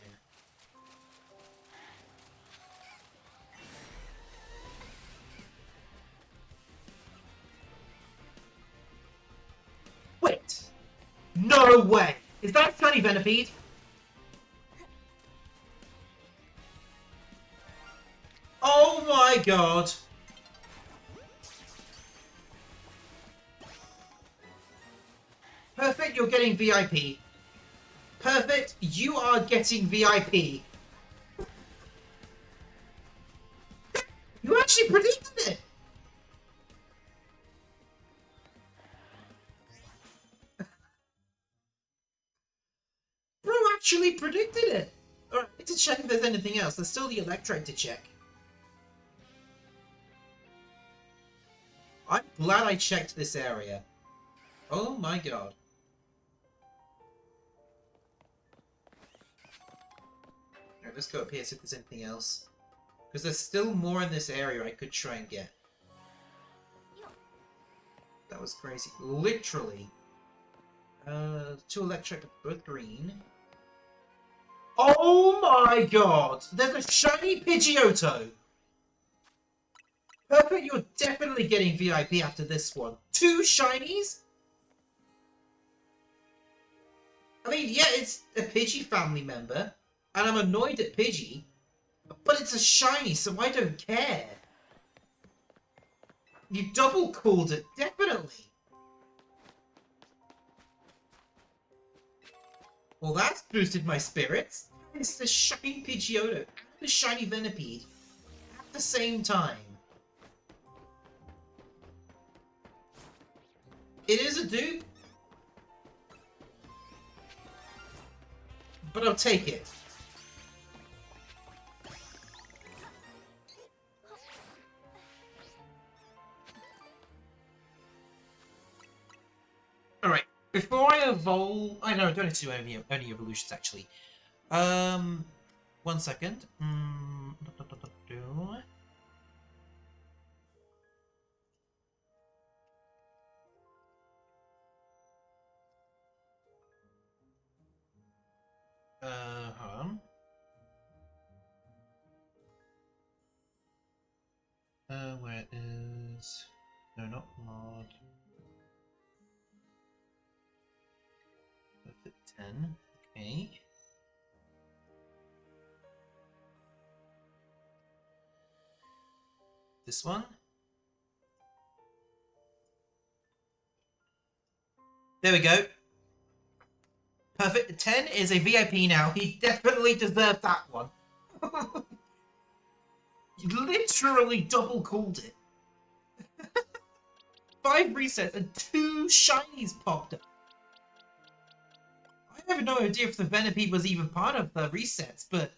Wait! No way! Is that shiny Venipede? god! Perfect, you're getting VIP. Perfect, you are getting VIP. You actually predicted it! Bro actually predicted it! Alright, I need to check if there's anything else. There's still the Electrode to check. I'm glad I checked this area. Oh my god. Alright, let's go up here, see if there's anything else. Because there's still more in this area I could try and get. That was crazy. Literally. 2 electric, both green. Oh my god! There's a shiny Pidgeotto! Perfect, you're definitely getting VIP after this one. 2 shinies? I mean, yeah, it's a Pidgey family member, and I'm annoyed at Pidgey, but it's a shiny, so I don't care. You double called it, definitely. Well, that's boosted my spirits. It's the shiny Pidgeotto and the shiny Venipede at the same time. It is a dupe, but I'll take it. Alright, before I evolve... I know, I don't need to do any evolutions, actually. 1 second. Hold on. Where is... No, not mod. Perfect 10. Okay. This one. There we go. Perfect. 10 is a VIP now. He definitely deserved that one. You literally double called it. 5 resets and 2 shinies popped up. I have no idea if the Venipede was even part of the resets, but...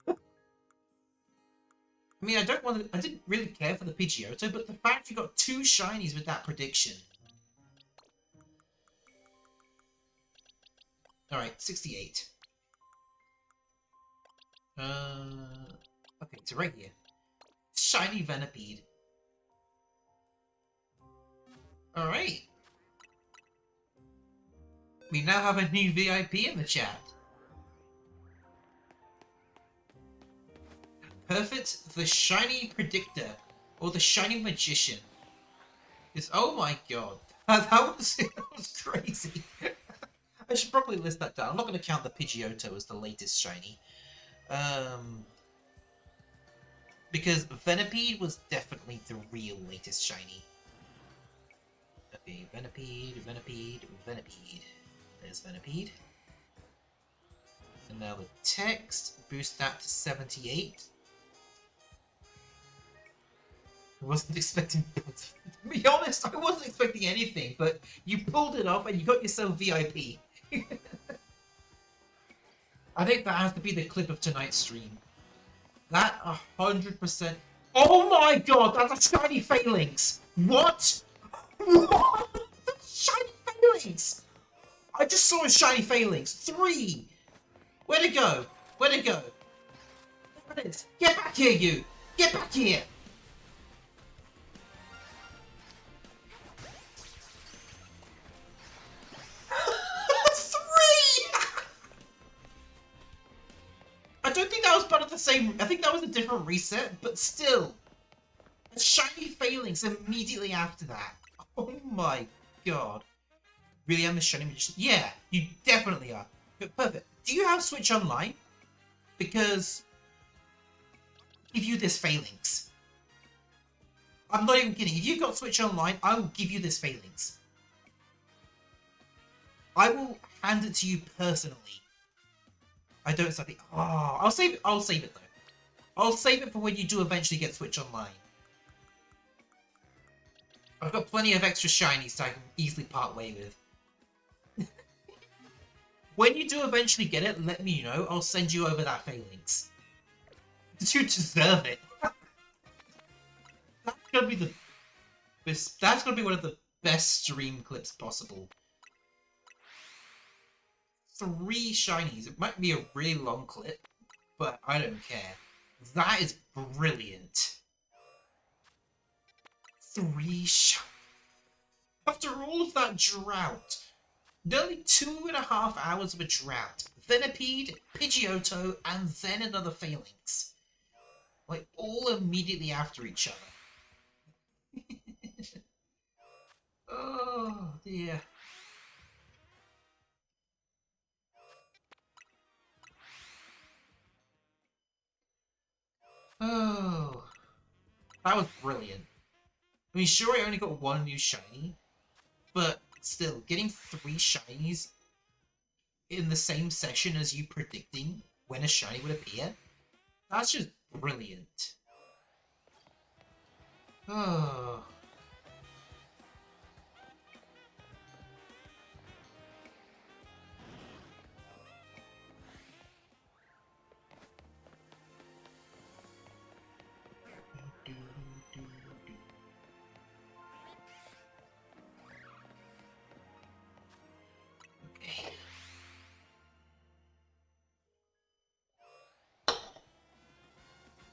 I mean, I didn't really care for the Pidgeotto, but the fact you got 2 shinies with that prediction. Alright, 68. Okay, so right here. Shiny Venipede. Alright. We now have a new VIP in the chat. Perfect, the Shiny Predictor, or the Shiny Magician. Oh my god. That was crazy. I should probably list that down. I'm not going to count the Pidgeotto as the latest shiny. Because Venipede was definitely the real latest shiny. Okay, Venipede. There's Venipede. And now the text, boost that to 78. I wasn't expecting... To be honest, I wasn't expecting anything, but you pulled it off and you got yourself VIP. I think that has to be the clip of tonight's stream. That 100%... Oh my god, that's a shiny Phalanx! What? What? Shiny Phalanx! I just saw a shiny Phalanx. 3! Where'd it go? Where'd it go? There it is. Get back here, you! Get back here! I don't think that was part of the same... I think that was a different reset, but still. A shiny Phalanx immediately after that. Oh my god. Really am the shiny magician? Yeah, you definitely are. Perfect. Do you have Switch Online? Because give you this Phalanx. I'm not even kidding. If you've got Switch Online, I will give you this Phalanx. I will hand it to you personally. I don't say oh, I'll save it. I'll save it though. I'll save it for when you do eventually get Switch Online. I've got plenty of extra shinies that I can easily part way with. When you do eventually get it, let me know. I'll send you over that Phalanx. You deserve it. That's gonna be the best. That's gonna be one of the best stream clips possible. 3 shinies. It might be a really long clip, but I don't care. That is brilliant. 3 shinies. After all of that drought, nearly 2.5 hours of a drought, Venipede, Pidgeotto, and then another Phalanx. Like, all immediately after each other. Oh, dear. Oh, that was brilliant. I mean, sure, I only got 1 new shiny, but still, getting 3 shinies in the same session as you predicting when a shiny would appear, that's just brilliant. Oh.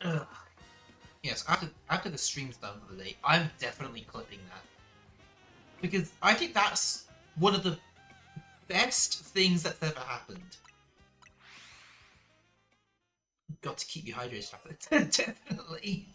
Ugh. Yes, after the stream's done for the day, I'm definitely clipping that. Because I think that's one of the best things that's ever happened. Got to keep you hydrated after that. Definitely.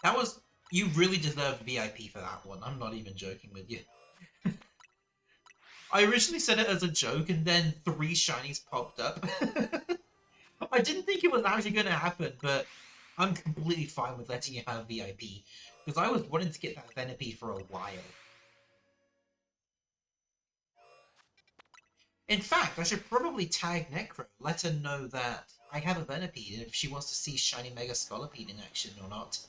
That was... You really deserved VIP for that one. I'm not even joking with you. I originally said it as a joke, and then 3 shinies popped up. I didn't think it was actually going to happen, but I'm completely fine with letting you have VIP, because I was wanting to get that Venipede for a while. In fact, I should probably tag Necro, let her know that I have a Venipede, and if she wants to see Shiny Mega Scolipede in action or not.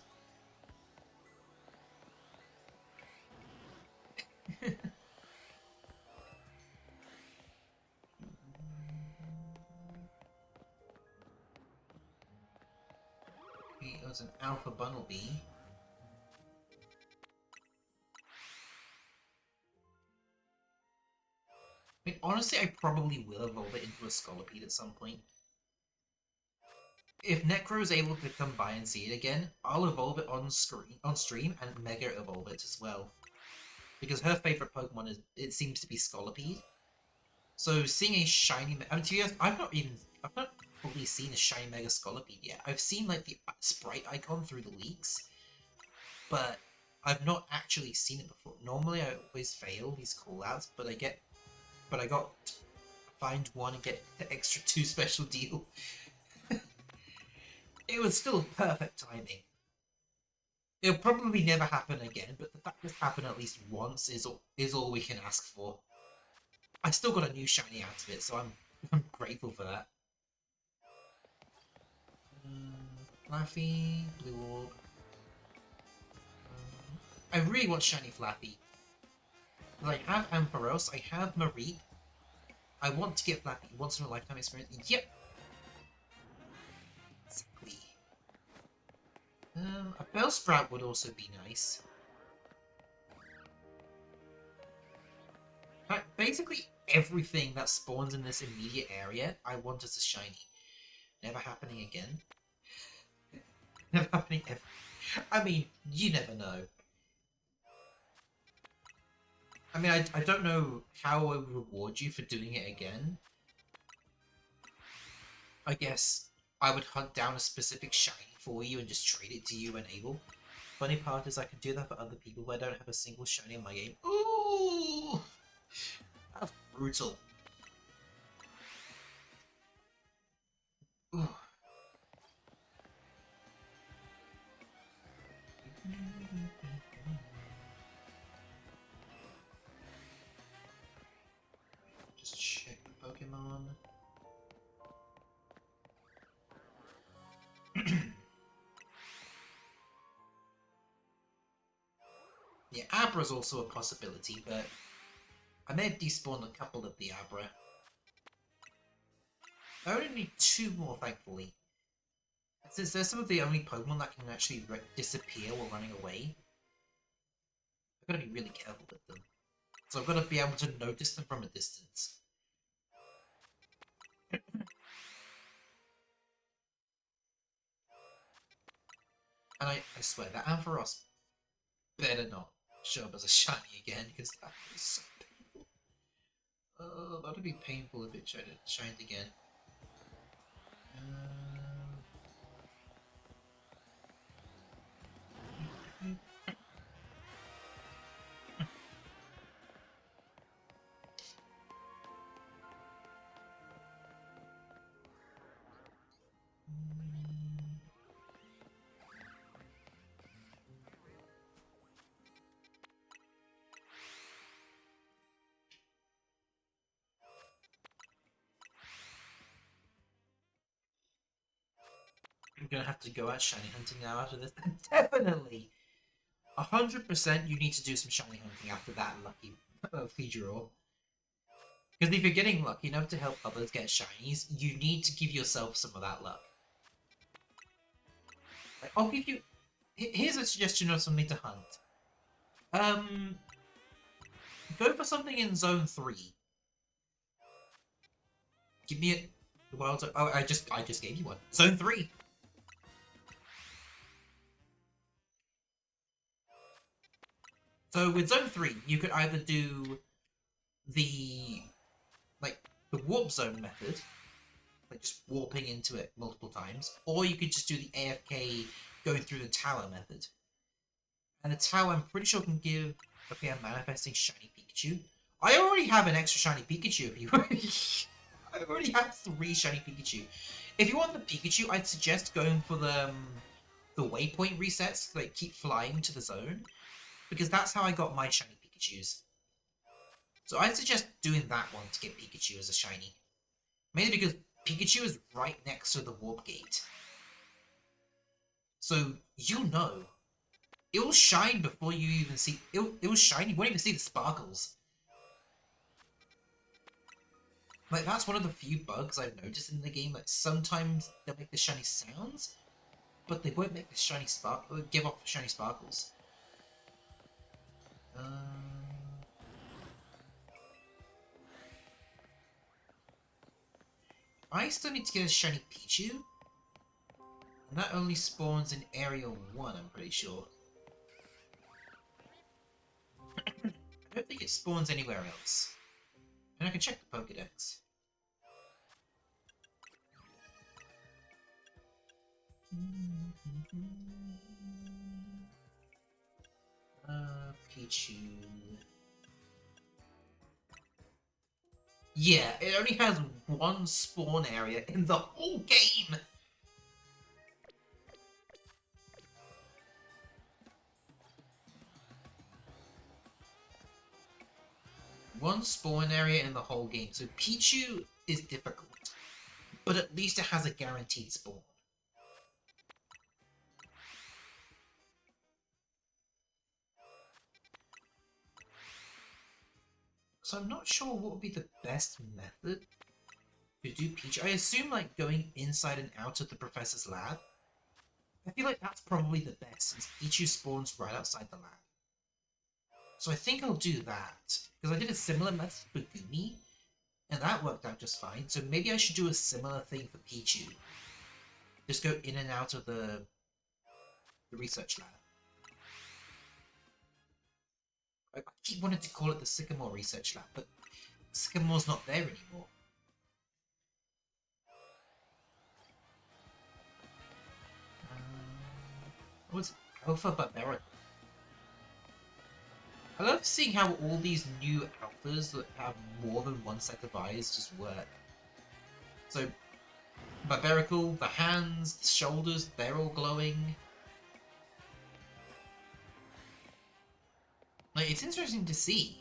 It was an Alpha Bunnelby. I mean, honestly, I probably will evolve it into a Scolipede at some point. If Necro is able to come by and see it again, I'll evolve it on stream and Mega evolve it as well. Because her favorite Pokemon it seems to be Scolipede. So seeing a shiny, I mean, to be honest, I've not fully seen a shiny Mega Scolipede yet. I've seen like the sprite icon through the leaks, but I've not actually seen it before. Normally, I always fail these callouts, but I got find one and get the extra 2 special deal. It was still perfect timing. It'll probably never happen again, but the fact it's happened at least once is all we can ask for. I still got a new shiny out of it, so I'm grateful for that. Flaffy, Blue Orb. I really want shiny Flaffy. I have Ampharos, I have Mareep. I want to get Flaffy once in a lifetime experience. Yep. Exactly. A Bellsprout would also be nice. Basically everything that spawns in this immediate area, I want as a shiny. Never happening again. Never happening ever. I mean, you never know. I mean, I don't know how I would reward you for doing it again. I guess I would hunt down a specific shiny for you and just trade it to you when able. Funny part is I can do that for other people where I don't have a single shiny in my game. Ooh! That's brutal. Ooh. Just check the Pokemon. Yeah, Abra's also a possibility, but I may have despawned a couple of the Abra. I only need 2 more, thankfully. Since they're some of the only Pokemon that can actually disappear while running away, I've got to be really careful with them. So I've got to be able to notice them from a distance. And I swear, that Ampharos better not show up as a shiny again, because that is so painful. Oh, that would be painful if it shined again. I'm gonna have to go out shiny hunting now after this. Definitely! 100% you need to do some shiny hunting after that lucky Fidgeroar. Because if you're getting lucky enough to help others get shinies, you need to give yourself some of that luck. Like, I'll give you... Here's a suggestion of something to hunt. Go for something in Zone 3. Give me a wild zone. Oh, I just gave you one. Zone 3. So with Zone 3, you could either do the the warp zone method, like just warping into it multiple times, or you could just do the AFK going through the tower method. And the tower, I'm pretty sure, can give... Okay, I'm manifesting shiny Pikachu. I already have an extra shiny Pikachu if you... I already have 3 shiny Pikachu. If you want the Pikachu, I'd suggest going for the waypoint resets, like keep flying to the zone, because that's how I got my shiny Pikachus. So I'd suggest doing that one to get Pikachu as a shiny. Mainly because Pikachu is right next to the warp gate. So, you know. It will shine before you even see... It will shine, you won't even see the sparkles. Like, that's one of the few bugs I've noticed in the game. Like, sometimes they'll make the shiny sounds, but they won't make the shiny give off shiny sparkles. I still need to get a shiny Pichu. And that only spawns in Area 1, I'm pretty sure. I don't think it spawns anywhere else. And I can check the Pokédex. Pichu... Yeah, it only has 1 spawn area in the whole game! One spawn area in the whole game, so Pichu is difficult, but at least it has a guaranteed spawn. So I'm not sure what would be the best method to do Pichu. I assume like going inside and out of the professor's lab. I feel like that's probably the best since Pichu spawns right outside the lab. So I think I'll do that, because I did a similar method for Goomy, and that worked out just fine. So maybe I should do a similar thing for Pichu. Just go in and out of the research lab. I keep wanting to call it the Sycamore Research Lab, but Sycamore's not there anymore. What's Alpha Barbaric? I love seeing how all these new alphas that have more than one set of eyes just work. So, Barbarical, the hands, the shoulders, they're all glowing. Like, it's interesting to see.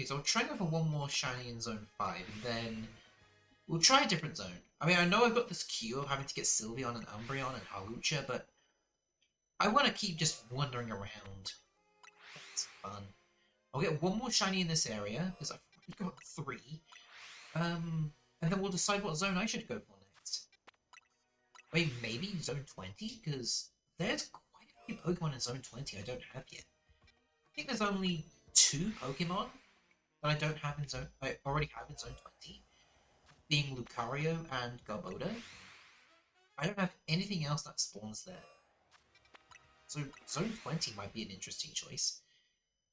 Okay, so I'll try go for one more shiny in Zone 5, and then we'll try a different zone. I mean, I know I've got this queue of having to get Sylveon and Umbreon and Hawlucha, but I want to keep just wandering around. That's fun. I'll get one more shiny in this area, because I've got 3. And then we'll decide what zone I should go for next. I mean, maybe Zone 20, because there's quite a few Pokemon in Zone 20 I don't have yet. I think there's only 2 Pokemon that I don't have in Zone... I already have in Zone 20, being Lucario and Garbodor. I don't have anything else that spawns there. So Zone 20 might be an interesting choice.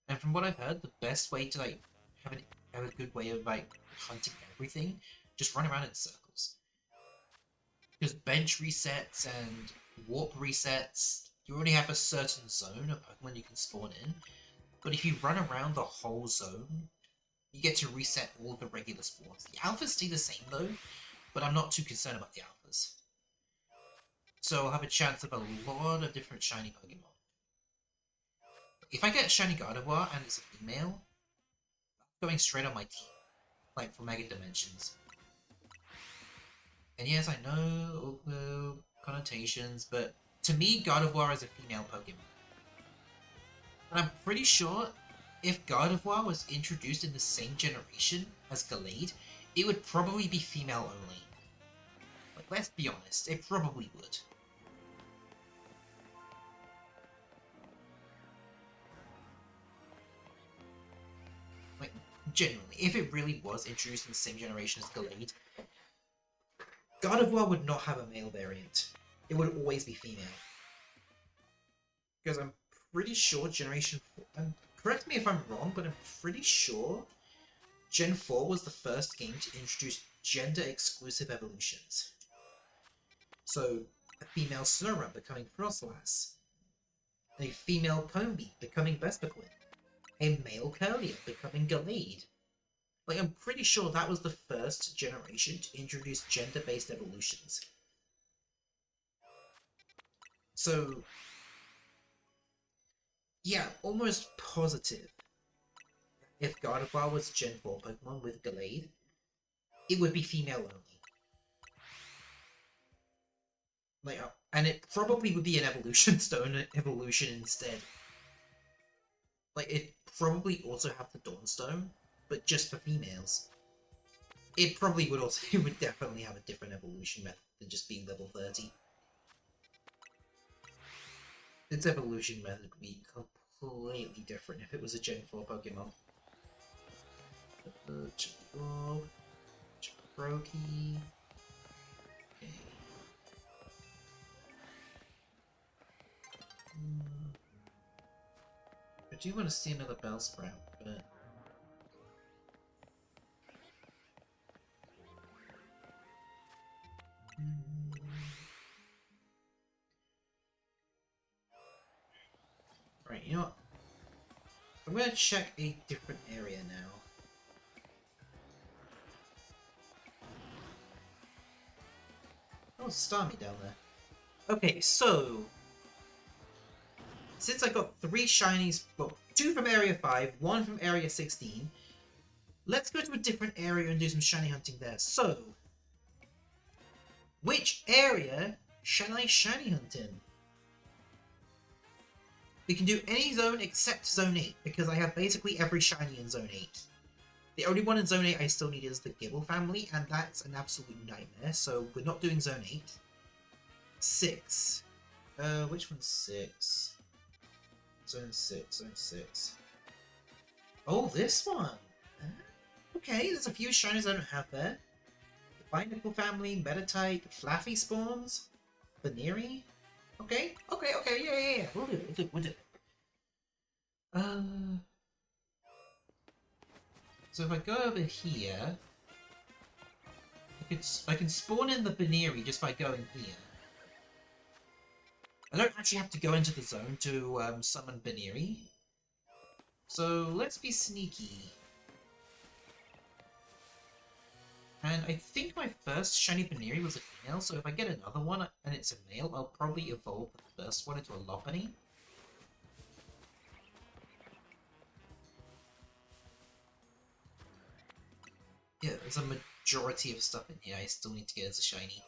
And from what I've heard, the best way to like have a good way of like hunting everything, just run around in circles. Because bench resets and warp resets, you already have a certain zone of Pokemon you can spawn in. But if you run around the whole zone, you get to reset all of the regular spawns. The alphas stay the same though, but I'm not too concerned about the alphas. So I'll have a chance of a lot of different shiny Pokemon. If I get shiny Gardevoir and it's a female, I'm going straight on my team, like for Mega Dimensions. And yes, I know all the connotations, but to me, Gardevoir is a female Pokemon. And I'm pretty sure if Gardevoir was introduced in the same generation as Gallade, it would probably be female only. Like, let's be honest, it probably would. Like, genuinely, if it really was introduced in the same generation as Gallade, Gardevoir would not have a male variant. It would always be female. Because I'm pretty sure Generation 4... correct me if I'm wrong, but I'm pretty sure Gen 4 was the first game to introduce gender-exclusive evolutions. So, a female Snorunt becoming Frostlass, a female Combee becoming Vespiquen, a male Curlier becoming Gallade. Like, I'm pretty sure that was the first generation to introduce gender-based evolutions. So, yeah, almost positive. If Gardevoir was Gen 4 Pokemon with Gallade, it would be female only. Like, and it probably would be an Evolution Stone evolution instead. Like, it probably also have the Dawnstone, but just for females. It probably would also, it would definitely have a different evolution method than just being level 30. Its evolution method would be completely different if it was a Gen 4 Pokemon. Chiproki. Okay. I do want to see another Bellsprout, but... Right, you know what? I'm going to check a different area now. Oh, Starmie down there. Okay, so... since I got 3 shinies, well, 2 from Area 5, 1 from Area 16, let's go to a different area and do some shiny hunting there. So, which area shall I shiny hunt in? We can do any zone except Zone 8, because I have basically every shiny in Zone 8. The only one in Zone 8 I still need is the Gibble family, and that's an absolute nightmare, so we're not doing Zone 8. 6. Which one's 6? Zone 6, Zone 6. Oh, this one! Okay, there's a few shinies I don't have there. The Binacle family, Meditite, Flaffy spawns, Baneri. Okay, yeah. We'll do it. We'll do it. So if I go over here, I can spawn in the Baneri just by going here. I don't actually have to go into the zone to summon Baneri. So let's be sneaky. And I think my first shiny Baneri was a female, so if I get another one and it's a male, I'll probably evolve the first one into a Lopunny. Yeah, there's a majority of stuff in here I still need to get as a shiny.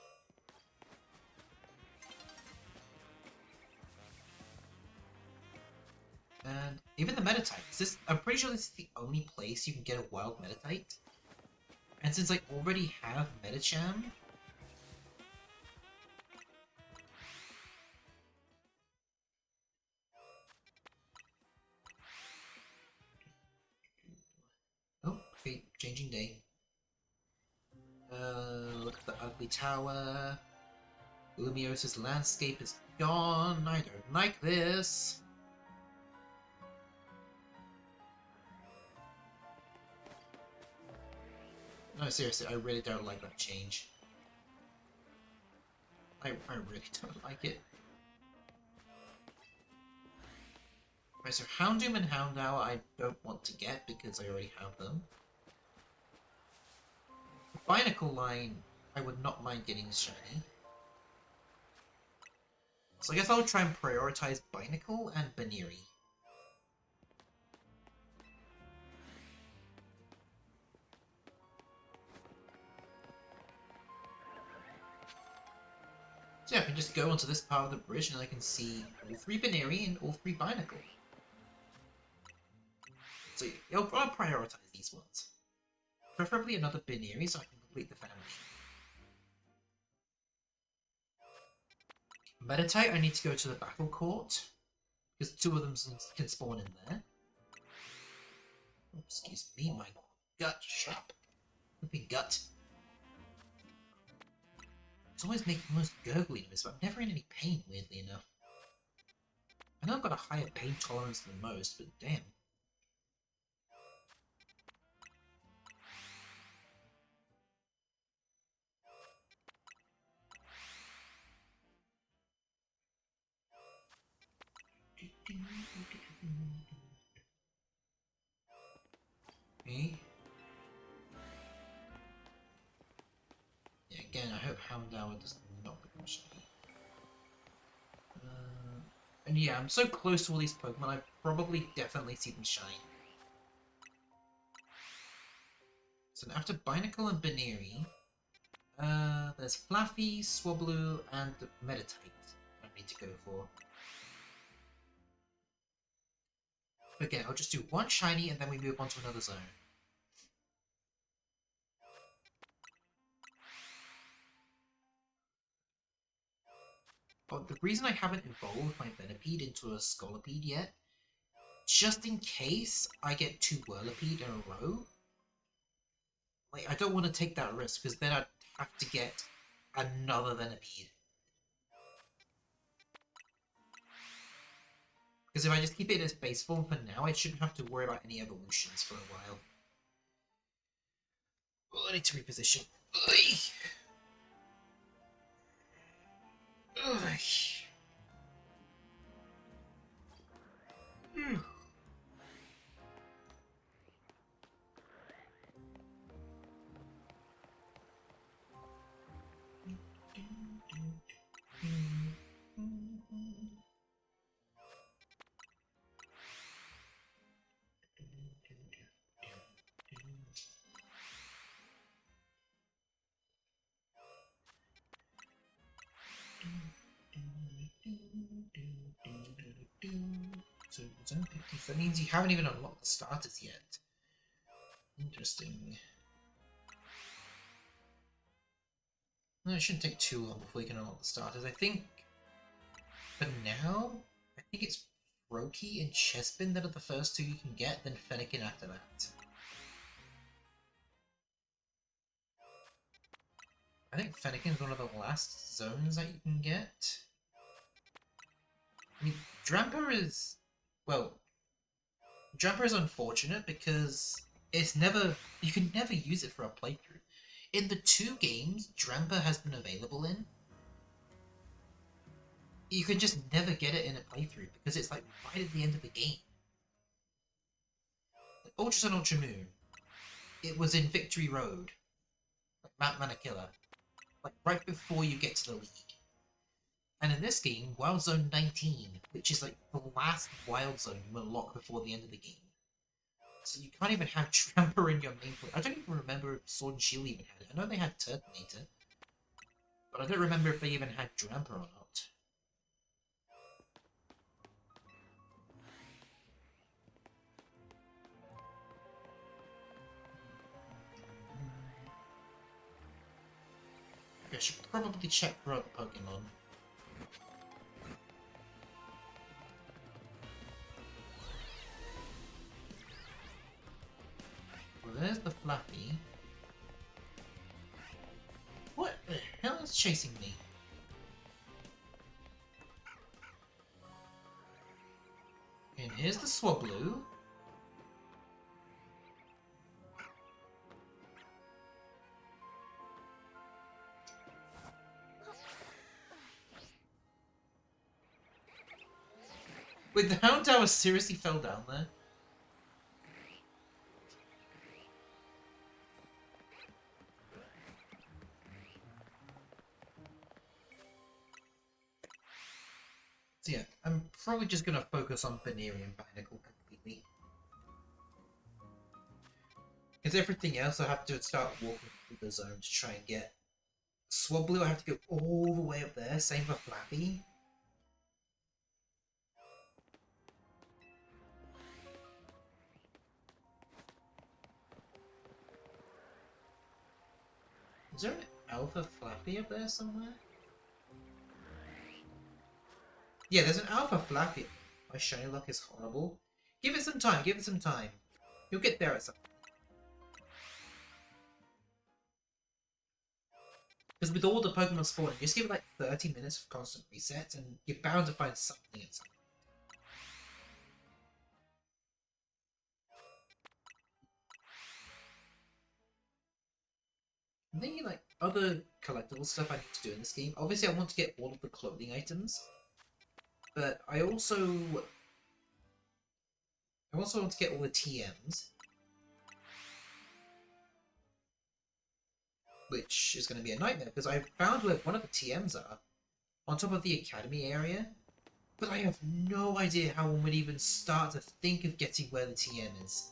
And even the Meditite. I'm pretty sure this is the only place you can get a wild Meditite. And since I already have Medicham... Oh, okay, changing day. Look at the ugly tower. Lumios's landscape is gone. I don't like this. No, seriously, I really don't like that change. I really don't like it. Right, so Houndoom and Houndour I don't want to get because I already have them. The Binacle line, I would not mind getting shiny. So I guess I'll try and prioritize Binacle and Baneri. So yeah, I can just go onto this part of the bridge and I can see all 3 Baneri and all 3 Binacle. So yeah, I'll prioritize these ones. Preferably another Baneri so I can complete the family. Meditite, I need to go to the Battle Court, because 2 of them can spawn in there. Oh, excuse me, my gut, shut up. Flipping gut. It's always making the most gurgly noise, but I'm never in any pain, weirdly enough. I know I've got a higher pain tolerance than most, but damn. Me? Yeah, again, I hope Houndour does not become shiny. And yeah, I'm so close to all these Pokemon, I probably definitely see them shine. So after Binacle and Baneri, there's Fluffy, Swablu, and Meditite I need to go for. Again, I'll just do one shiny and then we move on to another zone. Oh, the reason I haven't evolved my Venipede into a Scolipede yet, just in case I get 2 Whirlipede in a row, like, I don't want to take that risk, because then I'd have to get another Venipede. Because if I just keep it in its base form for now, I shouldn't have to worry about any evolutions for a while. Oh, I need to reposition. So zone 50, that means you haven't even unlocked the starters yet. Interesting. No, it shouldn't take too long before you can unlock the starters. I think, for now, I think it's Roki and Chespin that are the first 2 you can get, then Fennekin after that. I think Fennekin's one of the last zones that you can get. mean, Drampa is... Well, Drampa is unfortunate because it's never... You can never use it for a playthrough. In the 2 games Drampa has been available in, you can just never get it in a playthrough because it's like right at the end of the game. Like Ultra Sun Ultra Moon, it was in Victory Road, like Mount Manakilla, like right before you get to the League. And in this game, Wild Zone 19, which is like the last Wild Zone you unlock before the end of the game. So you can't even have Tramper in your main play. I don't even remember if Sword and Shield even had it. I know they had Turtonator, but I don't remember if they even had Dramper or not. I should probably check for other Pokemon. Well, there's the Flappy. What the hell is chasing me? And here's the Swablu. Wait, the Houndour seriously fell down there? So yeah, I'm probably just gonna focus on Venerian Binacle completely. Because everything else I have to start walking through the zone to try and get. Swablu I have to go all the way up there, same for Flappy. Is there an Alpha Flappy up there somewhere? Yeah, there's an Alpha Flappy. My shiny luck is horrible. Give it some time, give it some time. You'll get there at some point. Because with all the Pokemon spawning, just give it like 30 minutes of constant resets and you're bound to find something at some point. And then like other collectible stuff I need to do in this game. Obviously I want to get all of the clothing items. But I also want to get all the TMs. Which is going to be a nightmare, because I found where one of the TMs are, on top of the Academy area, but I have no idea how one would even start to think of getting where the TM is.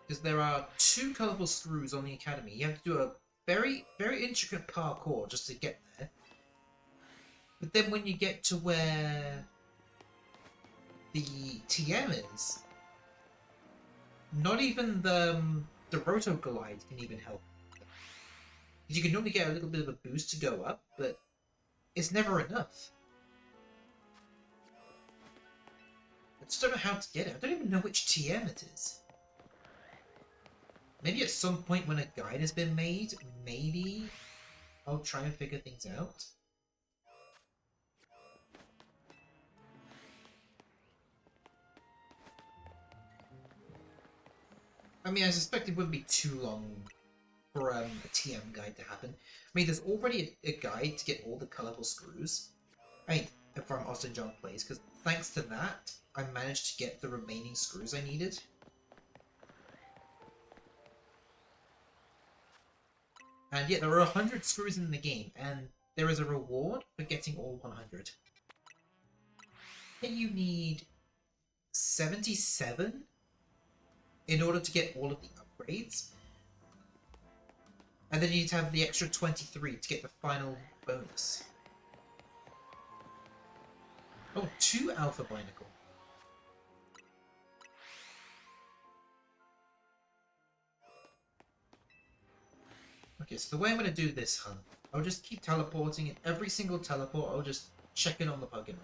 Because there are 2 colourful screws on the Academy. You have to do a very, very intricate parkour just to get there. But then when you get to where the TM is, not even the Roto Glide can even help. You can normally get a little bit of a boost to go up, but it's never enough. I just don't know how to get it. I don't even know which TM it is. Maybe at some point when a guide has been made, maybe I'll try and figure things out. I mean, I suspect it wouldn't be too long for a TM guide to happen. I mean, there's already a guide to get all the colourful screws. I mean, from Austin John Plays, because thanks to that, I managed to get the remaining screws I needed. And yet, there are 100 screws in the game, and there is a reward for getting all 100. Then you need 77 in order to get all of the upgrades. And then you need to have the extra 23 to get the final bonus. Oh, 2 Alpha Binacle. Okay, so the way I'm going to do this hunt, I'll just keep teleporting, and every single teleport I'll just check in on the Pokemon.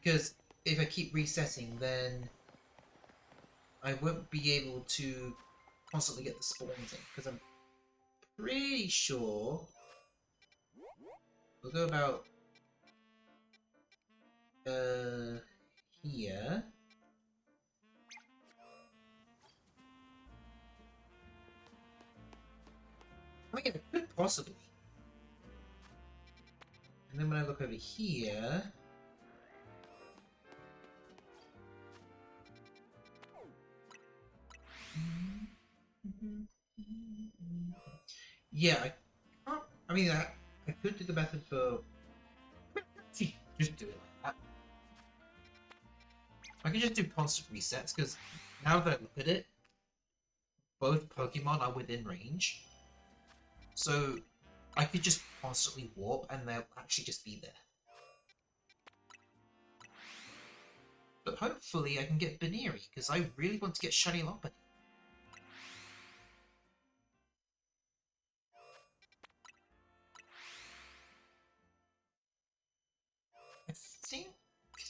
Because if I keep resetting, then I won't be able to constantly get the spawns in, because I'm pretty sure we'll go about here. I mean, it could possibly. And then when I look over here, yeah, I can't. I mean, I could do the method for. Just do it like that. I can just do constant resets because now that I look at it, both Pokemon are within range. So I could just constantly warp and they'll actually just be there. But hopefully I can get Baneri because I really want to get Shiny Lopunny. I think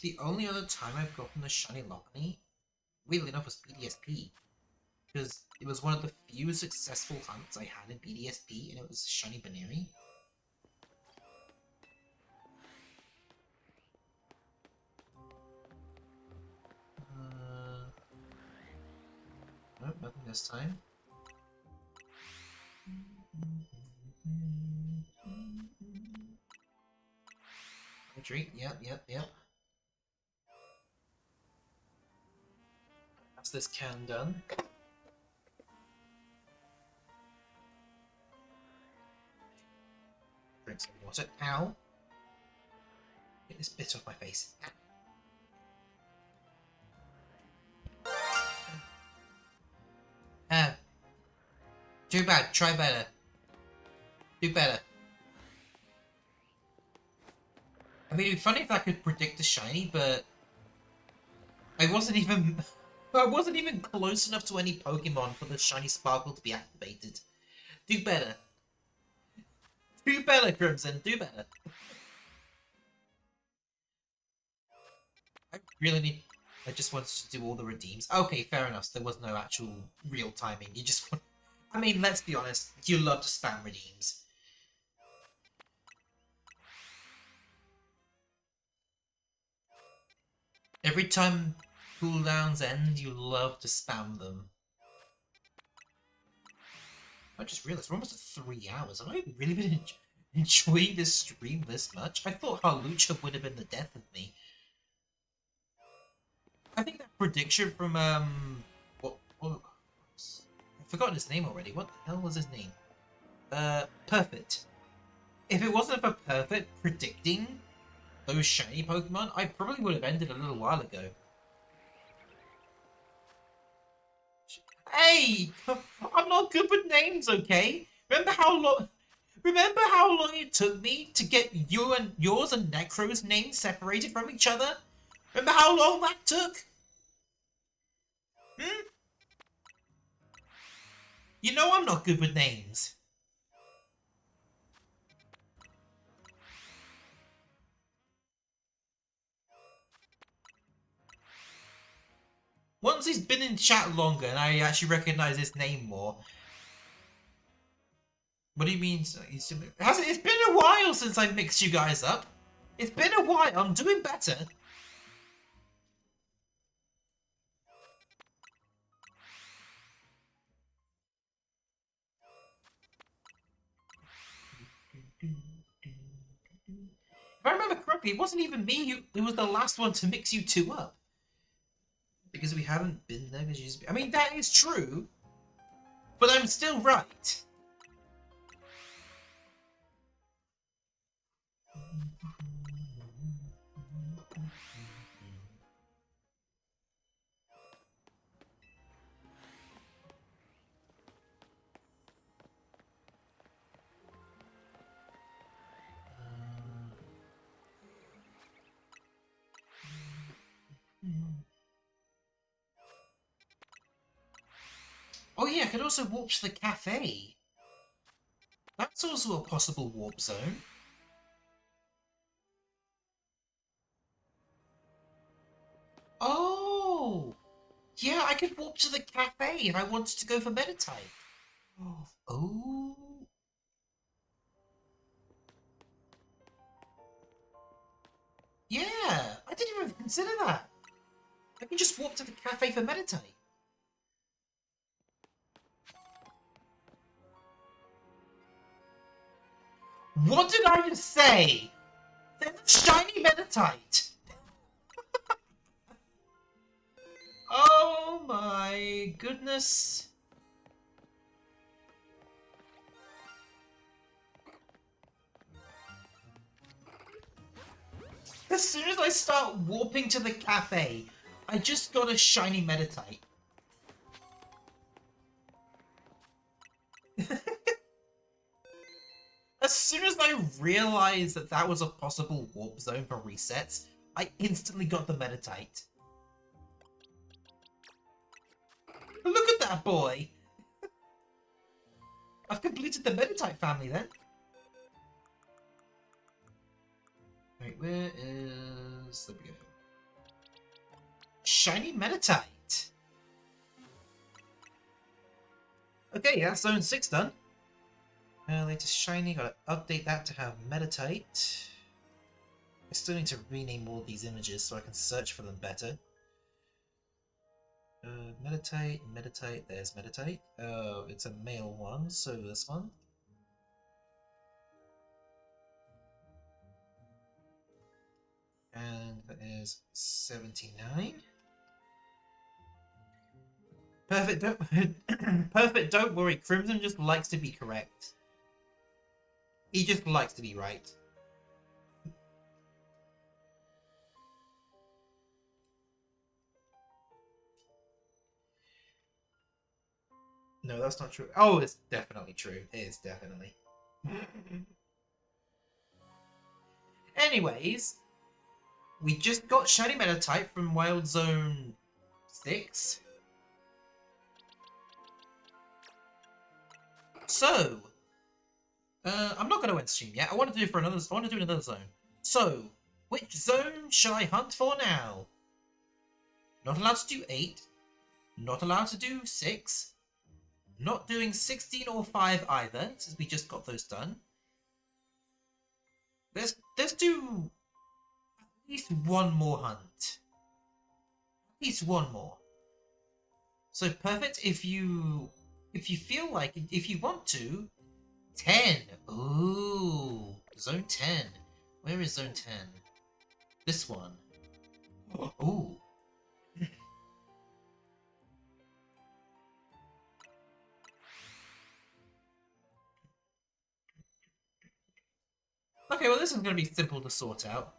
the only other time I've gotten a Shiny Lopunny, weirdly enough, was BDSP. Because it was one of the few successful hunts I had in BDSP, and it was Shiny Baneri. Nope, nothing this time. Retreat, yep. That's this can done. Drink some water. Ow! Get this bit off my face. Too bad. Try better. Do better. I mean, it'd be funny if I could predict a shiny, but I wasn't even close enough to any Pokemon for the shiny sparkle to be activated. Do better. Do better, Crimson. Do better. I really need. I just wanted to do all the redeems. Okay, fair enough. So there was no actual real timing. You just want. I mean, let's be honest. You love to spam redeems. Every time cooldowns end, you love to spam them. I just realized we're almost at 3 hours. Have I really been enjoying this stream this much? I thought Halucha would have been the death of me. I think that prediction from what I've forgotten his name already. What the hell was his name? Perfect. If it wasn't for Perfect predicting those shiny Pokemon, I probably would have ended a little while ago. Hey, I'm not good with names, okay? Remember how long it took me to get yours and Necro's names separated from each other? Remember how long that took? Hmm? You know I'm not good with names. Once he's been in chat longer and I actually recognise his name more. What do you mean? It's been a while since I mixed you guys up. It's been a while. I'm doing better. If I remember correctly, it wasn't even me who was the last one to mix you two up. Because we haven't been there. I mean, that is true. But I'm still right. Oh yeah, I could also warp to the cafe. That's also a possible warp zone. Oh! Yeah, could walk to the cafe if I wanted to go for Meditite. Oh. Yeah, I didn't even consider that. I can just walk to the cafe for Meditite. What did I just say? There's a shiny Meditite. Oh my goodness. As soon as I start warping to the cafe, I just got a shiny Meditite. As soon as I realized that that was a possible warp zone for resets, I instantly got the Meditite. Look at that boy! I've completed the Meditite family then. Wait, where is... There we go. Shiny Meditite! Okay, that's zone 6 done. Latest shiny, gotta update that to have Meditite. I still need to rename all these images so I can search for them better. Meditite, Meditite, there's Meditite. Oh, it's a male one, so this one. And that is 79. Perfect, don't... Perfect, don't worry. Crimson just likes to be correct. He just likes to be right. No, that's not true. Oh, it's definitely true. It is definitely. Anyways, we just got Shiny Meditite from Wild Zone 6. So, I'm not going to end stream yet. I want to do another zone. So, which zone shall I hunt for now? Not allowed to do 8. Not allowed to do 6. Not doing 16 or 5 either, since we just got those done. Let's do at least one more hunt. At least one more. So perfect if you feel like if you want to. 10. Ooh, zone 10. Where is zone 10? This one. Ooh. Okay, well this is going to be simple to sort out.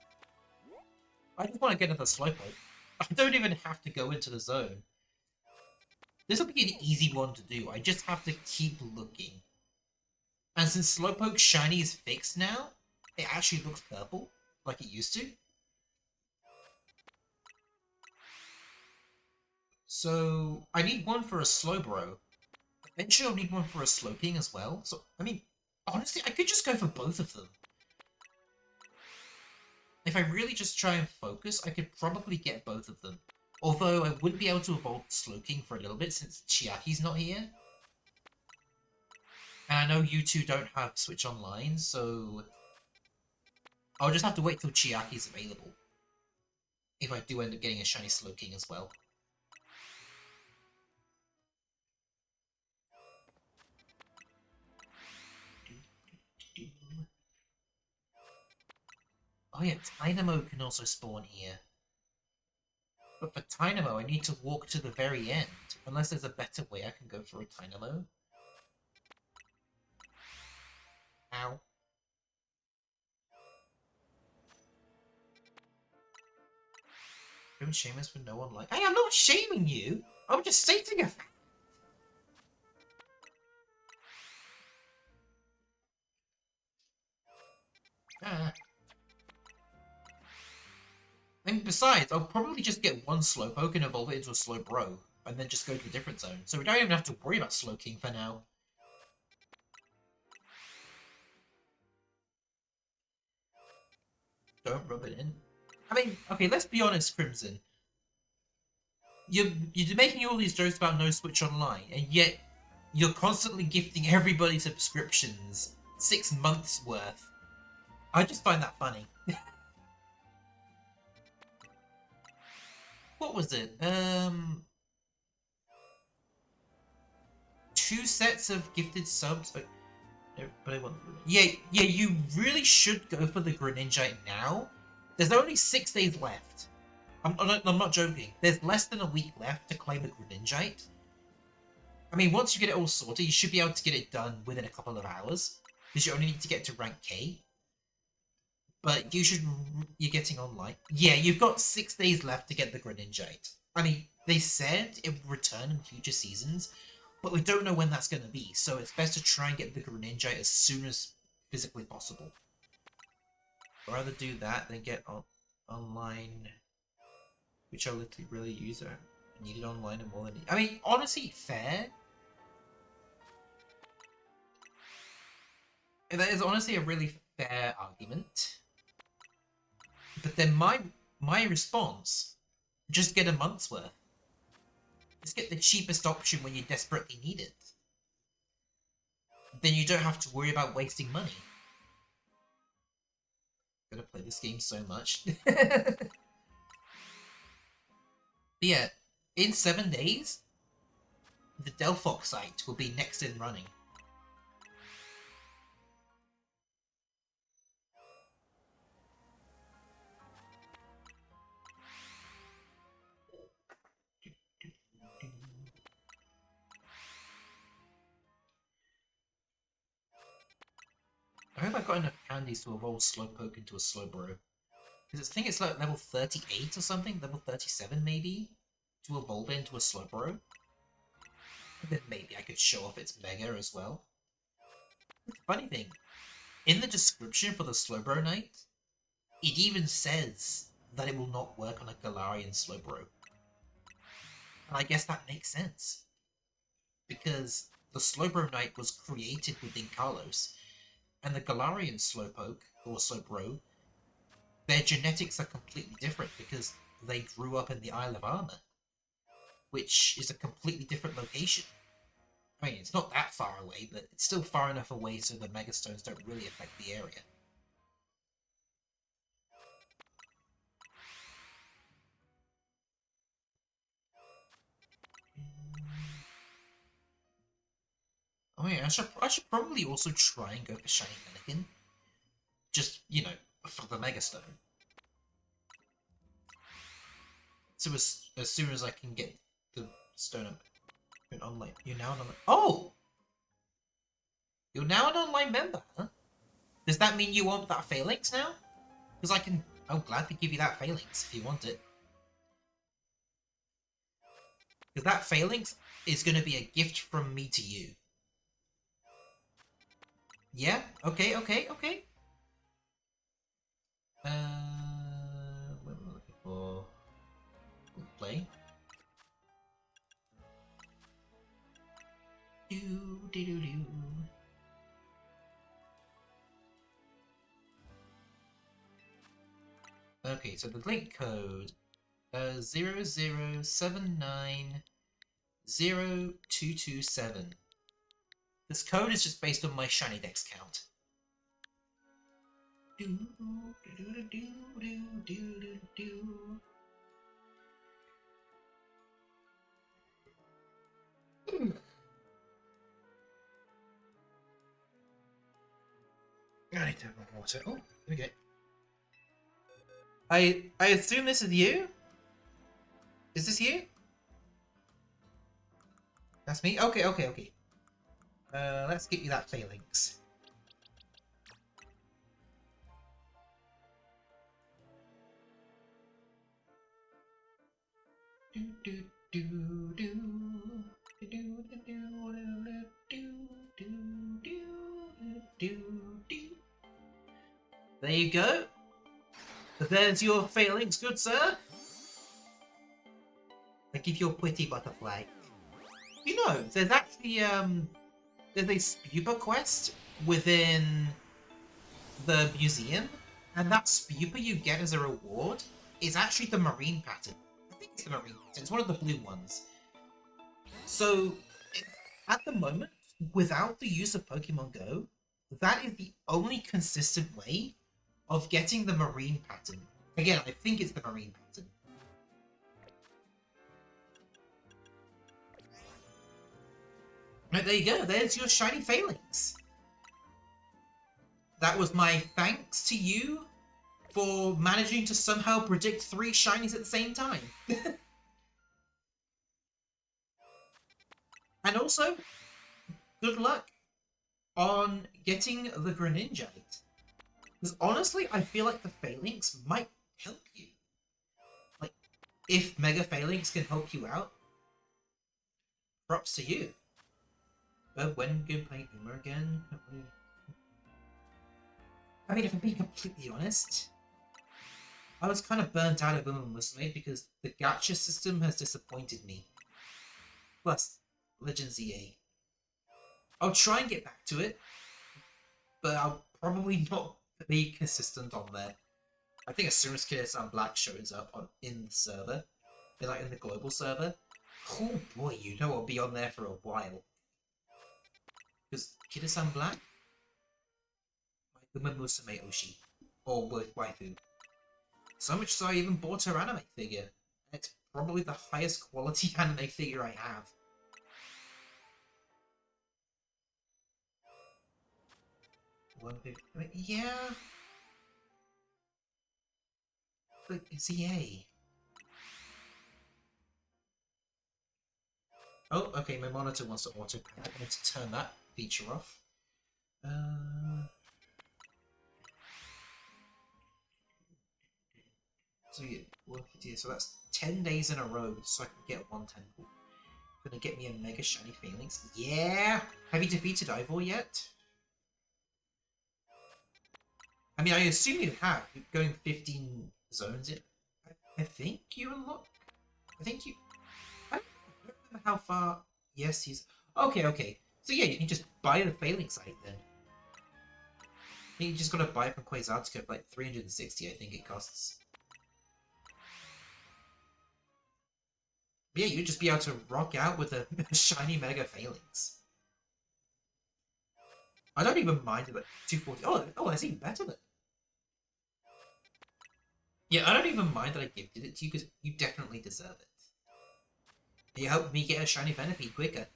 I just want to get into the Slowpoke. I don't even have to go into the zone. This will be an easy one to do. I just have to keep looking. And since Slowpoke Shiny is fixed now, it actually looks purple, like it used to. So, I need one for a Slowbro. Eventually I'll need one for a Slowking as well. So, I mean, honestly, I could just go for both of them. If I really just try and focus, I could probably get both of them. Although I wouldn't be able to evolve Slowking for a little bit since Chiaki's not here. And I know you two don't have Switch Online, so I'll just have to wait till Chiaki's available. If I do end up getting a shiny Slowking as well. Oh yeah, Dynamo can also spawn here. But for Dynamo, I need to walk to the very end. Unless there's a better way I can go for a Dynamo. Ow. Don't shame us for no one like. Hey, I'm not shaming you! I'm just stating a fact! Ah. And besides, I'll probably just get one Slowpoke and evolve it into a Slowbro, and then just go to a different zone. So we don't even have to worry about Slowking for now. Don't rub it in. I mean, okay, let's be honest, Crimson. you're making all these jokes about no Switch Online, and yet you're constantly gifting everybody subscriptions, 6 months worth. I just find that funny. What was it? 2 sets of gifted subs. No, but I want. Yeah, you really should go for the Greninjite now. There's only 6 days left. I'm not joking. There's less than a week left to claim the Greninjite. I mean, once you get it all sorted, you should be able to get it done within a couple of hours. Because you only need to get to rank K. But you're getting online. Yeah, you've got 6 days left to get the Greninjite. I mean, they said it would return in future seasons, but we don't know when that's going to be, so it's best to try and get the Greninjite as soon as physically possible. I'd rather do that than get online, which I literally really use. I need it online and more than... I mean, honestly, fair. That is honestly a really fair argument. But then my response, just get a month's worth. Just get the cheapest option when you desperately need it. Then you don't have to worry about wasting money. I'm gonna play this game so much. But yeah, in 7 days, the Delphox site will be next in running. I hope I've got enough candies to evolve Slowpoke into a Slowbro. Because I think it's like level 38 or something, level 37 maybe, to evolve it into a Slowbro. And then maybe I could show off its Mega as well. The funny thing, in the description for the Slowbro Knight, it even says that it will not work on a Galarian Slowbro. And I guess that makes sense. Because the Slowbro Knight was created within Kalos, and the Galarian Slowpoke, or Slowbro, their genetics are completely different because they grew up in the Isle of Armor, which is a completely different location. I mean, it's not that far away, but it's still far enough away so the Megastones don't really affect the area. Oh yeah, I should probably also try and go for Shiny Mannequin. Just, you know, for the Megastone. So as soon as I can get the stone up online, you're now an online... Oh! You're now an online member, huh? Does that mean you want that Phalanx now? Because I'll gladly give you that Phalanx if you want it. Because that Phalanx is going to be a gift from me to you. Yeah? Okay. What am I looking for? Play. Do. Okay, so the link code 007902227. This code is just based on my Shiny Dex count. I need to have more water. Oh, here we go. I assume this is you? Is this you? That's me? Okay. Let's get you that Phalanx. There you go. There's your Phalanx, good sir. I give you a pretty butterfly. You know, there's actually there's a Spupa quest within the museum, and that Spupa you get as a reward is actually the marine pattern. think it's the marine pattern. It's one of the blue ones. So, at the moment, without the use of Pokemon Go, that is the only consistent way of getting the marine pattern. Again, I think it's the marine pattern. Right, there you go. There's your shiny Phalanx. That was my thanks to you for managing to somehow predict 3 shinies at the same time. And also, good luck on getting the Greninjite. Because honestly, I feel like the Phalanx might help you. Like, if Mega Phalanx can help you out, props to you. But when going playing Uma again? I mean, if I'm being completely honest, I was kind of burnt out of Uma Musume because the gacha system has disappointed me. Plus, Legends EA. I'll try and get back to it, but I'll probably not be consistent on there. I think as soon as Kid-san Black shows up in the server, like in the global server, oh boy, you know I'll be on there for a while. Because Kid-san Black, my Uma Musume Oshi, or waifu. So much so I even bought her anime figure. It's probably the highest quality anime figure I have. One big, I mean, yeah. But it's EA. Oh, okay, my monitor wants to auto. I need to turn that feature off. So yeah, work it here. So that's 10 days in a row, so I can get one temple. Gonna get me a Mega Shiny Phalanx. Yeah! Have you defeated Ivor yet? I mean, I assume you have. You're going 15 zones in. I think you unlock. I think you. I don't remember how far. Yes, he's. Okay, okay. So yeah, you can just buy the Phalanx site then. You just gotta buy it from Quasartco for like 360, I think it costs. But yeah, you'd just be able to rock out with a shiny Mega Phalanx. I don't even mind it at 240. Oh, that's even better then. Yeah, I don't even mind that I gifted it to you because you definitely deserve it. You helped me get a shiny Venipede quicker.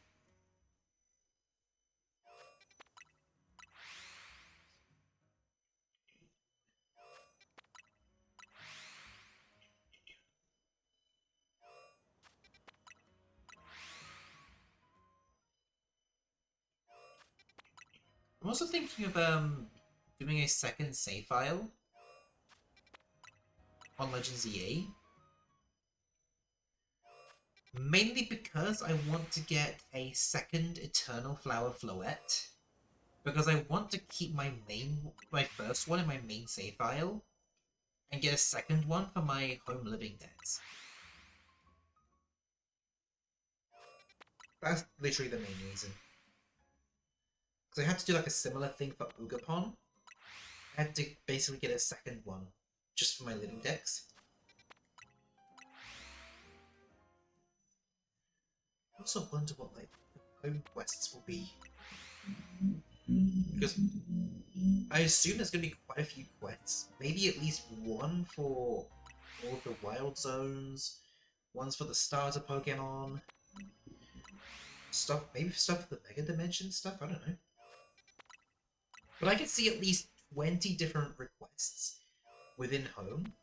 I'm also thinking of doing a second save file on Legends EA. Mainly because I want to get a second Eternal Flower Floette. Because I want to keep my first one in my main save file. And get a second one for my home living decks. That's literally the main reason. Because I had to do like a similar thing for Oogapon. I had to basically get a second one just for my living decks. I also wonder what like the home quests will be. Because I assume there's going to be quite a few quests. Maybe at least one for all of the wild zones, one's for the starter Pokemon, maybe stuff for the Mega Dimension stuff, I don't know. But I could see at least 20 different requests within home.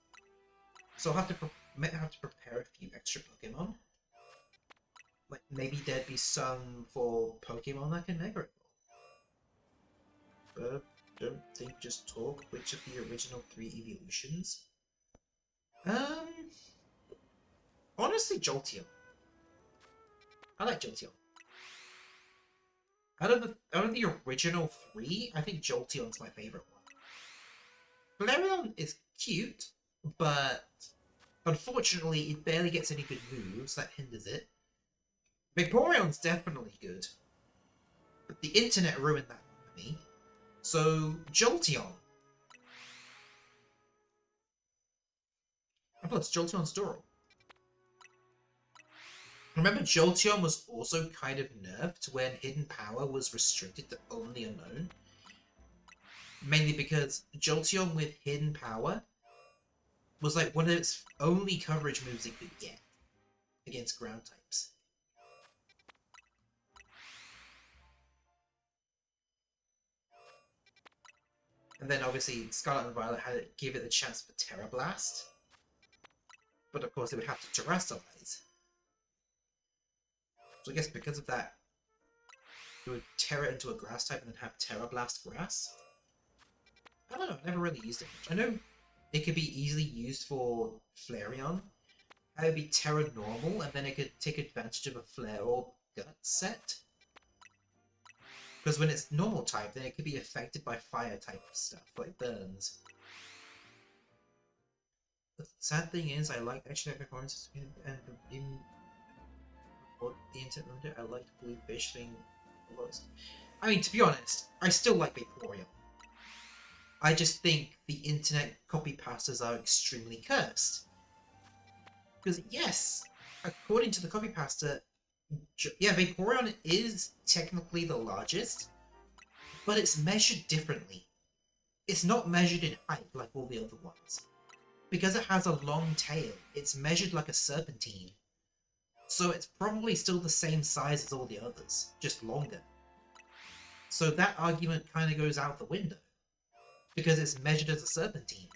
So I'll have to prepare a few extra Pokemon. Like maybe there'd be some for Pokemon that can Mega Evolve. Don't think, just talk. Which of the original 3 evolutions? Honestly, Jolteon. I like Jolteon. Out of the original 3, I think Jolteon's my favorite one. Flareon is cute, but unfortunately, it barely gets any good moves. That hinders it. Vaporeon's definitely good, but the internet ruined that for me. So, Jolteon. And plus, Jolteon's Doral. Remember, Jolteon was also kind of nerfed when Hidden Power was restricted to only Unknown. Mainly because Jolteon with Hidden Power was like one of its only coverage moves it could get against ground types. And then obviously Scarlet and Violet had it, gave it the chance for Terra Blast. But of course it would have to Terastallize. So I guess because of that, it would Terra into a grass type and then have Terra Blast Grass. I don't know, I never really used it much. I know it could be easily used for Flareon. It would be Terra Normal, and then it could take advantage of a Flare Orb Gut set. Because when it's normal type, then it could be affected by fire type stuff, like burns. The sad thing is, I like actually performances and in the internet limited, I liked Blue Fish thing the most. I mean, to be honest, I still like Vaporeon. I just think the internet copy pastas are extremely cursed. Because yes, according to the copy pasta, yeah, Vaporeon is technically the largest, but it's measured differently. It's not measured in height like all the other ones. Because it has a long tail, it's measured like a serpentine. So it's probably still the same size as all the others, just longer. So that argument kind of goes out the window. Because it's measured as a serpentine.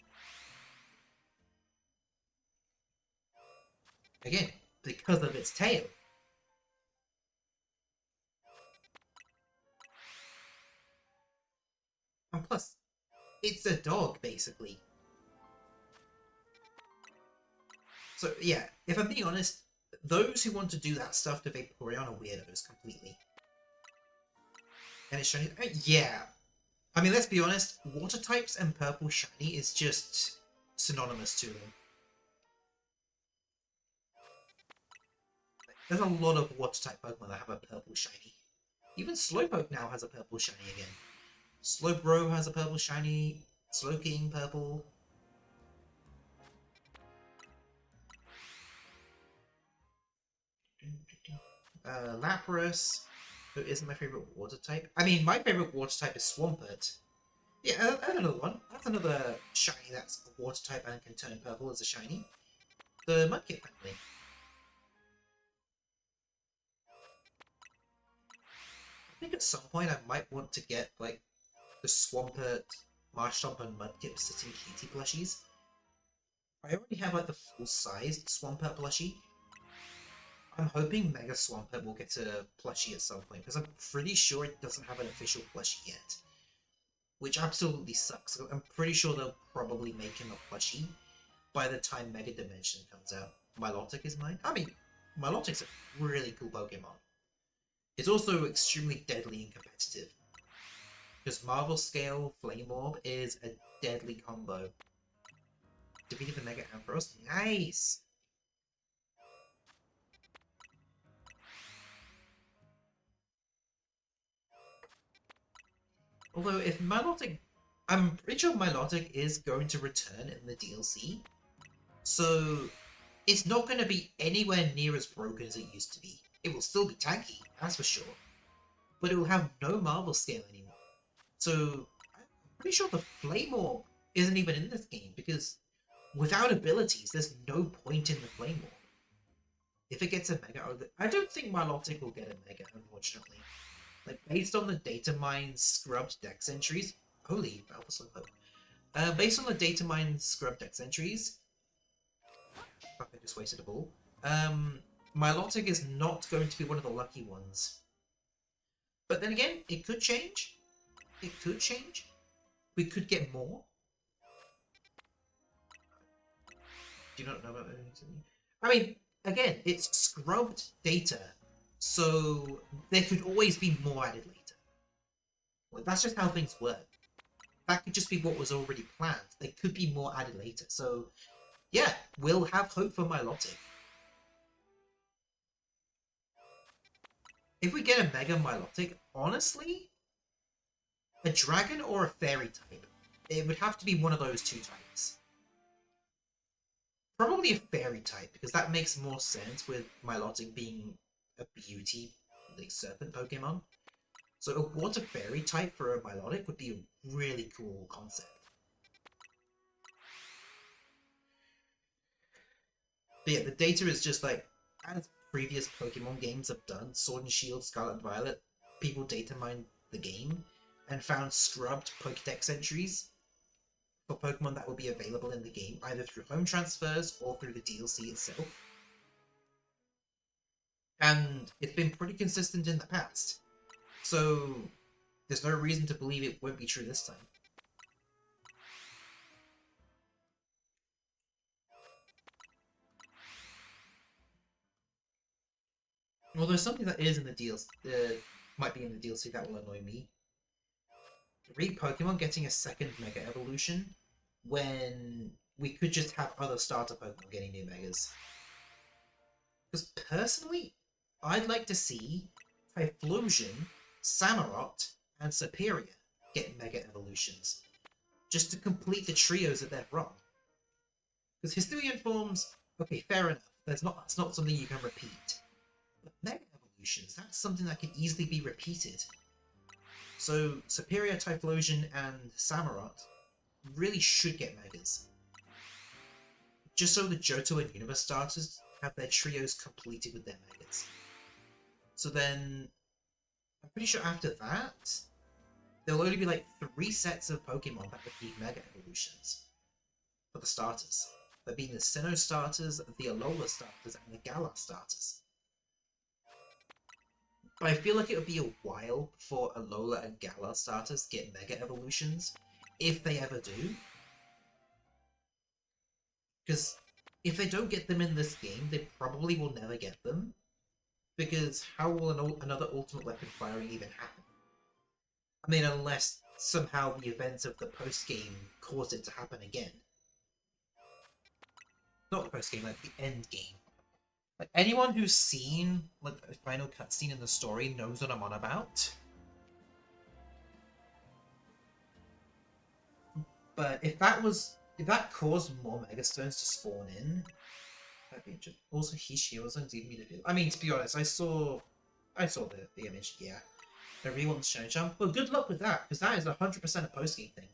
Again, because of its tail. And plus, it's a dog, basically. So yeah, if I'm being honest, those who want to do that stuff to Vaporeon are weirdos completely. And it's shiny. Yeah. I mean, let's be honest, water types and purple shiny is just synonymous to them. There's a lot of water type Pokemon that have a purple shiny. Even Slowpoke now has a purple shiny again. Slowbro has a purple shiny. Slowking purple. Lapras, who isn't my favorite water type. I mean, my favorite water type is Swampert. Yeah, another one. That's another shiny that's a water type and can turn purple as a shiny. The Mudkip family. I think at some point I might want to get, like, the Swampert, Marshtomp, and Mudkip Sitting Cutie plushies. I already have, like, the full-sized Swampert plushie. I'm hoping Mega Swampert will get a plushie at some point, because I'm pretty sure it doesn't have an official plushie yet. Which absolutely sucks. I'm pretty sure they'll probably make him a plushie by the time Mega Dimension comes out. Milotic is mine. I mean, Milotic's a really cool Pokemon. It's also extremely deadly and competitive. Because Marvel Scale Flame Orb is a deadly combo. Defeated the Mega Ampharos. Nice! Although, if Milotic... I'm pretty sure Milotic is going to return in the DLC. So, it's not going to be anywhere near as broken as it used to be. It will still be tanky, that's for sure. But it will have no Marvel Scale anymore. So, I'm pretty sure the Flame Orb isn't even in this game, because without abilities, there's no point in the Flame Orb. If it gets a Mega... I don't think Milotic will get a Mega, unfortunately. Like, based on the data mine scrubbed dex entries... Holy, Alpha Slowpoke. Based on the data mine scrubbed dex entries... Fuck, I just wasted a ball. Milotic is not going to be one of the lucky ones. But then again, it could change. It could change. We could get more. Do you not know about anything? I mean, again, it's scrubbed data, so there could always be more added later. Well, that's just how things work. That could just be what was already planned. There could be more added later, so yeah, we'll have hope for Milotic. If we get a Mega Milotic, honestly, a Dragon or a Fairy type, it would have to be one of those two types. Probably a fairy type, because that makes more sense with Milotic being a beauty, like, serpent Pokemon. So a water fairy type for a Milotic would be a really cool concept. But yeah, the data is just like, as previous Pokemon games have done, Sword and Shield, Scarlet and Violet, people data mined the game and found scrubbed Pokedex entries for Pokemon that will be available in the game, either through home transfers or through the DLC itself. And it's been pretty consistent in the past. So there's no reason to believe it won't be true this time. Well, there's something that is in the DLC, might be in the DLC that will annoy me. Pokemon getting a second Mega Evolution when we could just have other starter Pokemon getting new Megas. Because personally, I'd like to see Typhlosion, Samurott, and Superior get Mega Evolutions, just to complete the trios that they're from. Because Hisuian forms, okay, fair enough. That's not something you can repeat. But Mega Evolutions, that's something that can easily be repeated. So Superior, Typhlosion, and Samurott really should get Megas. Just so the Johto and Universe starters have their trios completed with their Megas. So then, I'm pretty sure after that, there'll only be like 3 sets of Pokemon that receive Mega Evolutions for the starters. There being the Sinnoh starters, the Alola starters, and the Galar starters. But I feel like it would be a while before Alola and Galar starters get Mega Evolutions, if they ever do. Because if they don't get them in this game, they probably will never get them. Because how will another Ultimate Weapon firing even happen? I mean, unless somehow the events of the post-game cause it to happen again. Not the post-game, like the end game. Like, anyone who's seen like a final cutscene in the story knows what I'm on about. But if that caused more Megastones to spawn in, that'd be interesting. Also, Hishio doesn't leave me to do. I mean, to be honest, I saw the image. Yeah, I really want the Shiny Charm. Well, good luck with that, because that is 100% a post game thing.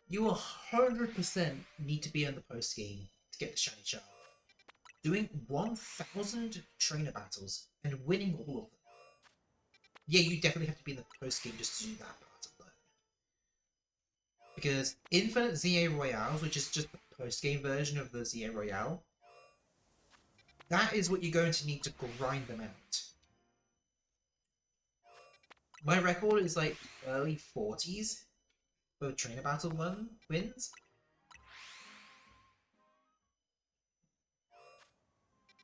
You 100% need to be in the post game to get the Shiny Charm. Doing 1,000 trainer battles and winning all of them. Yeah, you definitely have to be in the post game just to do that part of that. Because Infinite ZA Royales, which is just the post game version of the ZA Royale, that is what you're going to need to grind them out. My record is like early 40s for trainer battle wins.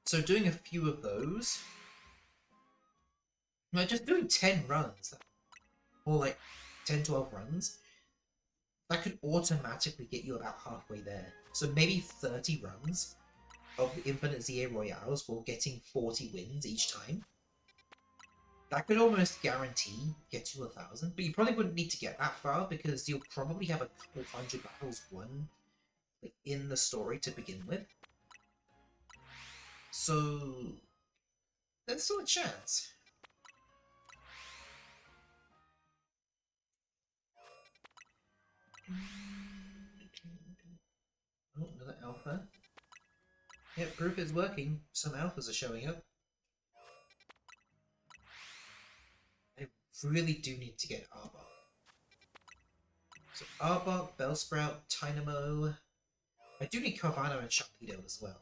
So doing a few of those, like just doing 10 runs, or like 10, 12 runs, that could automatically get you about halfway there. So maybe 30 runs of the Infinite ZA Royales while getting 40 wins each time. That could almost guarantee get you 1,000, but you probably wouldn't need to get that far because you'll probably have a couple hundred battles won like, in the story to begin with. So there's still a chance. Oh, another alpha. Yeah, proof is working. Some alphas are showing up. I really do need to get Arbok. So Arbok, Bellsprout, Tynamo. I do need Carvanha and Sharpedo as well.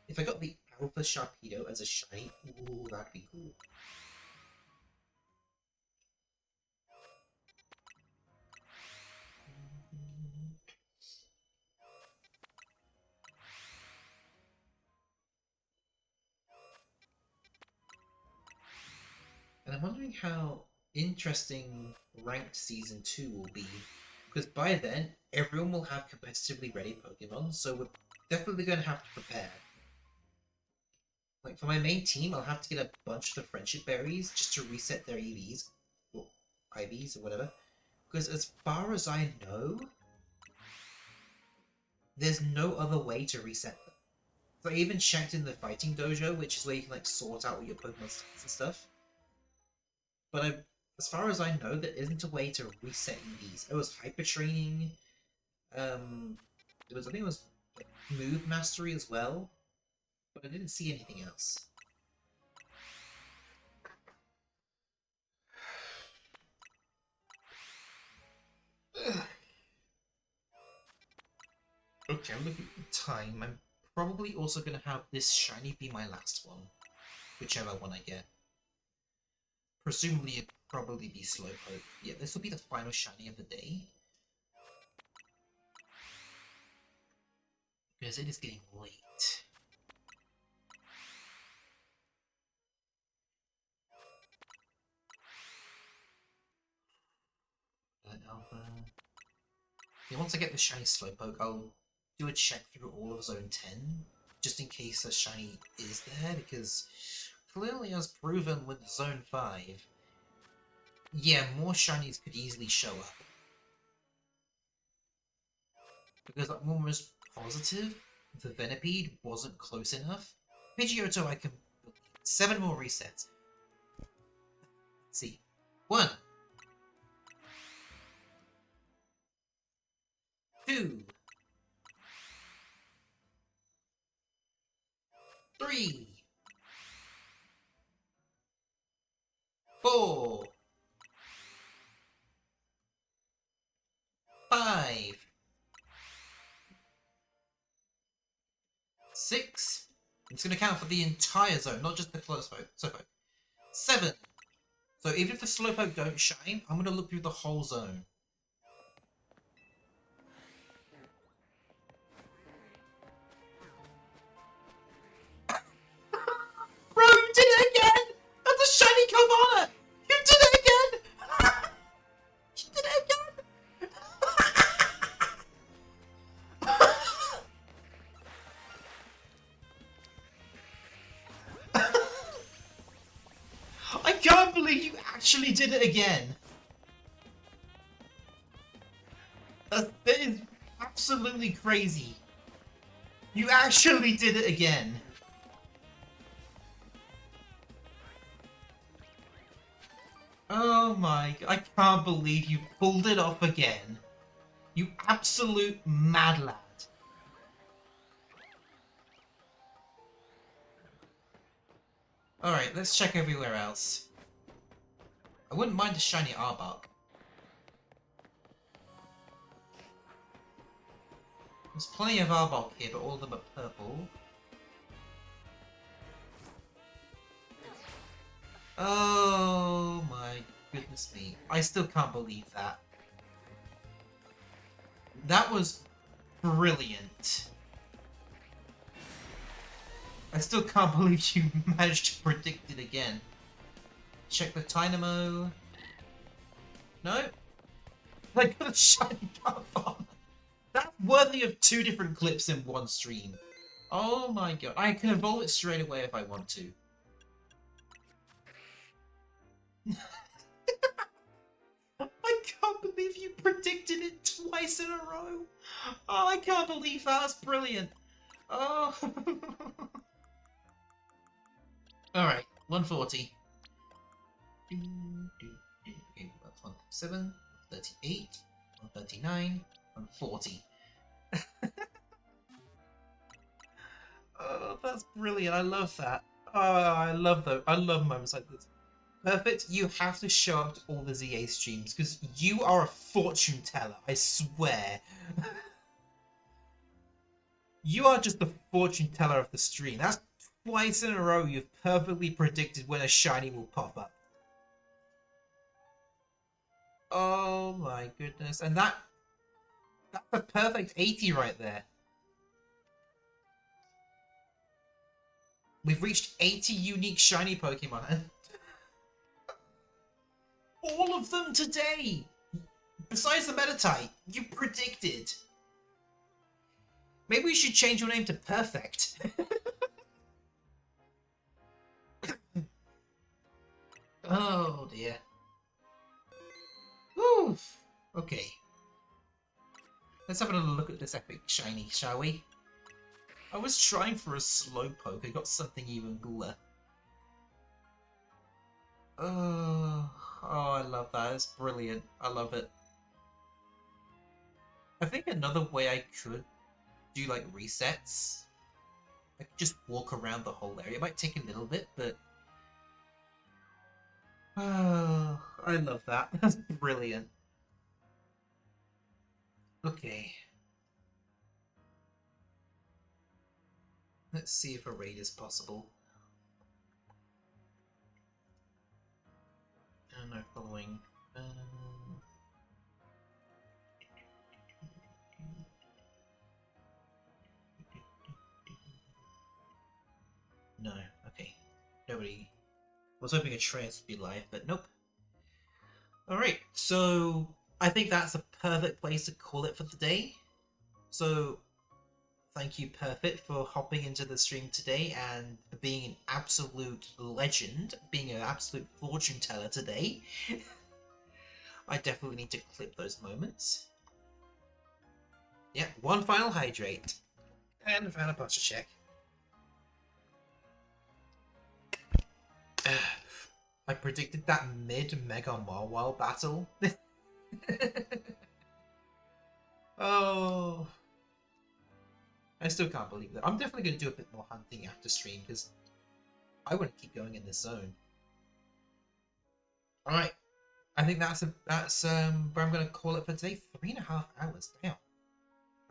If I got the Alpha Sharpedo as a shiny, ooh, that'd be cool. And I'm wondering how interesting Ranked Season 2 will be. Because by then, everyone will have competitively ready Pokemon, so we're definitely going to have to prepare. Like, for my main team, I'll have to get a bunch of the Friendship Berries just to reset their EVs. Or IVs, or whatever. Because as far as I know, there's no other way to reset them. So I even checked in the fighting dojo, which is where you can like sort out all your Pokemon stats and stuff. But as far as I know, there isn't a way to reset these. It was hyper training. I think it was like, move mastery as well, but I didn't see anything else. Okay, I'm looking at the time. I'm probably also going to have this shiny be my last one, whichever one I get. Presumably it'd probably be Slowpoke. Yeah, this will be the final shiny of the day. Because it is getting late. Alpha. Yeah, once I get the shiny Slowpoke, I'll do a check through all of Zone 10, just in case a shiny is there, because clearly as proven with Zone 5, yeah, more shinies could easily show up. Because I'm almost positive the Venipede wasn't close enough. Pidgeotto I can believe. 7 more resets. Let's see. 1. 2. 3. 4. 5. 6. It's going to count for the entire zone, not just the Slowpoke. 7. So even if the Slowpoke don't shine, I'm going to look through the whole zone. Bro, you did it again! That's a shiny Carvana! You did it again! You did it again! I can't believe you actually did it again! That is absolutely crazy. You actually did it again. Oh my, I can't believe you pulled it off again. You absolute mad lad. Alright, let's check everywhere else. I wouldn't mind a shiny Arbok. There's plenty of Arbok here, but all of them are purple. Oh my goodness me. I still can't believe that. That was brilliant. I still can't believe you managed to predict it again. Check the Dynamo. No? I got a shiny Carvana. That's worthy of 2 different clips in one stream. Oh my god. I can evolve it straight away if I want to. I can't believe you predicted it twice in a row. Oh, I can't believe that. That's brilliant. Oh. Alright, 140. Okay, that's 137, 138, 139, 140. Oh, that's brilliant. I love that. Oh, I love those. I love moments like this. Perfect. You have to show up to all the ZA streams because you are a fortune teller. I swear. You are just the fortune teller of the stream. That's twice in a row you've perfectly predicted when a shiny will pop up. Oh my goodness. And that's a perfect 80 right there. We've reached 80 unique shiny Pokemon. And all of them today! Besides the Meditite, you predicted. Maybe we should change your name to Perfect. Oh dear. Oof. Okay. Let's have another look at this epic shiny, shall we? I was trying for a Slowpoke. I got something even cooler. Oh, I love that. It's brilliant. I love it. I think another way I could do like resets, I could just walk around the whole area. It might take a little bit, but oh, I love that. That's brilliant. Okay, let's see if a raid is possible. No following. No, okay. Nobody. I was hoping a trance would be live, but nope. Alright, so I think that's a perfect place to call it for the day. So thank you, Perfect, for hopping into the stream today and being an absolute legend, being an absolute fortune teller today. I definitely need to clip those moments. Yep, one final hydrate. And a final posture check. I predicted that mid-Mega Marwile battle. Oh, I still can't believe that. I'm definitely going to do a bit more hunting after stream because I want to keep going in this zone. All right, I think that's where I'm going to call it for today. 3.5 hours. Damn.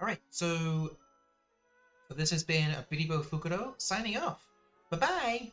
All right, so this has been BiriboFukuro signing off. Bye bye.